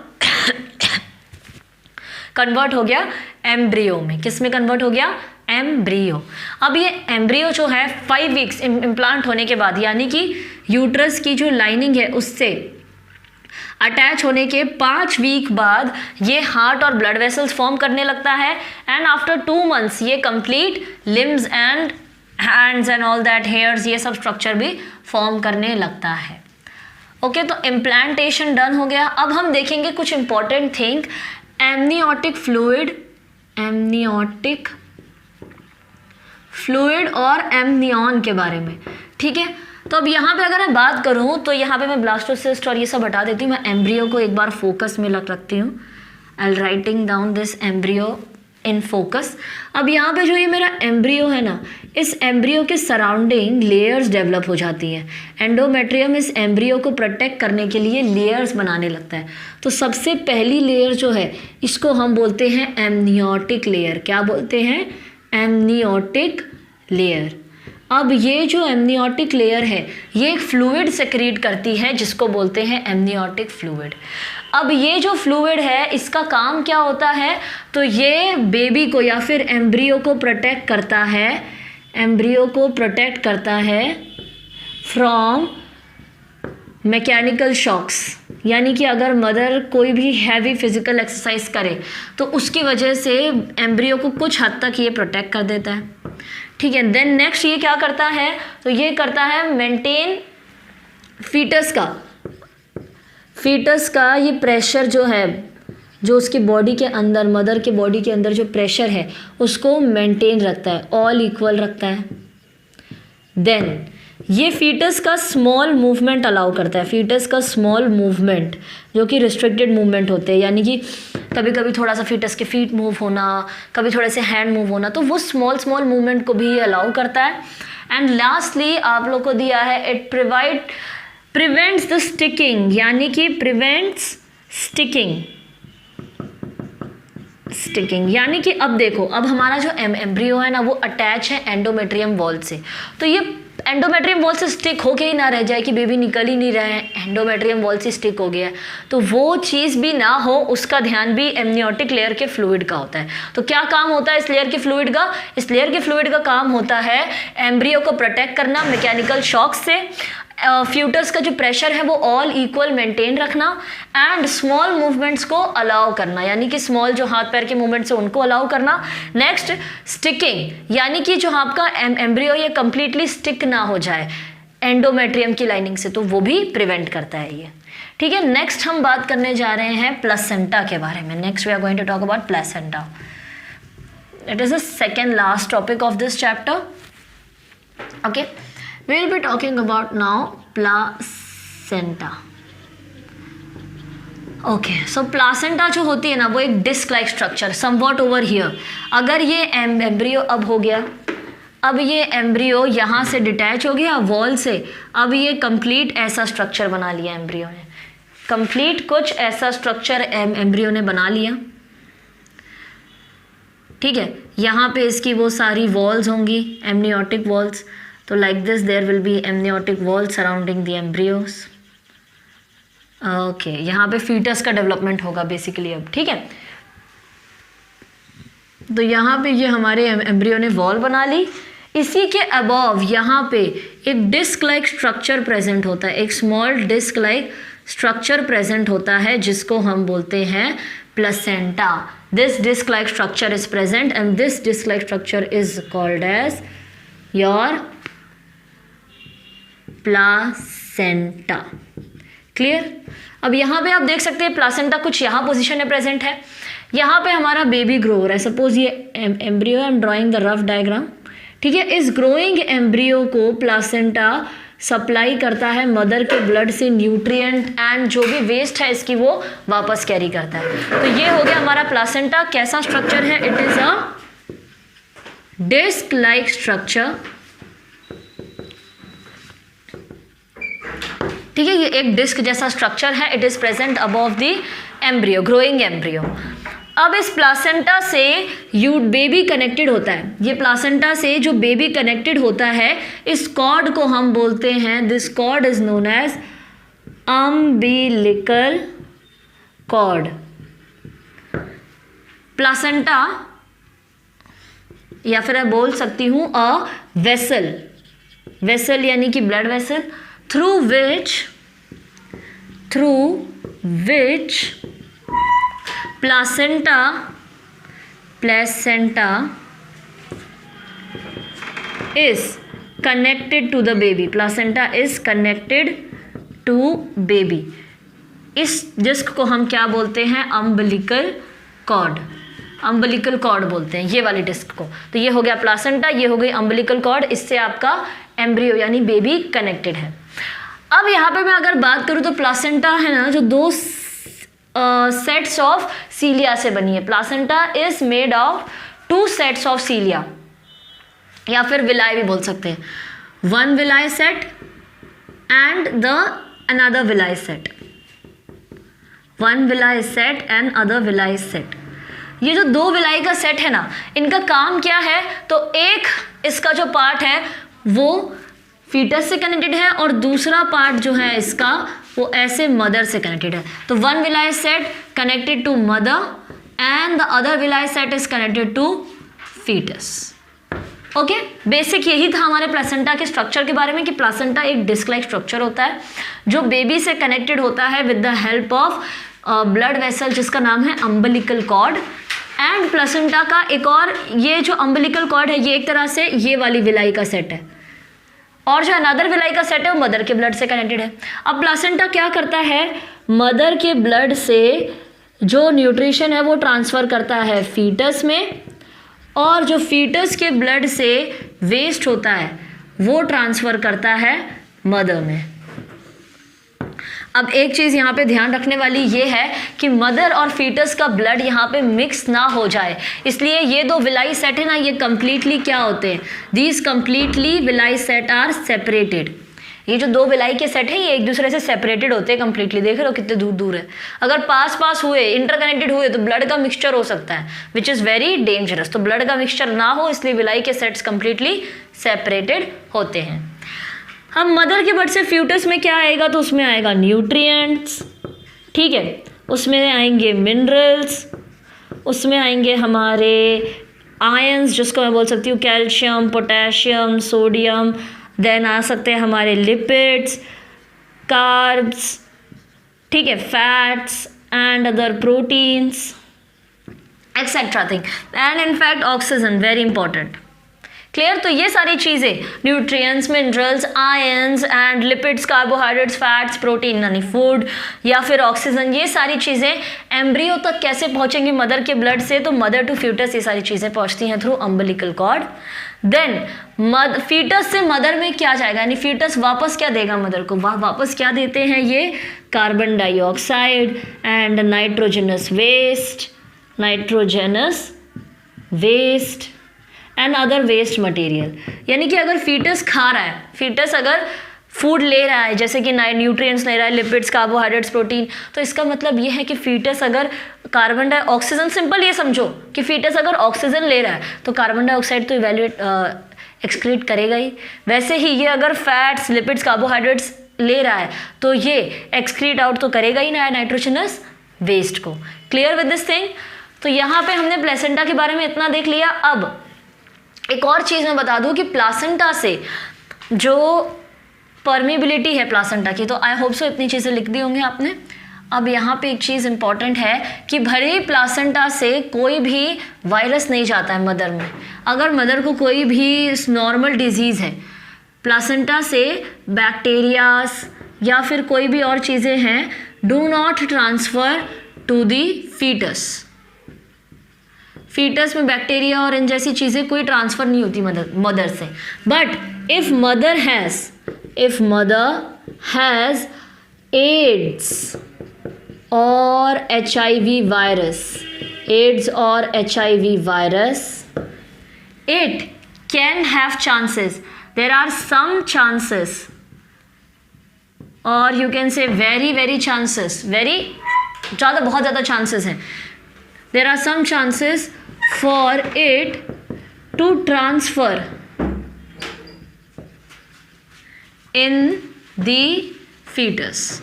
कन्वर्ट हो गया एम्ब्रियो में। किस में कन्वर्ट हो गया? एम्ब्रियो। अब ये एम्ब्रियो जो है 5 वीक्स इम्प्लांट होने के बाद, यानी कि यूट्रस की जो लाइनिंग है उससे अटैच होने के 5 वीक बाद ये हार्ट और ब्लड वेसल्स फॉर्म करने लगता है। एंड आफ्टर 2 मंथ्स ये complete limbs and hands and all that, hairs, ये सब स्ट्रक्चर भी फॉर्म करने लगता है। ओके, तो इम्प्लांटेशन डन हो गया। अब हम देखेंगे कुछ इंपॉर्टेंट थिंग, एमनियोटिक फ्लूइड और एमनियन के बारे में। ठीक है, तो अब यहाँ पे अगर मैं बात करूँ तो यहाँ पे मैं ब्लास्टोसिस्ट और ये सब हटा देती हूँ, मैं एम्ब्रियो को एक बार फोकस में रखती हूँ। I L writing down this embryo in focus. अब यहाँ पे जो ये मेरा एम्ब्रियो है ना, इस एम्ब्रियो के सराउंडिंग लेयर्स डेवलप हो जाती हैं। एंडोमेट्रियम इस एम्ब्रियो को प्रोटेक्ट करने के लिए लेयर्स बनाने लगता है। तो सबसे पहली लेयर जो है इसको हम बोलते हैं एमनियोटिक लेयर। क्या बोलते हैं? Amniotic layer. अब ये जो एमनियोटिक लेयर है ये एक फ्लूइड सेक्रीट करती है जिसको बोलते हैं एमनियोटिक फ्लूइड। अब ये जो फ्लूइड है इसका काम क्या होता है? तो ये बेबी को या फिर एम्ब्रियो को प्रोटेक्ट करता है, एम्ब्रियो को प्रोटेक्ट करता है फ्रॉम मैकेनिकल शॉक्स। यानी कि अगर मदर कोई भी हैवी फिजिकल एक्सरसाइज करे तो उसकी वजह से एम्ब्रियो को कुछ हद तक ये प्रोटेक्ट कर देता है। ठीक है, देन नेक्स्ट ये क्या करता है? तो ये करता है मेंटेन फीटस का ये प्रेशर जो है जो उसकी बॉडी के अंदर, मदर के बॉडी के अंदर जो प्रेशर है उसको मेंटेन रखता है, ऑल इक्वल रखता है। देन ये फीटस का स्मॉल मूवमेंट अलाउ करता है, फीटस का स्मॉल मूवमेंट जो कि रिस्ट्रिक्टेड मूवमेंट होते हैं, यानी कि कभी कभी थोड़ा सा फीटस के फीट मूव होना, कभी थोड़े से हैंड मूव होना, तो वो स्मॉल स्मॉल मूवमेंट को भी अलाउ करता है। एंड लास्टली आप लोग को दिया है इट प्रिवेंट्स द स्टिकिंग, यानी कि प्रिवेंट्स स्टिकिंग, यानी कि अब देखो, अब हमारा जो एम्ब्रियो है ना वो अटैच है एंडोमेट्रियम वॉल से, तो ये एंडोमेट्रियम वॉल से स्टिक होके ही ना रह जाए कि बेबी निकल ही नहीं रहे हैं, एंडोमेट्रियम वॉल से स्टिक हो गया है, तो वो चीज़ भी ना हो, उसका ध्यान भी एमनियोटिक लेयर के फ्लूइड का होता है। तो क्या काम होता है इस लेयर के फ्लूइड का? इस लेयर के फ्लूइड का काम होता है एम्ब्रियो को प्रोटेक्ट करना मैकेनिकल शॉक से, फ्यूटस का जो प्रेशर है वो ऑल इक्वल मेंटेन रखना, एंड स्मॉल मूवमेंट्स को अलाउ करना, यानी कि स्मॉल जो हाथ पैर के मूवमेंट्स है उनको अलाउ करना। नेक्स्ट स्टिकिंग, यानी कि जो आपका एम्ब्रियो ये कंप्लीटली स्टिक ना हो जाए एंडोमेट्रियम की लाइनिंग से, तो वो भी प्रिवेंट करता है ये। ठीक है, नेक्स्ट हम बात करने जा रहे हैं प्लेसेंटा के बारे में। Next we are going to talk about placenta. It is the second last topic of this chapter. Okay, we will be talking about now placenta. Okay, so placenta जो होती है ना वो एक disc like structure somewhat over here. अगर ये एम्ब्रियो अब हो गया, अब ये एम्ब्रियो यहाँ से डिटैच हो गया वॉल से, अब ये कंप्लीट ऐसा स्ट्रक्चर बना लिया एम्ब्रियो ने, कंप्लीट कुछ ऐसा स्ट्रक्चर एम्ब्रियो ने बना लिया। ठीक है, यहाँ पे इसकी वो सारी वॉल्स होंगी, एमनियोटिक वॉल्स, तो like this there will be amniotic wall surrounding the embryos. Okay, यहाँ पे फीटस का डेवलपमेंट होगा बेसिकली अब। ठीक है, तो यहाँ पे ये हमारे एम्ब्रियो ने वॉल बना ली, इसी के अबव यहाँ पे एक डिस्क लाइक स्ट्रक्चर प्रेजेंट होता है, एक small disc like structure present होता है जिसको हम बोलते हैं placenta. This disc like structure is present and this disc like structure is called as your placenta. Clear? अब यहाँ पे आप देख सकते हैं प्लासेंटा कुछ यहाँ पोजीशन में प्रेजेंट है, यहाँ पे हमारा बेबी ग्रो हो रहा है। सपोज ये embryo, I am drawing the rough diagram. ठीक है, इस ग्रोइंग एम्ब्रियो को प्लासेंटा सप्लाई करता है मदर के ब्लड से न्यूट्रिएंट एंड जो भी वेस्ट है इसकी वो वापस कैरी करता है। तो ये हो गया हमारा प्लासेंटा। कैसा स्ट्रक्चर है? It is a disc like structure. ठीक है, ये एक डिस्क जैसा स्ट्रक्चर है। It is present above the embryo, growing embryo. अब इस प्लासेंटा से बेबी कनेक्टेड होता है, ये प्लासेंटा से जो बेबी कनेक्टेड होता है इस कॉर्ड को हम बोलते हैं, this cord is known as umbilical cord. Placenta, या फिर मैं बोल सकती हूं अ वेसल, वेसल यानी कि blood vessel, through which placenta is connected to the baby, placenta is connected to baby। इस डिस्क को हम क्या बोलते हैं? अम्बिलिकल कॉर्ड, अम्बिलिकल कॉर्ड बोलते हैं ये वाली डिस्क को। तो ये हो गया प्लासेंटा, ये हो गई अम्बिलिकल कॉर्ड, इससे आपका एम्ब्रियो यानी बेबी कनेक्टेड है। अब यहाँ पे मैं अगर बात करूँ तो प्लासेंटा है ना जो दो सेट्स ऑफ सीलिया से बनी है। Placenta is made of 2 sets of सीलिया, या फिर विलाई भी बोल सकते हैं, 1 villi set and the another villi set, 1 villi set and other villi set. ये जो 2 विलाई का सेट है ना, इनका काम क्या है? तो एक इसका जो पार्ट है वो फीटस से कनेक्टेड है और दूसरा पार्ट जो है इसका वो ऐसे मदर से कनेक्टेड है। तो 1 villi set connected to mother and the other villi set is connected to foetus. Okay, basic यही था हमारे प्लेसेंटा के स्ट्रक्चर के बारे में कि प्लेसेंटा एक डिस्क लाइक स्ट्रक्चर होता है जो बेबी से कनेक्टेड होता है with the help of blood vessel जिसका नाम है अम्बिलिकल कॉर्ड। एंड प्लेसेंटा का एक और, ये जो अम्बिलिकल कॉर्ड है ये एक तरह से ये वाली विलाई का सेट है, और जो अनदर विलाई का सेट है वो मदर के ब्लड से कनेक्टेड है। अब प्लासेंटा क्या करता है? मदर के ब्लड से जो न्यूट्रिशन है वो ट्रांसफ़र करता है फीटस में, और जो फीटस के ब्लड से वेस्ट होता है वो ट्रांसफ़र करता है मदर में। अब एक चीज़ यहाँ पे ध्यान रखने वाली ये है कि मदर और फीटस का ब्लड यहाँ पे मिक्स ना हो जाए, इसलिए ये दो विलाई सेट है ना, ये कम्प्लीटली क्या होते हैं, these completely villi set are separated. ये जो दो विलाई के सेट है ये एक दूसरे से सेपरेटेड होते हैं कम्प्लीटली। देख रहे हो कितने दूर दूर है, अगर पास पास हुए, इंटरकनेक्टेड हुए तो ब्लड का मिक्सचर हो सकता है, विच इज़ वेरी डेंजरस। तो ब्लड का मिक्सचर ना हो इसलिए विलाई के सेट्स कम्प्लीटली सेपरेटेड होते हैं। हम मदर के ब्लड से फ्यूटस में क्या आएगा, तो उसमें आएगा न्यूट्रिएंट्स, ठीक है, उसमें आएंगे मिनरल्स, उसमें आएंगे हमारे आयंस जिसको मैं बोल सकती हूँ कैल्शियम, पोटेशियम, सोडियम, देन आ सकते हैं हमारे लिपिड्स, कार्ब्स, ठीक है, fats and other proteins etcetera thing, and in fact oxygen, very important. Clear? तो ये सारी चीज़ें nutrients, minerals, ions and lipids, carbohydrates, fats, protein यानी फूड, या फिर ऑक्सीजन, ये सारी चीज़ें एम्ब्रियो तक कैसे पहुँचेंगी मदर के ब्लड से, तो मदर टू फ्यूटस ये सारी चीज़ें पहुँचती हैं through umbilical cord. Then foetus से मदर में क्या जाएगा, यानी फीटस वापस क्या देगा मदर को, वापस क्या देते हैं ये, carbon dioxide and nitrogenous waste and other waste material. यानी कि अगर फीटस खा रहा है, फीटस अगर फूड ले रहा है जैसे कि न्यूट्रिएंट्स ले रहा है, लिपिड्स, कार्बोहाइड्रेट्स, प्रोटीन, तो इसका मतलब ये है कि फीटस अगर कार्बन डाइऑक्सीजन, सिंपल ये समझो कि फीटस अगर ऑक्सीजन ले रहा है तो कार्बन डाइऑक्साइड तो एक्सक्रीट करेगा ही, वैसे ही ये अगर फैट्स, लिपिड्स, कार्बोहाइड्रेट्स ले रहा है तो ये एक्सक्रीट आउट तो करेगा ही ना नाइट्रोजनस वेस्ट को। Clear with this thing? तो यहाँ पे हमने प्लेसेंटा के बारे में इतना देख लिया। अब एक और चीज़ मैं बता दूं कि प्लासेंटा से जो परमिबिलिटी है प्लासेंटा की, तो आई होप सो इतनी चीज़ें लिख दी होंगी आपने। अब यहाँ पे एक चीज़ इंपॉर्टेंट है कि भले ही प्लासेंटा से कोई भी वायरस नहीं जाता है मदर में, अगर मदर को कोई भी नॉर्मल डिजीज़ है, प्लासेंटा से बैक्टीरियाज या फिर कोई भी और चीज़ें हैं, do not transfer to the foetus. Foetus में बैक्टीरिया और इन जैसी चीज़ें कोई ट्रांसफ़र नहीं होती मदर से। But if mother has AIDS और HIV virus, it can have chances. There are some chances, or you can say very chances, बहुत ज़्यादा chances हैं. There are some chances for it to transfer in the fetus.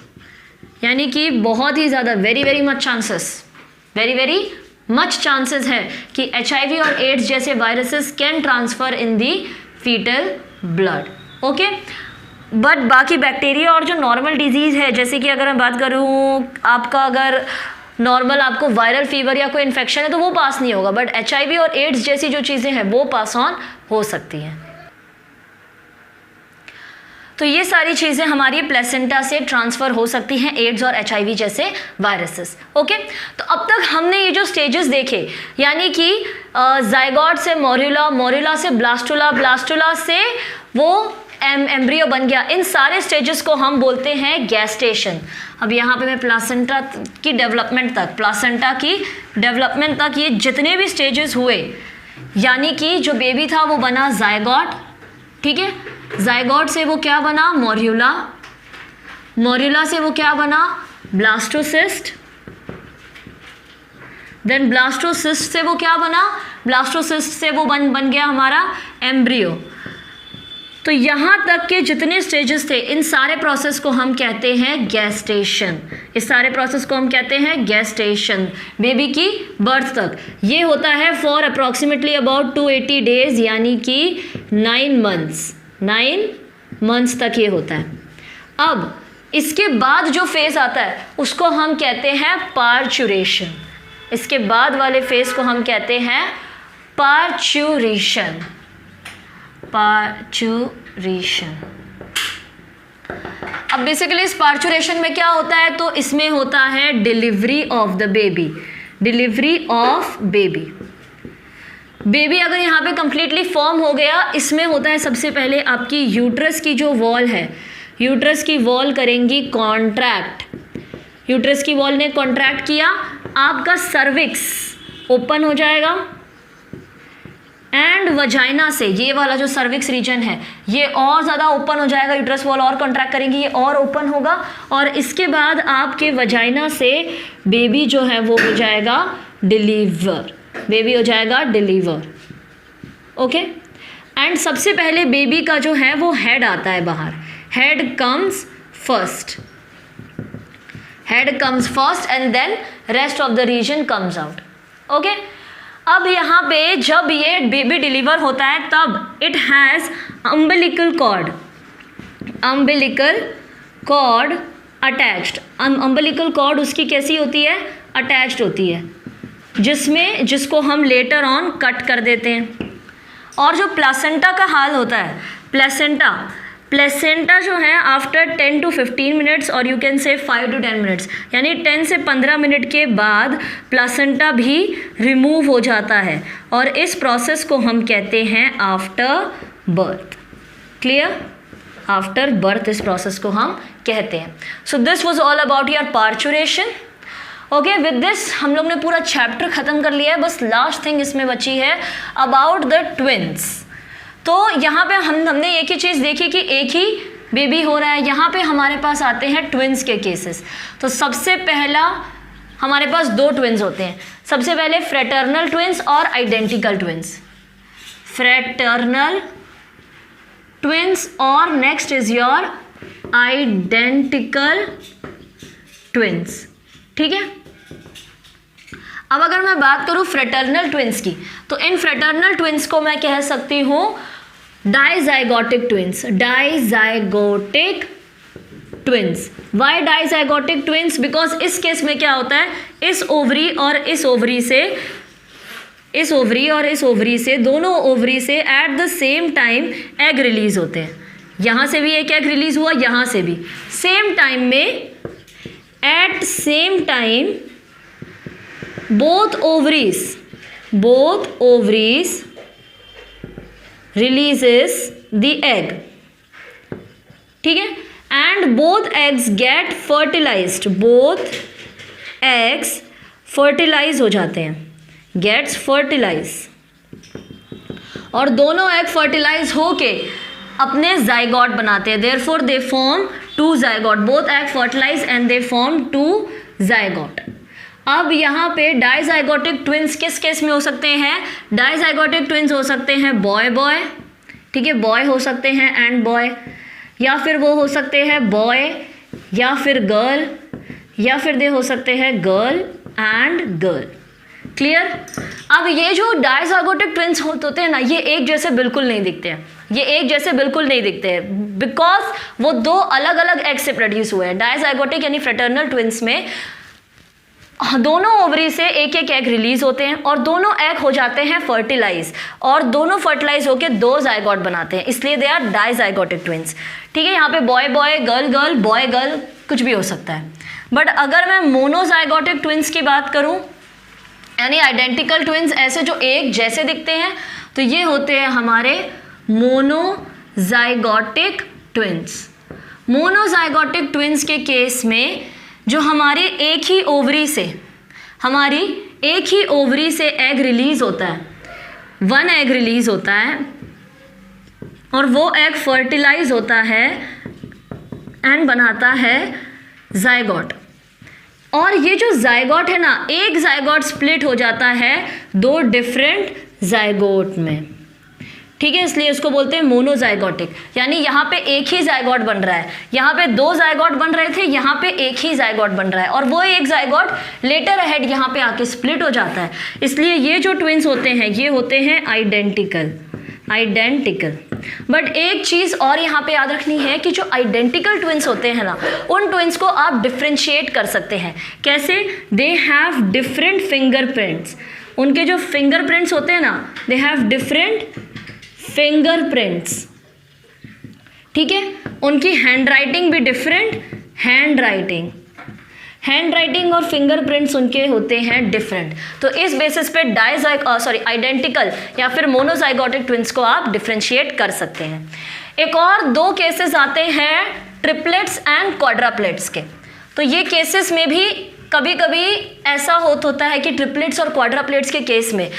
यानी कि बहुत ही ज़्यादा वेरी मच चांसेस है कि HIV और एड्स जैसे viruses can transfer in the foetal blood. Okay, but बाकी बैक्टीरिया और जो नॉर्मल डिजीज़ है, जैसे कि अगर मैं बात करूँ आपका, अगर नॉर्मल आपको वायरल फीवर या कोई इन्फेक्शन है तो वो पास नहीं होगा, बट HIV और एड्स जैसी जो चीज़ें हैं वो पास ऑन हो सकती हैं। तो ये सारी चीज़ें हमारी प्लेसेंटा से ट्रांसफ़र हो सकती हैं, एड्स और HIV जैसे वायरसेस। ओके, तो अब तक हमने ये जो स्टेजेस देखे, यानी कि जाइगोट से मोरुला, मोरुला से ब्लास्टुला, ब्लास्टुला से वो एम्ब्रियो बन गया, इन सारे स्टेजेस को हम बोलते हैं गैस्टेशन। अब यहाँ पे मैं प्लासेंटा की डेवलपमेंट तक ये जितने भी स्टेजेस हुए, यानी कि जो बेबी था वो बना जाइगोट, ठीक है, जाइगोट से वो क्या बना, मोरुला, मोरुला से वो क्या बना, ब्लास्टोसिस्ट, देन ब्लास्टोसिस्ट से वो क्या बना, ब्लास्टोसिस्ट से वो बन गया हमारा एम्ब्रियो। तो यहाँ तक के जितने स्टेजेस थे, इन सारे प्रोसेस को हम कहते हैं गैस्टेशन। इस सारे प्रोसेस को हम कहते हैं गैस्टेशन, बेबी की बर्थ तक। ये होता है फॉर अप्रॉक्सीमेटली अबाउट 280 डेज, यानी कि 9 मंथ्स तक ये होता है। अब इसके बाद जो फेज आता है उसको हम कहते हैं पार्चुरेशन। इसके बाद वाले फेज को हम कहते हैं पार्चुरेशन। अब अब बेसिकली इस पार्चुरेशन में क्या होता है, तो इसमें होता है delivery of the baby, delivery of baby. Baby अगर यहाँ पे कंप्लीटली फॉर्म हो गया, इसमें होता है सबसे पहले आपकी यूट्रस की जो वॉल है, यूट्रस की वॉल करेंगी कॉन्ट्रैक्ट, यूट्रस की वॉल ने कॉन्ट्रैक्ट किया, आपका सर्विक्स ओपन हो जाएगा एंड वजाइना से ये वाला जो सर्विक्स रीजन है ये और ज़्यादा ओपन हो जाएगा, यूट्रस वॉल और कॉन्ट्रैक्ट करेंगी, ये और ओपन होगा और इसके बाद आपके वजाइना से बेबी जो है वो हो जाएगा डिलीवर, बेबी हो जाएगा डिलीवर। ओके, एंड सबसे पहले बेबी का जो है वो हेड आता है बाहर, head comes first, head comes first and then rest of the region comes out. Okay, अब यहाँ पे जब ये बेबी डिलीवर होता है तब it has umbilical cord, umbilical cord attached, umbilical cord उसकी कैसी होती है, अटैच्ड होती है, जिसमें जिसको हम लेटर ऑन कट कर देते हैं। और जो प्लासेंटा का हाल होता है, प्लेसेंटा, प्लेसेंटा जो है आफ्टर 10 to 15 मिनट्स और you can say 5 to 10 minutes, यानी 10 से 15 मिनट के बाद प्लासेंटा भी रिमूव हो जाता है और इस प्रोसेस को हम कहते हैं after birth. Clear, after birth इस प्रोसेस को हम कहते हैं। So this was all about your parturition. Okay, with this हम लोग ने पूरा चैप्टर ख़त्म कर लिया है, बस लास्ट थिंग इसमें बची है अबाउट द ट्विन्स। तो यहाँ पे हमने एक ही चीज़ देखी कि एक ही बेबी हो रहा है, यहाँ पे हमारे पास आते हैं ट्विन्स के केसेस। तो सबसे पहला हमारे पास दो ट्विन्स होते हैं, सबसे पहले फ्रेटर्नल ट्विन्स और आइडेंटिकल ट्विन्स, फ्रेटर्नल ट्विन्स और next is your identical twins. ठीक है, अब अगर मैं बात करूं फ्रेटर्नल ट्विन्स की, तो इन फ्रेटर्नल ट्विन्स को मैं कह सकती हूं dizygotic twins, dizygotic twins. Why dizygotic twins? Because इस केस में क्या होता है, इस ओवरी और इस ओवरी से, इस ओवरी और इस ओवरी से, दोनों ओवरी से at the same time egg release होते हैं। यहाँ से भी एक एग रिलीज हुआ, यहाँ से भी सेम टाइम में, at same time both ovaries releases the egg, ठीक है, and both eggs get fertilized, both eggs fertilize हो जाते हैं, gets fertilize, और दोनों एग फर्टिलाइज होके अपने जाइगोट बनाते हैं, therefore they form two zygote, both egg fertilize and they form two zygote। अब यहाँ पे डाइजाइगोटिक ट्विन्स किस केस में हो सकते हैं, डाइजाइगोटिक ट्विन्स हो सकते हैं बॉय बॉय, ठीक है, बॉय हो सकते हैं एंड बॉय, या फिर वो हो सकते हैं बॉय या फिर गर्ल, या फिर दे हो सकते हैं गर्ल एंड गर्ल। क्लियर? अब ये जो डाइजाइगोटिक ट्विन्स होते हैं ना, ये एक जैसे बिल्कुल नहीं दिखते हैं, ये एक जैसे बिल्कुल नहीं दिखते हैं, बिकॉज वो दो अलग अलग एग से प्रोड्यूस हुए हैं। डाइजाइगोटिक यानी फ्रेटर्नल ट्विन्स में दोनों ओवरी से एक एक एग रिलीज होते हैं और दोनों एग हो जाते हैं फर्टिलाइज, और दोनों फर्टिलाइज होकर दो जाइगोट बनाते हैं, इसलिए दे आर डाइजाइगोटिक ट्विन्स। ठीक है, यहाँ पे boy boy, girl girl, boy girl कुछ भी हो सकता है। बट अगर मैं मोनोजाइगोटिक ट्विन्स की बात करूँ, यानी आइडेंटिकल ट्विन्स, ऐसे जो एक जैसे दिखते हैं, तो ये होते हैं हमारे मोनोजाइगोटिक ट्विन्स। मोनोजाइगोटिक ट्विन्स के केस में जो हमारी एक ही ओवरी से एग रिलीज होता है, वन एग रिलीज होता है और वो एग फर्टिलाइज होता है एंड बनाता है जाइगोट। और ये जो जाइगोट है ना, एक जाइगोट स्प्लिट हो जाता है दो डिफरेंट जाइगोट में। ठीक है, इसलिए इसको बोलते हैं मोनोजाइगोटिक, यानी यहाँ पे एक ही जाइगोट बन रहा है, यहाँ पे दो जाइगोट बन रहे थे, यहाँ पे एक ही जाइगोट बन रहा है, और वो एक जाइगोट लेटर अहेड यहाँ पे आके स्प्लिट हो जाता है। इसलिए ये जो ट्विन्स होते हैं ये होते हैं आइडेंटिकल। बट एक चीज़ और यहाँ पे याद रखनी है कि जो आइडेंटिकल ट्विन्स होते हैं ना, उन ट्विन्स को आप डिफ्रेंशिएट कर सकते हैं। कैसे? दे हैव डिफरेंट फिंगरप्रिंट्स, उनके जो फिंगरप्रिंट्स होते हैं ना, दे हैव डिफरेंट फिंगरप्रिंट्स। ठीक है, उनकी हैंड राइटिंग भी डिफरेंट, हैंड राइटिंग और फिंगरप्रिंट्स उनके होते हैं डिफरेंट। तो इस बेसिस पे आइडेंटिकल या फिर मोनोजाइगोटिक ट्विंस को आप डिफ्रेंशिएट कर सकते हैं। एक और दो केसेस आते हैं ट्रिपलेट्स एंड क्वाड्राप्लेट्स के। तो ये केसेस में भी कभी कभी ऐसा होता है कि ट्रिपलेट्स और क्वाड्राप्लेट्स के केस में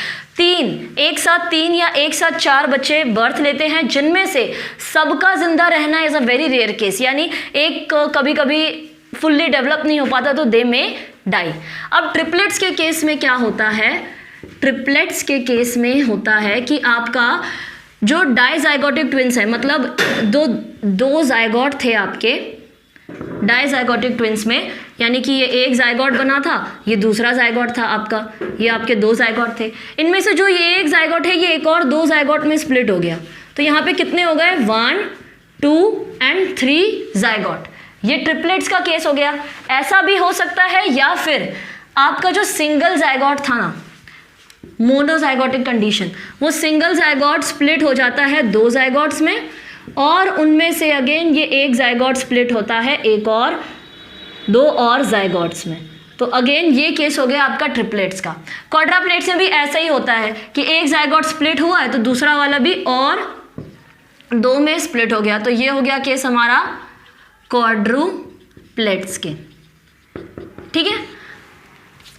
एक साथ तीन या एक साथ चार बच्चे बर्थ लेते हैं, जिनमें से सबका जिंदा रहना is a very rare case, यानी एक कभी कभी फुल्ली डेवलप नहीं हो पाता तो दे में डाई। अब ट्रिपलेट्स के केस में क्या होता है, ट्रिपलेट्स के केस में होता है कि आपका जो डाइजाइगोटिक ट्विंस है, मतलब दो जाइगोट थे आपके डाइजाइगोटिक ट्विंस में, यानी कि ये एक जाइगोट बना था, ये दूसरा जाइगोट था आपका, ये आपके दो जाइगोट थे। इनमें से जो ये एक जाइगोट है ये एक और दो जाइगोट में स्प्लिट हो गया, तो यहाँ पे कितने हो गए, 1, 2 एंड 3 जाइगोट। ये ट्रिपलेट्स का केस हो गया। ऐसा भी हो सकता है या फिर आपका जो सिंगल जाइगोट था ना, मोनोजाइगोटिक कंडीशन, वो सिंगल जाइगोट स्प्लिट हो जाता है दो जाइगोट्स में, और उनमें से अगेन ये एक जाइगोट स्प्लिट होता है एक और दो और जाइगोट्स में। तो अगेन ये केस हो गया आपका ट्रिपलेट्स का। क्वाड्राप्लेट्स में भी ऐसा ही होता है कि एक जाइगोट स्प्लिट हुआ है तो दूसरा वाला भी और दो में स्प्लिट हो गया, तो ये हो गया केस हमारा क्वाड्रुप्लेट्स के। ठीक है,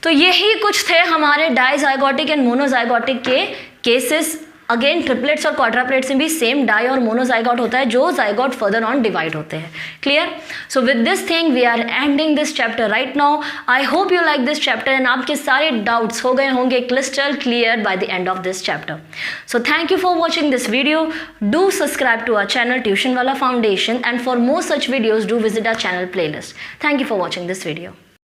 तो यही कुछ थे हमारे डाइजाइगोटिक एंड मोनोजाइगोटिक के केसेस। अगेन ट्रिपलेट्स और क्वाड्राप्लेट्स में भी सेम डाई और मोनोजाइगोट होता है, जो जाइगोट फर्दर ऑन डिवाइड होते हैं। Clear? So with this thing we are ending this chapter right now. I hope you like this chapter and आपके सारे डाउट्स हो गए होंगे crystal clear by the end of this chapter. So thank you for watching this video. Do subscribe to our channel tuition वाला foundation, and for more such videos do visit our channel playlist. Thank you for watching this video.